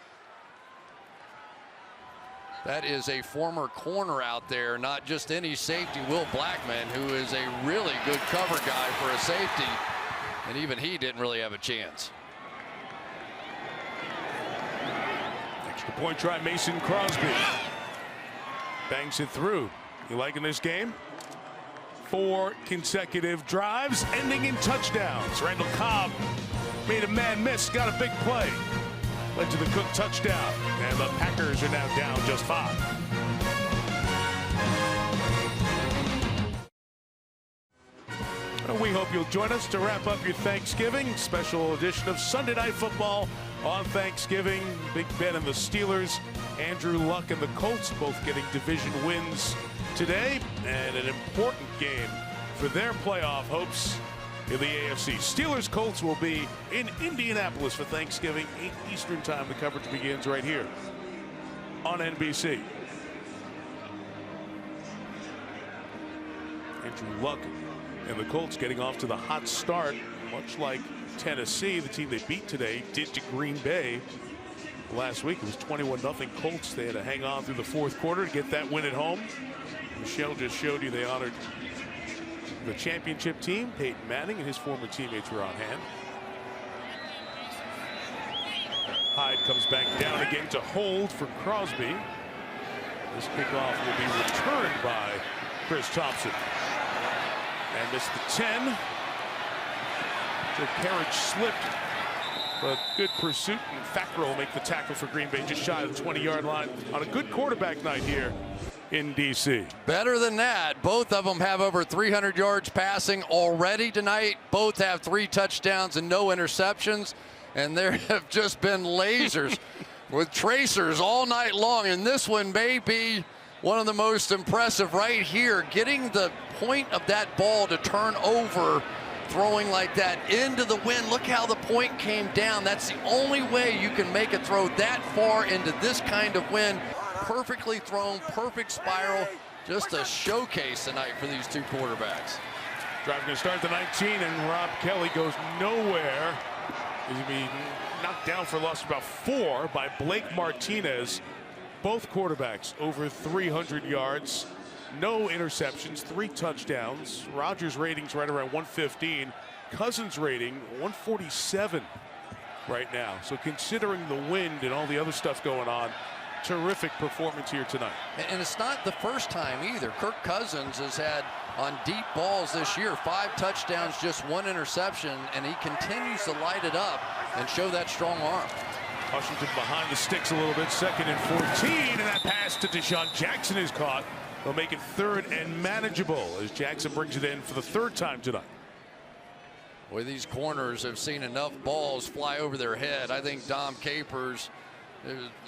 That is a former corner out there, not just any safety. Will Blackman, who is a really good cover guy for a safety, and even he didn't really have a chance. Extra point try, Mason Crosby bangs it through. You liking this game? 4 consecutive drives ending in touchdowns. Randall Cobb made a man miss, got a big play, led to the Cook touchdown, and the Packers are now down just 5. We hope you'll join us to wrap up your Thanksgiving. Special edition of Sunday Night Football on Thanksgiving. Big Ben and the Steelers, Andrew Luck and the Colts both getting division wins today, and an important game for their playoff hopes in the AFC. Steelers-Colts will be in Indianapolis for Thanksgiving, 8 Eastern time. The coverage begins right here on NBC. Andrew Luck and the Colts getting off to the hot start, much like Tennessee, the team they beat today, did to Green Bay last week. It was 21-0 Colts. They had to hang on through the 4th quarter to get that win at home. Michelle just showed you they honored the championship team. Peyton Manning and his former teammates were on hand. Hyde comes back down again to hold for Crosby. This kickoff will be returned by Chris Thompson. And missed the 10. So Carriage slipped, but good pursuit, and Fackrell will make the tackle for Green Bay just shy of the 20-yard line on a good quarterback night here in D.C. Better than that. Both of them have over 300 yards passing already tonight. Both have 3 touchdowns and no interceptions, and there have just been lasers with tracers all night long, and this one may be one of the most impressive right here, getting the point of that ball to turn over, throwing like that into the wind. Look how the point came down. That's the only way you can make a throw that far into this kind of wind. Perfectly thrown, perfect spiral. Just a showcase tonight for these 2 quarterbacks. Drive going to start the 19, and Rob Kelly goes nowhere. He's going to be knocked down for a loss of about 4 by Blake Martinez. Both quarterbacks over 300 yards, no interceptions, 3 touchdowns. Rodgers' ratings right around 115. Cousins' rating 147 right now. So considering the wind and all the other stuff going on, terrific performance here tonight. And it's not the first time either. Kirk Cousins has had on deep balls this year 5 touchdowns, just 1 interception, and he continues to light it up and show that strong arm. Washington behind the sticks a little bit, 2nd and 14, and that pass to Deshaun Jackson is caught. They'll make it 3rd and manageable as Jackson brings it in for the 3rd time tonight. Boy, these corners have seen enough balls fly over their head. I think Dom Capers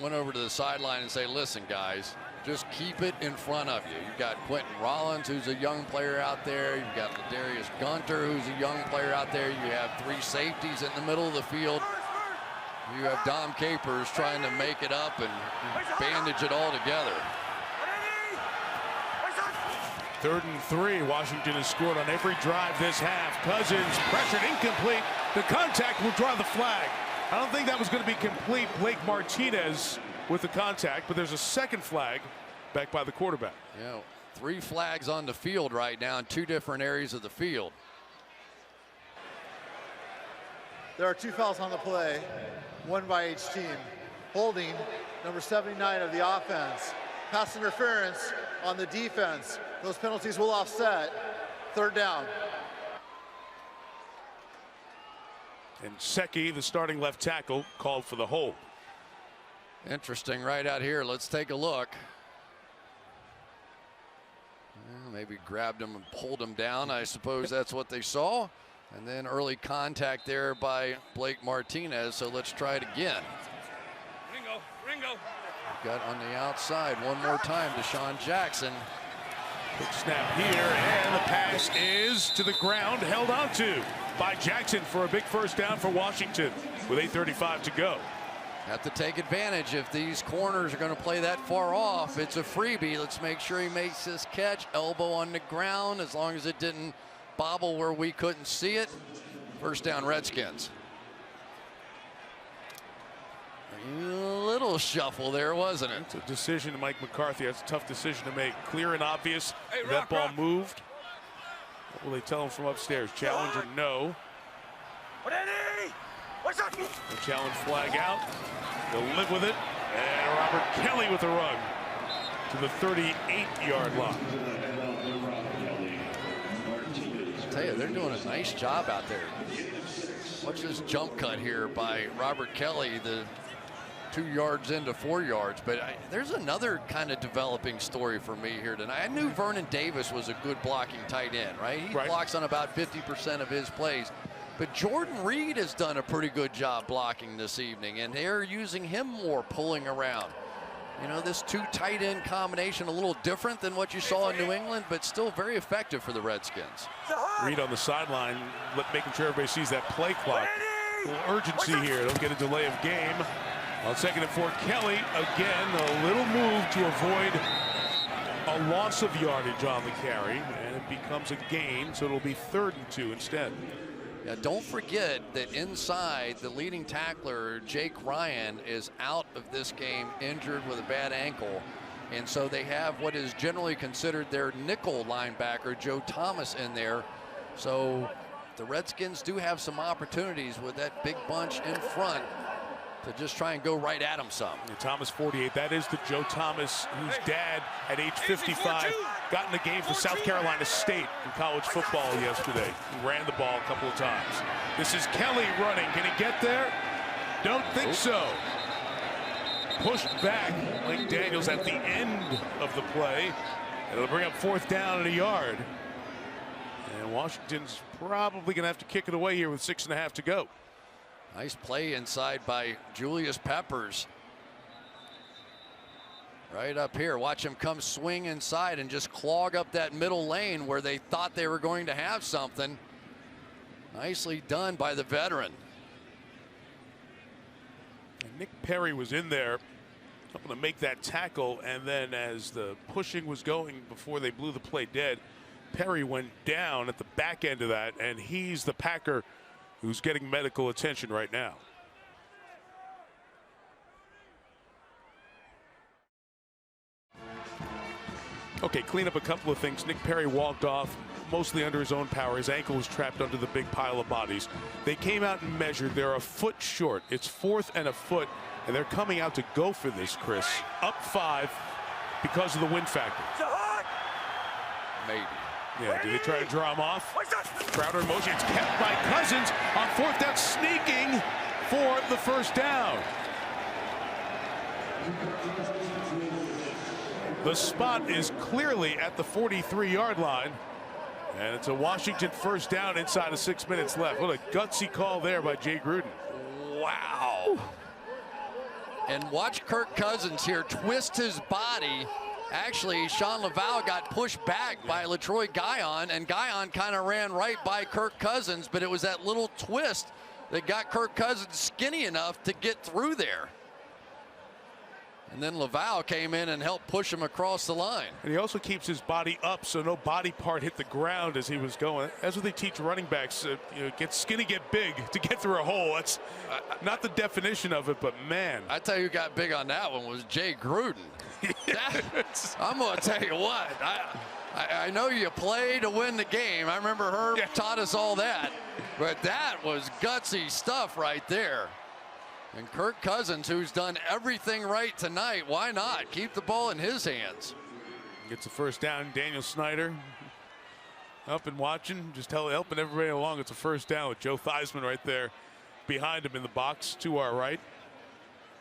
went over to the sideline and say, listen, guys, just keep it in front of you. You've got Quentin Rollins, who's a young player out there. You've got Ladarius Gunter, who's a young player out there. You have 3 safeties in the middle of the field. You have Dom Capers trying to make it up and bandage it all together. 3rd and 3. Washington has scored on every drive this half. Cousins pressured, incomplete. The contact will draw the flag. I don't think that was going to be complete. Blake Martinez with the contact, but there's a 2nd flag back by the quarterback. Yeah, 3 flags on the field right now in 2 different areas of the field. There are 2 fouls on the play, 1 by each team. Holding, number 79 of the offense. Pass interference on the defense. Those penalties will offset. 3rd down. And Secchi, the starting left tackle, called for the hold. Interesting right out here. Let's take a look. Well, maybe grabbed him and pulled him down. I suppose that's what they saw. And then early contact there by Blake Martinez. So let's try it again. Ringo. Got on the outside one more time. Deshaun Jackson. Quick snap here, and the pass is to the ground, held onto by Jackson for a big 1st down for Washington with 8:35 to go. Have to take advantage. If these corners are going to play that far off, it's a freebie. Let's make sure he makes this catch. Elbow on the ground, as long as it didn't bobble where we couldn't see it. 1st down, Redskins. A little shuffle there, wasn't it? It's a decision to Mike McCarthy. That's a tough decision to make. Clear and obvious. Hey, that ball moved. What will they tell him from upstairs? Challenge or no? The challenge flag out. They'll live with it. And Robert Kelly with the run to the 38-yard line. I tell you, they're doing a nice job out there. Watch this jump cut here by Robert Kelly, the 2 yards into 4 yards. But there's another kind of developing story for me here tonight. I knew Vernon Davis was a good blocking tight end, right? He blocks on about 50% of his plays. But Jordan Reed has done a pretty good job blocking this evening, and they're using him more, pulling around. You know, this 2 tight end combination a little different than what you saw in New England, but still very effective for the Redskins. Reed on the sideline, making sure everybody sees that play clock. A little urgency here. Don't get a delay of game. On 2nd and 4, Kelly again, a little move to avoid a loss of yardage on the carry, and it becomes a gain, so it'll be 3rd and 2 instead. Yeah, don't forget that inside, the leading tackler, Jake Ryan, is out of this game injured with a bad ankle. And so they have what is generally considered their nickel linebacker, Joe Thomas, in there. So the Redskins do have some opportunities with that big bunch in front to just try and go right at him some. And Thomas 48, that is the Joe Thomas whose dad at age 55 got in the game for South Carolina State in college football yesterday. He ran the ball a couple of times. This is Kelly running. Can he get there? Don't think so. Pushed back, Link Daniels at the end of the play. And it'll bring up 4th down and a yard. And Washington's probably going to have to kick it away here with 6.5 to go. Nice play inside by Julius Peppers. Right up here. Watch him come swing inside and just clog up that middle lane where they thought they were going to have something. Nicely done by the veteran. And Nick Perry was in there helping to make that tackle, and then as the pushing was going before they blew the play dead, Perry went down at the back end of that, and he's the Packer who's getting medical attention right now. Okay, clean up a couple of things. Nick Perry walked off mostly under his own power. His ankle was trapped under the big pile of bodies. They came out and measured. They're a foot short. It's 4th and a foot. And they're coming out to go for this, Chris. Up 5 because of the wind factor. Maybe. Yeah, do they try to draw him off? Crowder in motion. It's kept by Cousins on 4th down, sneaking for the first down. The spot is clearly at the 43-yard line. And it's a Washington first down inside of 6 minutes left. What a gutsy call there by Jay Gruden. Wow. And watch Kirk Cousins here twist his body. Actually, Sean Laval got pushed back by LaTroy Guion, and Guion kind of ran right by Kirk Cousins, but it was that little twist that got Kirk Cousins skinny enough to get through there. And then Laval came in and helped push him across the line. And he also keeps his body up so no body part hit the ground as he was going. That's what they teach running backs. Get skinny, get big to get through a hole. That's not the definition of it, but man. I tell you who got big on that one was Jay Gruden. I'm going to tell you what. I know you play to win the game. I remember Herb taught us all that. But that was gutsy stuff right there. And Kirk Cousins, who's done everything right tonight, why not? Keep the ball in his hands. Gets the first down. Daniel Snyder up and watching, just helping everybody along. It's a first down with Joe Theismann right there behind him in the box to our right.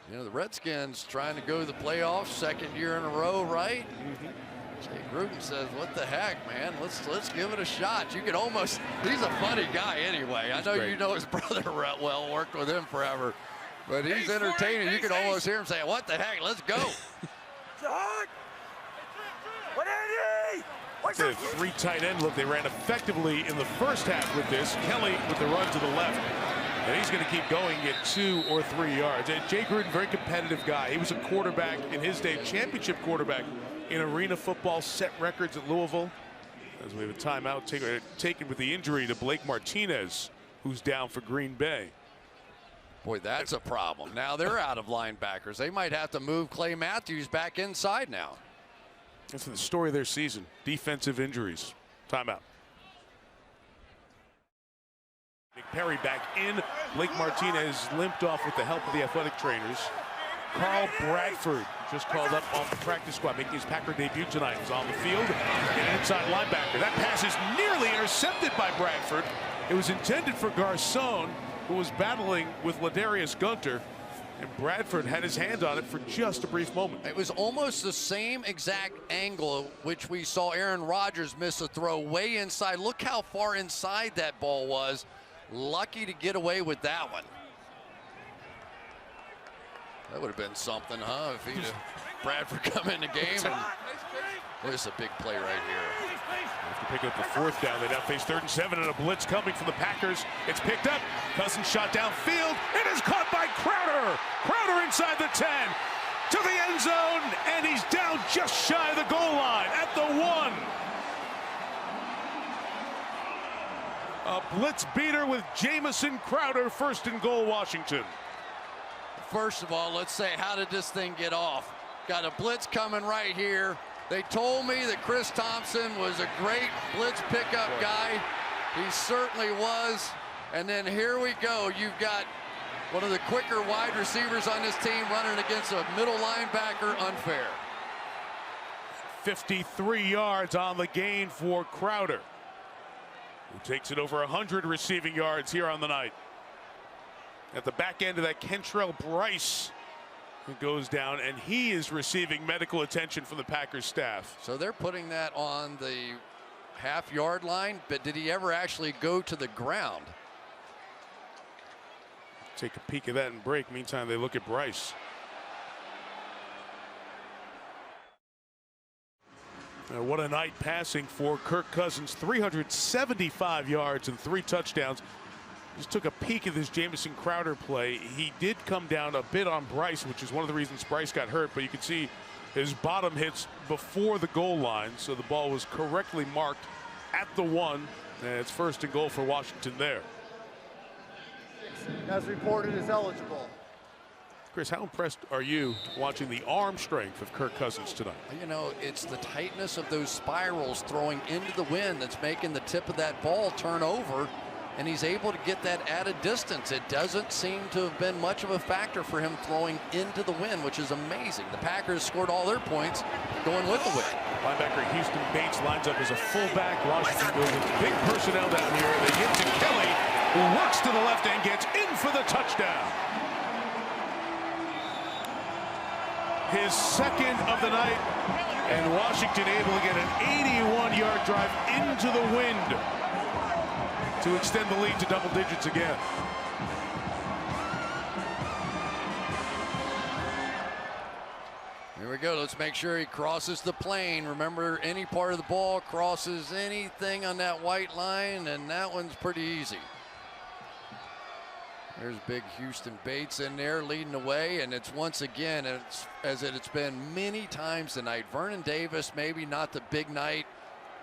You know, the Redskins trying to go to the playoffs, 2nd year in a row, right? Jay Gruden says, what the heck, man? Let's give it a shot. You could almost, he's a funny guy anyway. I know you know his brother well, worked with him forever. But he's entertaining. You can almost hear him saying, what the heck, let's go. It's a 3 tight end look. They ran effectively in the first half with this. Kelly with the run to the left. And he's going to keep going at 2 or 3 yards. And Jay Gruden, very competitive guy. He was a quarterback in his day, championship quarterback in arena football, set records at Louisville. As we have a timeout taken with the injury to Blake Martinez, who's down for Green Bay. Boy, that's a problem. Now they're out of linebackers. They might have to move Clay Matthews back inside now. That's the story of their season. Defensive injuries. Timeout. Nick Perry back in. Blake Martinez limped off with the help of the athletic trainers. Carl Bradford just called up off the practice squad, making his Packer debut tonight. He's on the field. And an inside linebacker. That pass is nearly intercepted by Bradford. It was intended for Garcon, who was battling with Ladarius Gunter, and Bradford had his hand on it for just a brief moment. It was almost the same exact angle which we saw Aaron Rodgers miss a throw way inside. Look how far inside that ball was. Lucky to get away with that one. That would have been something, huh? If he'd Bradford come in the game. And there's a big play right here. Have to pick up the 4th down. They now face 3rd and 7 and a blitz coming from the Packers. It's picked up. Cousins shot downfield. It is caught by Crowder. Crowder inside the 10 to the end zone, and he's down just shy of the goal line at the 1. A blitz beater with Jamison Crowder, 1st and goal, Washington. First of all, let's say, how did this thing get off? Got a blitz coming right here. They told me that Chris Thompson was a great blitz pickup guy. He certainly was. And then here we go. You've got one of the quicker wide receivers on this team running against a middle linebacker. Unfair. 53 yards on the gain for Crowder, who takes it over 100 receiving yards here on the night. At the back end of that, Kentrell Bryce goes down, and he is receiving medical attention from the Packers staff. So they're putting that on the half-yard line, but did he ever actually go to the ground? Take a peek at that and break. Meantime, they look at Bryce. What a night passing for Kirk Cousins. 375 yards and 3 touchdowns. Just took a peek at this Jamison Crowder play. He did come down a bit on Bryce, which is one of the reasons Bryce got hurt, but you can see his bottom hits before the goal line, so the ball was correctly marked at the 1, and it's 1st and goal for Washington there. As reported, is eligible. Chris, how impressed are you watching the arm strength of Kirk Cousins tonight? You know, it's the tightness of those spirals throwing into the wind that's making the tip of that ball turn over. and he's able to get that added distance. It doesn't seem to have been much of a factor for him throwing into the wind, which is amazing. The Packers scored all their points going with the wind. Linebacker Houston Bates lines up as a fullback. Washington goes with big personnel down here. They get to Kelly, who works to the left and gets in for the touchdown. His second of the night, and Washington able to get an 81-yard drive into the wind to extend the lead to double digits again. Here we go. Let's make sure he crosses the plane. Remember, any part of the ball crosses anything on that white line, and that one's pretty easy. There's big Houston Bates in there leading the way, and it's once again, it's been many times tonight. Vernon Davis, maybe not the big night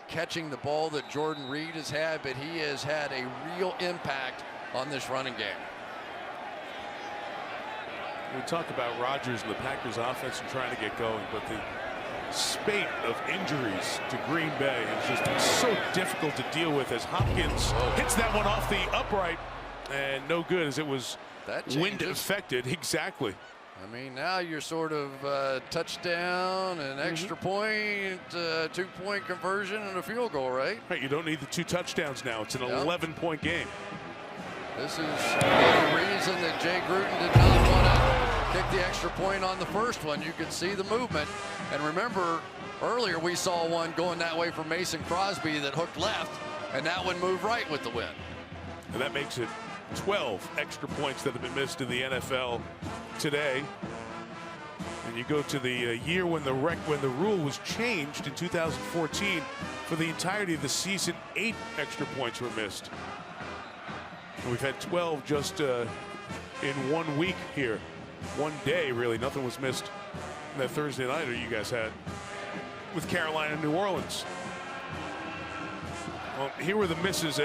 catching the ball that Jordan Reed has had, but he has had a real impact on this running game. We talk about Rodgers and the Packers offense and trying to get going, but the spate of injuries to Green Bay has just been so difficult to deal with as Hopkins hits that one off the upright and no good as it was wind affected. Exactly. I mean, now you're sort of touchdown and extra point, 2-point conversion and a field goal, right? Right, you don't need the 2 touchdowns now. It's an 11-point game. This is the reason that Jay Gruden did not want to kick the extra point on the first one. You could see the movement. And remember, earlier we saw one going that way from Mason Crosby that hooked left, and that one moved right with the wind. And that makes it 12 extra points that have been missed in the NFL today. And you go to the year when the rule was changed in 2014. For the entirety of the season, 8 extra points were missed. And we've had 12 just in 1 week here. 1 day, really. Nothing was missed in that Thursday nighter you guys had with Carolina and New Orleans. Well, here were the misses.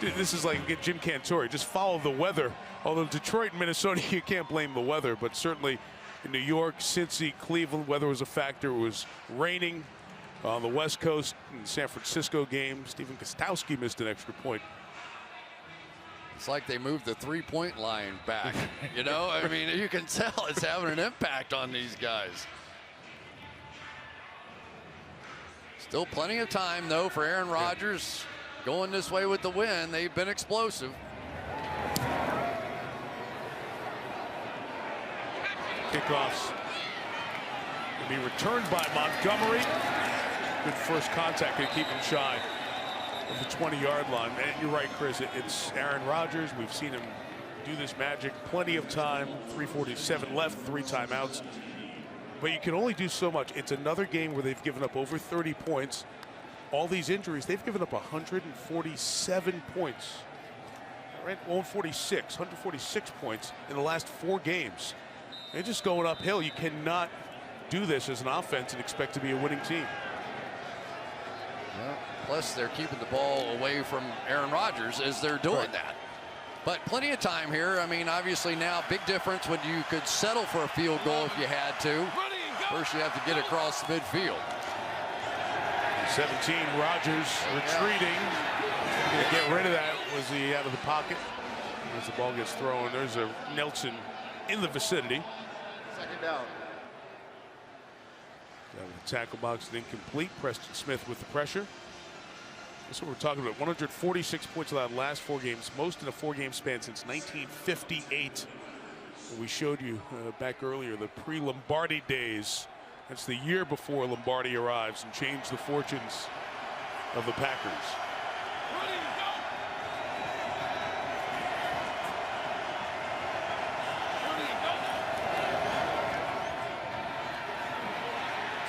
This is like Jim Cantore. Just follow the weather. Although Detroit and Minnesota, you can't blame the weather. But certainly in New York, Cincy, Cleveland, weather was a factor. It was raining on the West Coast in the San Francisco game. Stephen Gostkowski missed an extra point. It's like they moved the 3-point line back. You know, I mean, you can tell it's having an impact on these guys. Still plenty of time, though, for Aaron Rodgers going this way with the win. They've been explosive. Kickoffs will be returned by Montgomery. Good first contact to keep him shy of the 20-yard line. And you're right, Chris. It's Aaron Rodgers. We've seen him do this magic. Plenty of time. 3:47 left. 3 timeouts. But you can only do so much. It's another game where they've given up over 30 points. All these injuries, they've given up 147 points. Right? 146 points in the last 4 games. They're just going uphill. You cannot do this as an offense and expect to be a winning team. Well, plus, they're keeping the ball away from Aaron Rodgers as they're doing that. But plenty of time here. I mean, obviously now big difference when you could settle for a field goal if you had to. First, you have to get across the midfield. 17, Rodgers retreating. Going to get rid of that. Was he out of the pocket? As the ball gets thrown, there's a Nelson in the vicinity. Second down. Tackle box incomplete. Preston Smith with the pressure. That's what we're talking about. 146 points in the last 4 games, most in a 4-game span since 1958. We showed you back earlier the pre-Lombardi days. That's the year before Lombardi arrives and changed the fortunes of the Packers.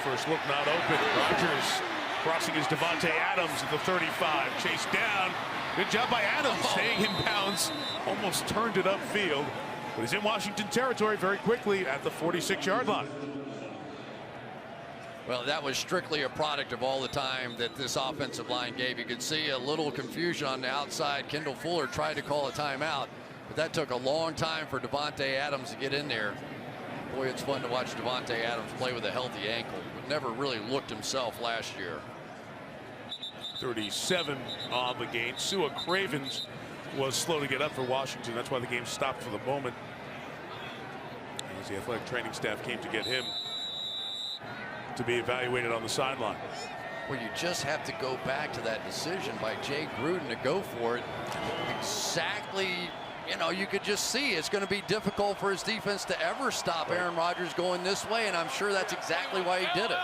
First look not open. Rodgers crossing his Devontae Adams at the 35. Chased down. Good job by Adams staying in bounds. Almost turned it upfield. But he's in Washington territory very quickly at the 46-yard line. Well, that was strictly a product of all the time that this offensive line gave. You could see a little confusion on the outside. Kendall Fuller tried to call a timeout, but that took a long time for Devontae Adams to get in there. Boy, it's fun to watch Devontae Adams play with a healthy ankle, but never really looked himself last year. 37 on the game. Sua Cravens was slow to get up for Washington. That's why the game stopped for the moment, as the athletic training staff came to get him to be evaluated on the sideline. Well, you just have to go back to that decision by Jay Gruden to go for it. Exactly, you know, you could just see it's going to be difficult for his defense to ever stop Aaron Rodgers going this way, and I'm sure that's exactly why he did it.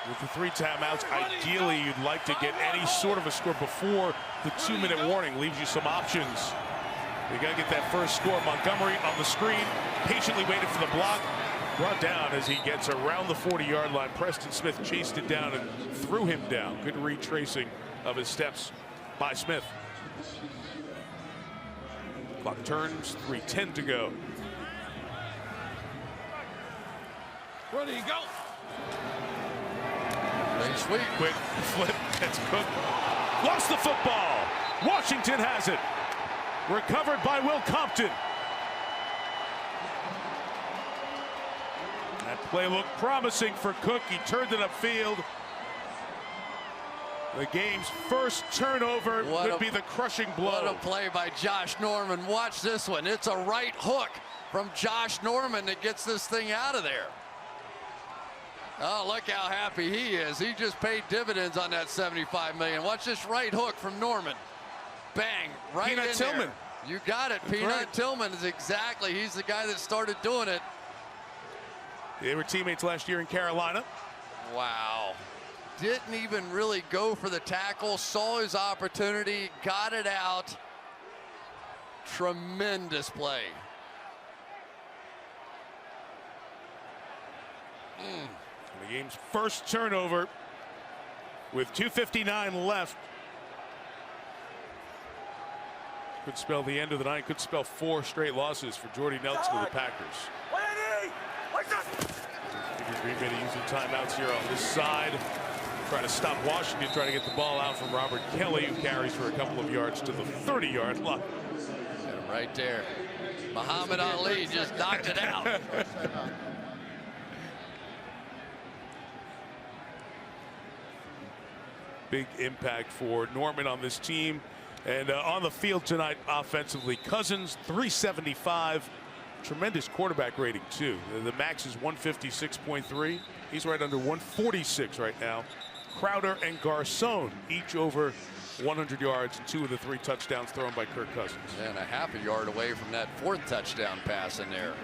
With the 3 timeouts, ideally you'd like to get any sort of a score before the 2-minute warning. Leaves you some options. You got to get that first score. Montgomery on the screen, patiently waited for the block. Brought down as he gets around the 40-yard line. Preston Smith chased it down and threw him down. Good retracing of his steps by Smith. Clock turns, 3:10 to go. Ready, go. Very sweet. Quick flip, that's Cook. Lost the football. Washington has it. Recovered by Will Compton. That play looked promising for Cook. He turned it upfield. The game's first turnover could be the crushing blow. What a play by Josh Norman. Watch this one. It's a right hook from Josh Norman that gets this thing out of there. Oh, look how happy he is. He just paid dividends on that $75 million. Watch this right hook from Norman. Bang, right Peanut in Tillman. there. You got it. Peanut right. Tillman is exactly. He's the guy that started doing it. They were teammates last year in Carolina. Wow. Didn't even really go for the tackle. Saw his opportunity. Got it out. Tremendous play. The game's first turnover with 2:59 left. Could spell the end of the night. Could spell 4 straight losses for Jordy Nelson of the Packers. Green Bay using timeouts here on this side. Trying to stop Washington, trying to get the ball out from Robert Kelly, who carries for a couple of yards to the 30-yard line. Right there. Muhammad Ali just knocked it out. Big impact for Norman on this team. And on the field tonight offensively, Cousins 375. Tremendous quarterback rating too. The max is 156.3. He's right under 146 right now. Crowder and Garcon each over 100 yards and 2 of the 3 touchdowns thrown by Kirk Cousins. And a half a yard away from that 4th touchdown pass in there.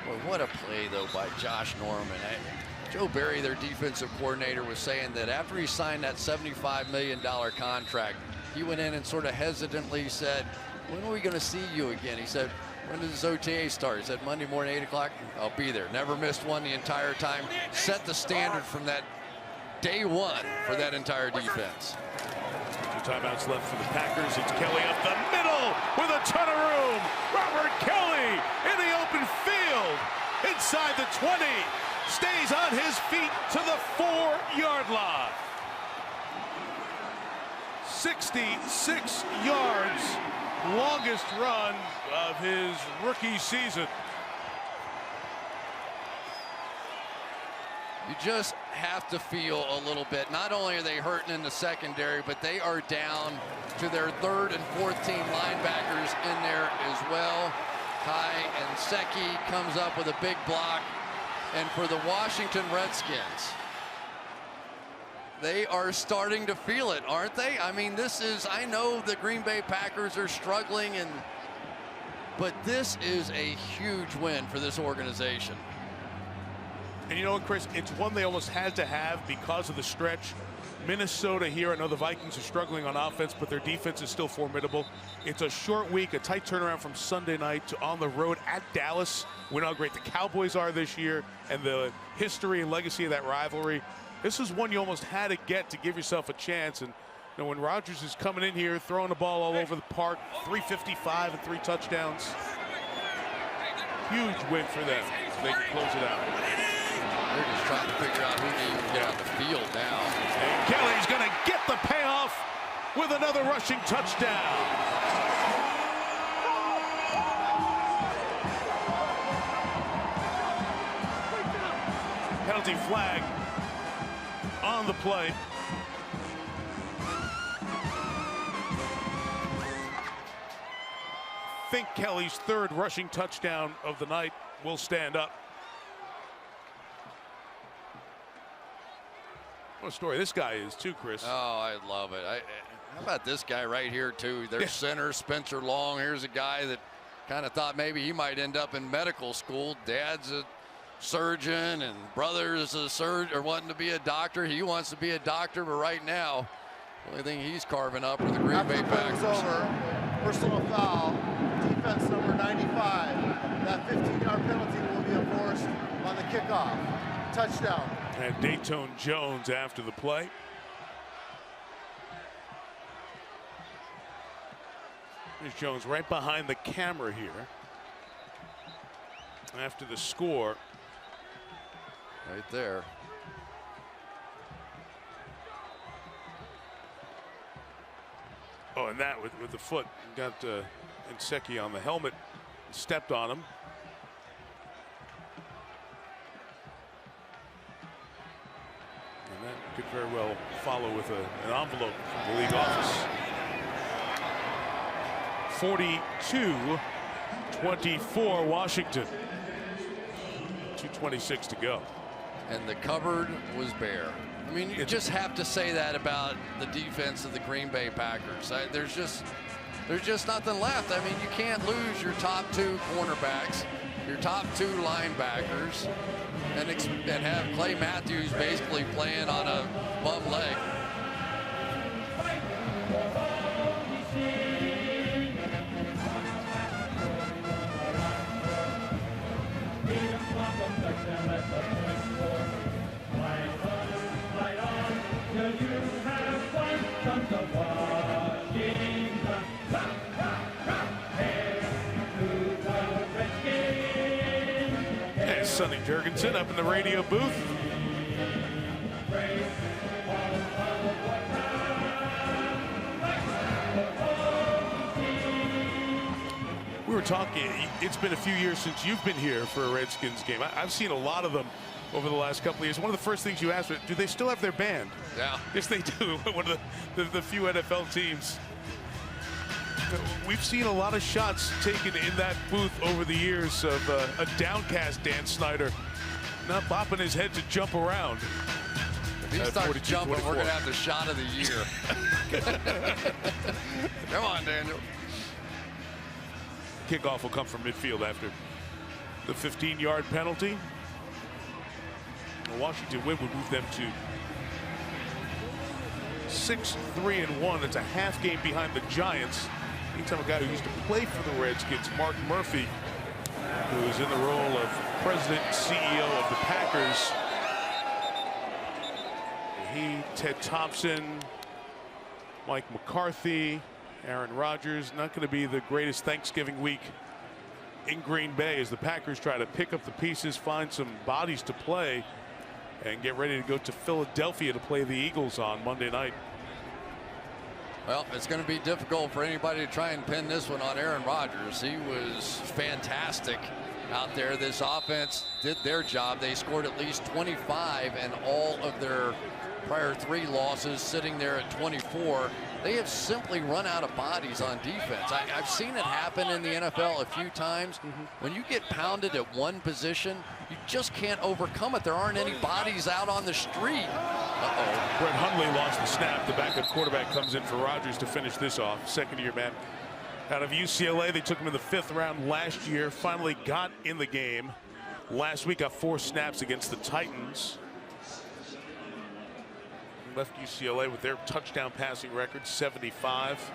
Well, what a play though by Josh Norman. Joe Barry, their defensive coordinator, was saying that after he signed that $75 million contract, he went in and sort of hesitantly said, when are we going to see you again? He said, when does this OTA start? He said, Monday morning, 8 o'clock. I'll be there. Never missed one the entire time. Set the standard from that day one for that entire defense. 2 timeouts left for the Packers. It's Kelly up the middle with a ton of room. Robert Kelly in the open field inside the 20. Stays on his feet to the 4-yard line. 66 yards. Longest run of his rookie season. You just have to feel a little bit. Not only are they hurting in the secondary, but they are down to their 3rd and 4th team linebackers in there as well. Kai and Secchi comes up with a big block. And for the Washington Redskins, they are starting to feel it, aren't they? I mean, this is, I know the Green Bay Packers are struggling, but this is a huge win for this organization. And you know what, Chris? It's one they almost had to have because of the stretch. Minnesota here, I know the Vikings are struggling on offense, but their defense is still formidable. It's a short week, a tight turnaround from Sunday night to on the road at Dallas. We know how great the Cowboys are this year and the history and legacy of that rivalry. This is one you almost had to get to give yourself a chance. And you know, when Rodgers is coming in here, throwing the ball all over the park, 355 and 3 touchdowns. Huge win for them. They can close it out. They're just trying to figure out who can even get on the field now. And Kelly's going to get the payoff with another rushing touchdown. Penalty flag on the play. think Kelly's third rushing touchdown of the night will stand up. What a story this guy is too, Chris. Oh, I love it. How about this guy right here too? Their center, Spencer Long. Here's a guy that kind of thought maybe he might end up in medical school. Dad's a surgeon and brother's a surgeon or wanting to be a doctor. He wants to be a doctor, but right now, the only thing he's carving up are the Green Bay Packers. Over. Personal foul. Defense number 95. That 15-yard penalty will be enforced on the kickoff. Touchdown. And Dayton Jones after the play. There's Jones right behind the camera here after the score. Right there. Oh, and that with the foot. Got Inseki on the helmet. Stepped on him. And that could very well follow with an envelope from the league office. 42-24 Washington. 2:26 to go. And the cupboard was bare. I mean, you just have to say that about the defense of the Green Bay Packers. There's just nothing left. I mean, you can't lose your top 2 cornerbacks, your top 2 linebackers, and have Clay Matthews basically playing on a bum leg. There's Sonny Jurgensen up in the radio booth. We were talking, it's been a few years since you've been here for a Redskins game. I've seen a lot of them over the last couple of years. One of the first things you asked me, do they still have their band? Yeah. Yes, they do. One of the few NFL teams. We've seen a lot of shots taken in that booth over the years of a downcast Dan Snyder not bopping his head to jump around. If he starts jumping, we're going to have the shot of the year. Come on, Daniel. Kickoff will come from midfield after the 15-yard penalty. A Washington win would move them to 6-3-1. It's a half game behind the Giants. Anytime a guy who used to play for the Redskins, Mark Murphy, who is in the role of president and CEO of the Packers. He, Ted Thompson, Mike McCarthy, Aaron Rodgers. Not going to be the greatest Thanksgiving week in Green Bay as the Packers try to pick up the pieces, find some bodies to play, and get ready to go to Philadelphia to play the Eagles on Monday night. Well, it's going to be difficult for anybody to try and pin this one on Aaron Rodgers. He was fantastic out there. This offense did their job. They scored at least 25 and all of their prior 3 losses, sitting there at 24. They have simply run out of bodies on defense. I've seen it happen in the NFL a few times. When you get pounded at one position, you just can't overcome it. There aren't any bodies out on the street. Brett Hundley lost the snap. The backup quarterback comes in for Rodgers to finish this off. Second-year man out of UCLA. They took him in the 5th round last year. Finally got in the game last week. Got 4 snaps against the Titans. Left UCLA with their touchdown passing record, 75.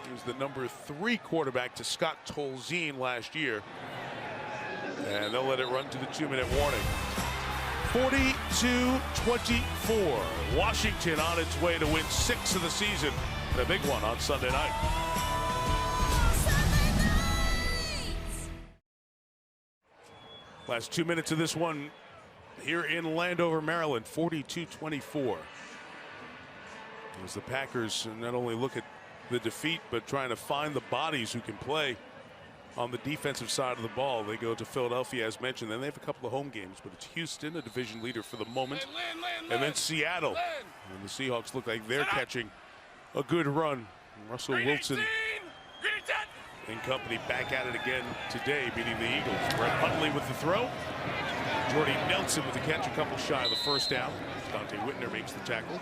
He was the number 3 quarterback to Scott Tolzien last year. And they'll let it run to the 2-minute warning. 42-24. Washington on its way to win 6 of the season. And a big one on Sunday night. Last 2 minutes of this one here in Landover, Maryland, 42-24. As the Packers not only look at the defeat, but trying to find the bodies who can play on the defensive side of the ball. They go to Philadelphia, as mentioned. Then they have a couple of home games, but it's Houston, a division leader for the moment, and then Seattle. And the Seahawks look like they're catching a good run. Russell Wilson and company back at it again today, beating the Eagles. Brett Hundley with the throw. Jordy Nelson with the catch, a couple shy of the first down. Dante Whitner makes the tackle.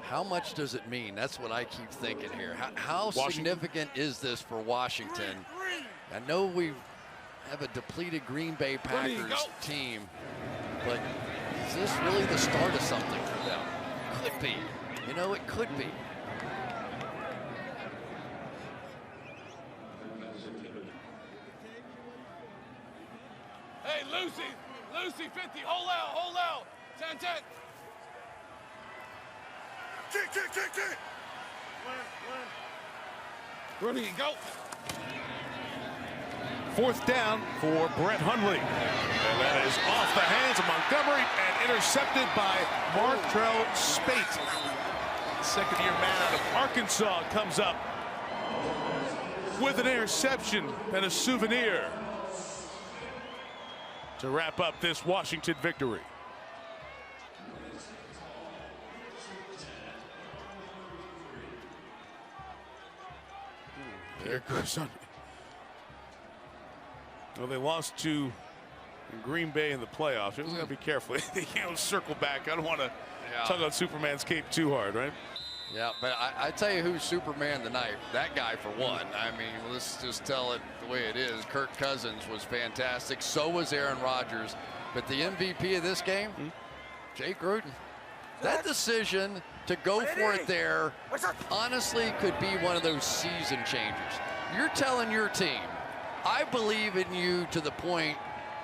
How much does it mean? That's what I keep thinking here. How significant is this for Washington? I know we have a depleted Green Bay Packers team, but is this really the start of something for them? Could be. You know, it could be. Hey, Lucy, 50, hold out. 10-10. Kick. Ready, go. Fourth down for Brett Hundley. And that is off the hands of Montgomery and intercepted by Martrell Spate. Second-year man out of Arkansas comes up with an interception and a souvenir to wrap up this Washington victory. There goes Sunday. Well, they lost to Green Bay in the playoffs. You're going to be careful. Circle back. I don't want to tug on Superman's cape too hard, right? Yeah, but I tell you who's Superman tonight. That guy, for one. I mean, let's just tell it the way it is. Kirk Cousins was fantastic. So was Aaron Rodgers. But the MVP of this game, Jay Gruden. That decision to go for it there, honestly, could be one of those season changers. You're telling your team, I believe in you to the point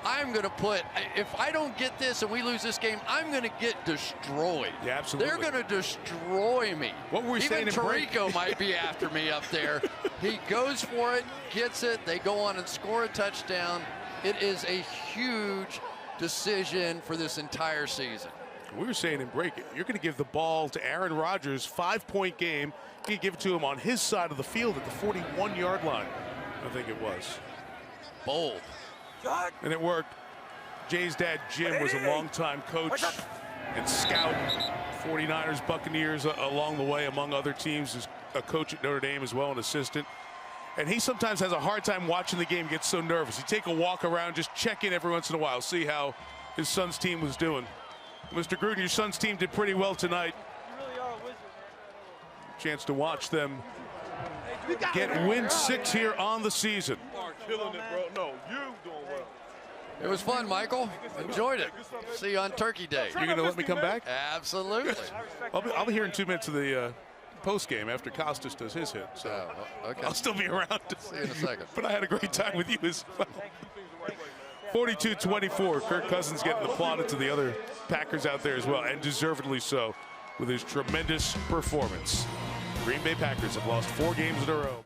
I'm going to put, if I don't get this and we lose this game, I'm going to get destroyed. Yeah, absolutely. They're going to destroy me. What were we saying? Even Tirico might be after me up there. He goes for it, gets it. They go on and score a touchdown. It is a huge decision for this entire season. We were saying in break, you're going to give the ball to Aaron Rodgers, 5-point game. You give it to him on his side of the field at the 41-yard line, I think it was. Bold. And it worked. Jay's dad, Jim, was a longtime coach and scout, 49ers, Buccaneers along the way, among other teams. Is a coach at Notre Dame as well, an assistant. And he sometimes has a hard time watching the game, gets so nervous. He'd take a walk around, just check in every once in a while, see how his son's team was doing. Mr. Gruden, your son's team did pretty well tonight. You really are a wizard, man. Chance to watch them get win 6 here on the season. You are killing it, bro. No, you doing well. It was fun, Michael. Enjoyed it. See you on Turkey Day. You're going to let me come back? Absolutely. I'll be here in 2 minutes of the post game after Costas does his hit. So okay. I'll still be around. See you in a second. But I had a great time with you as well. 42-24. Kirk Cousins getting applauded to the other Packers out there as well, and deservedly so, with his tremendous performance. Green Bay Packers have lost 4 games in a row.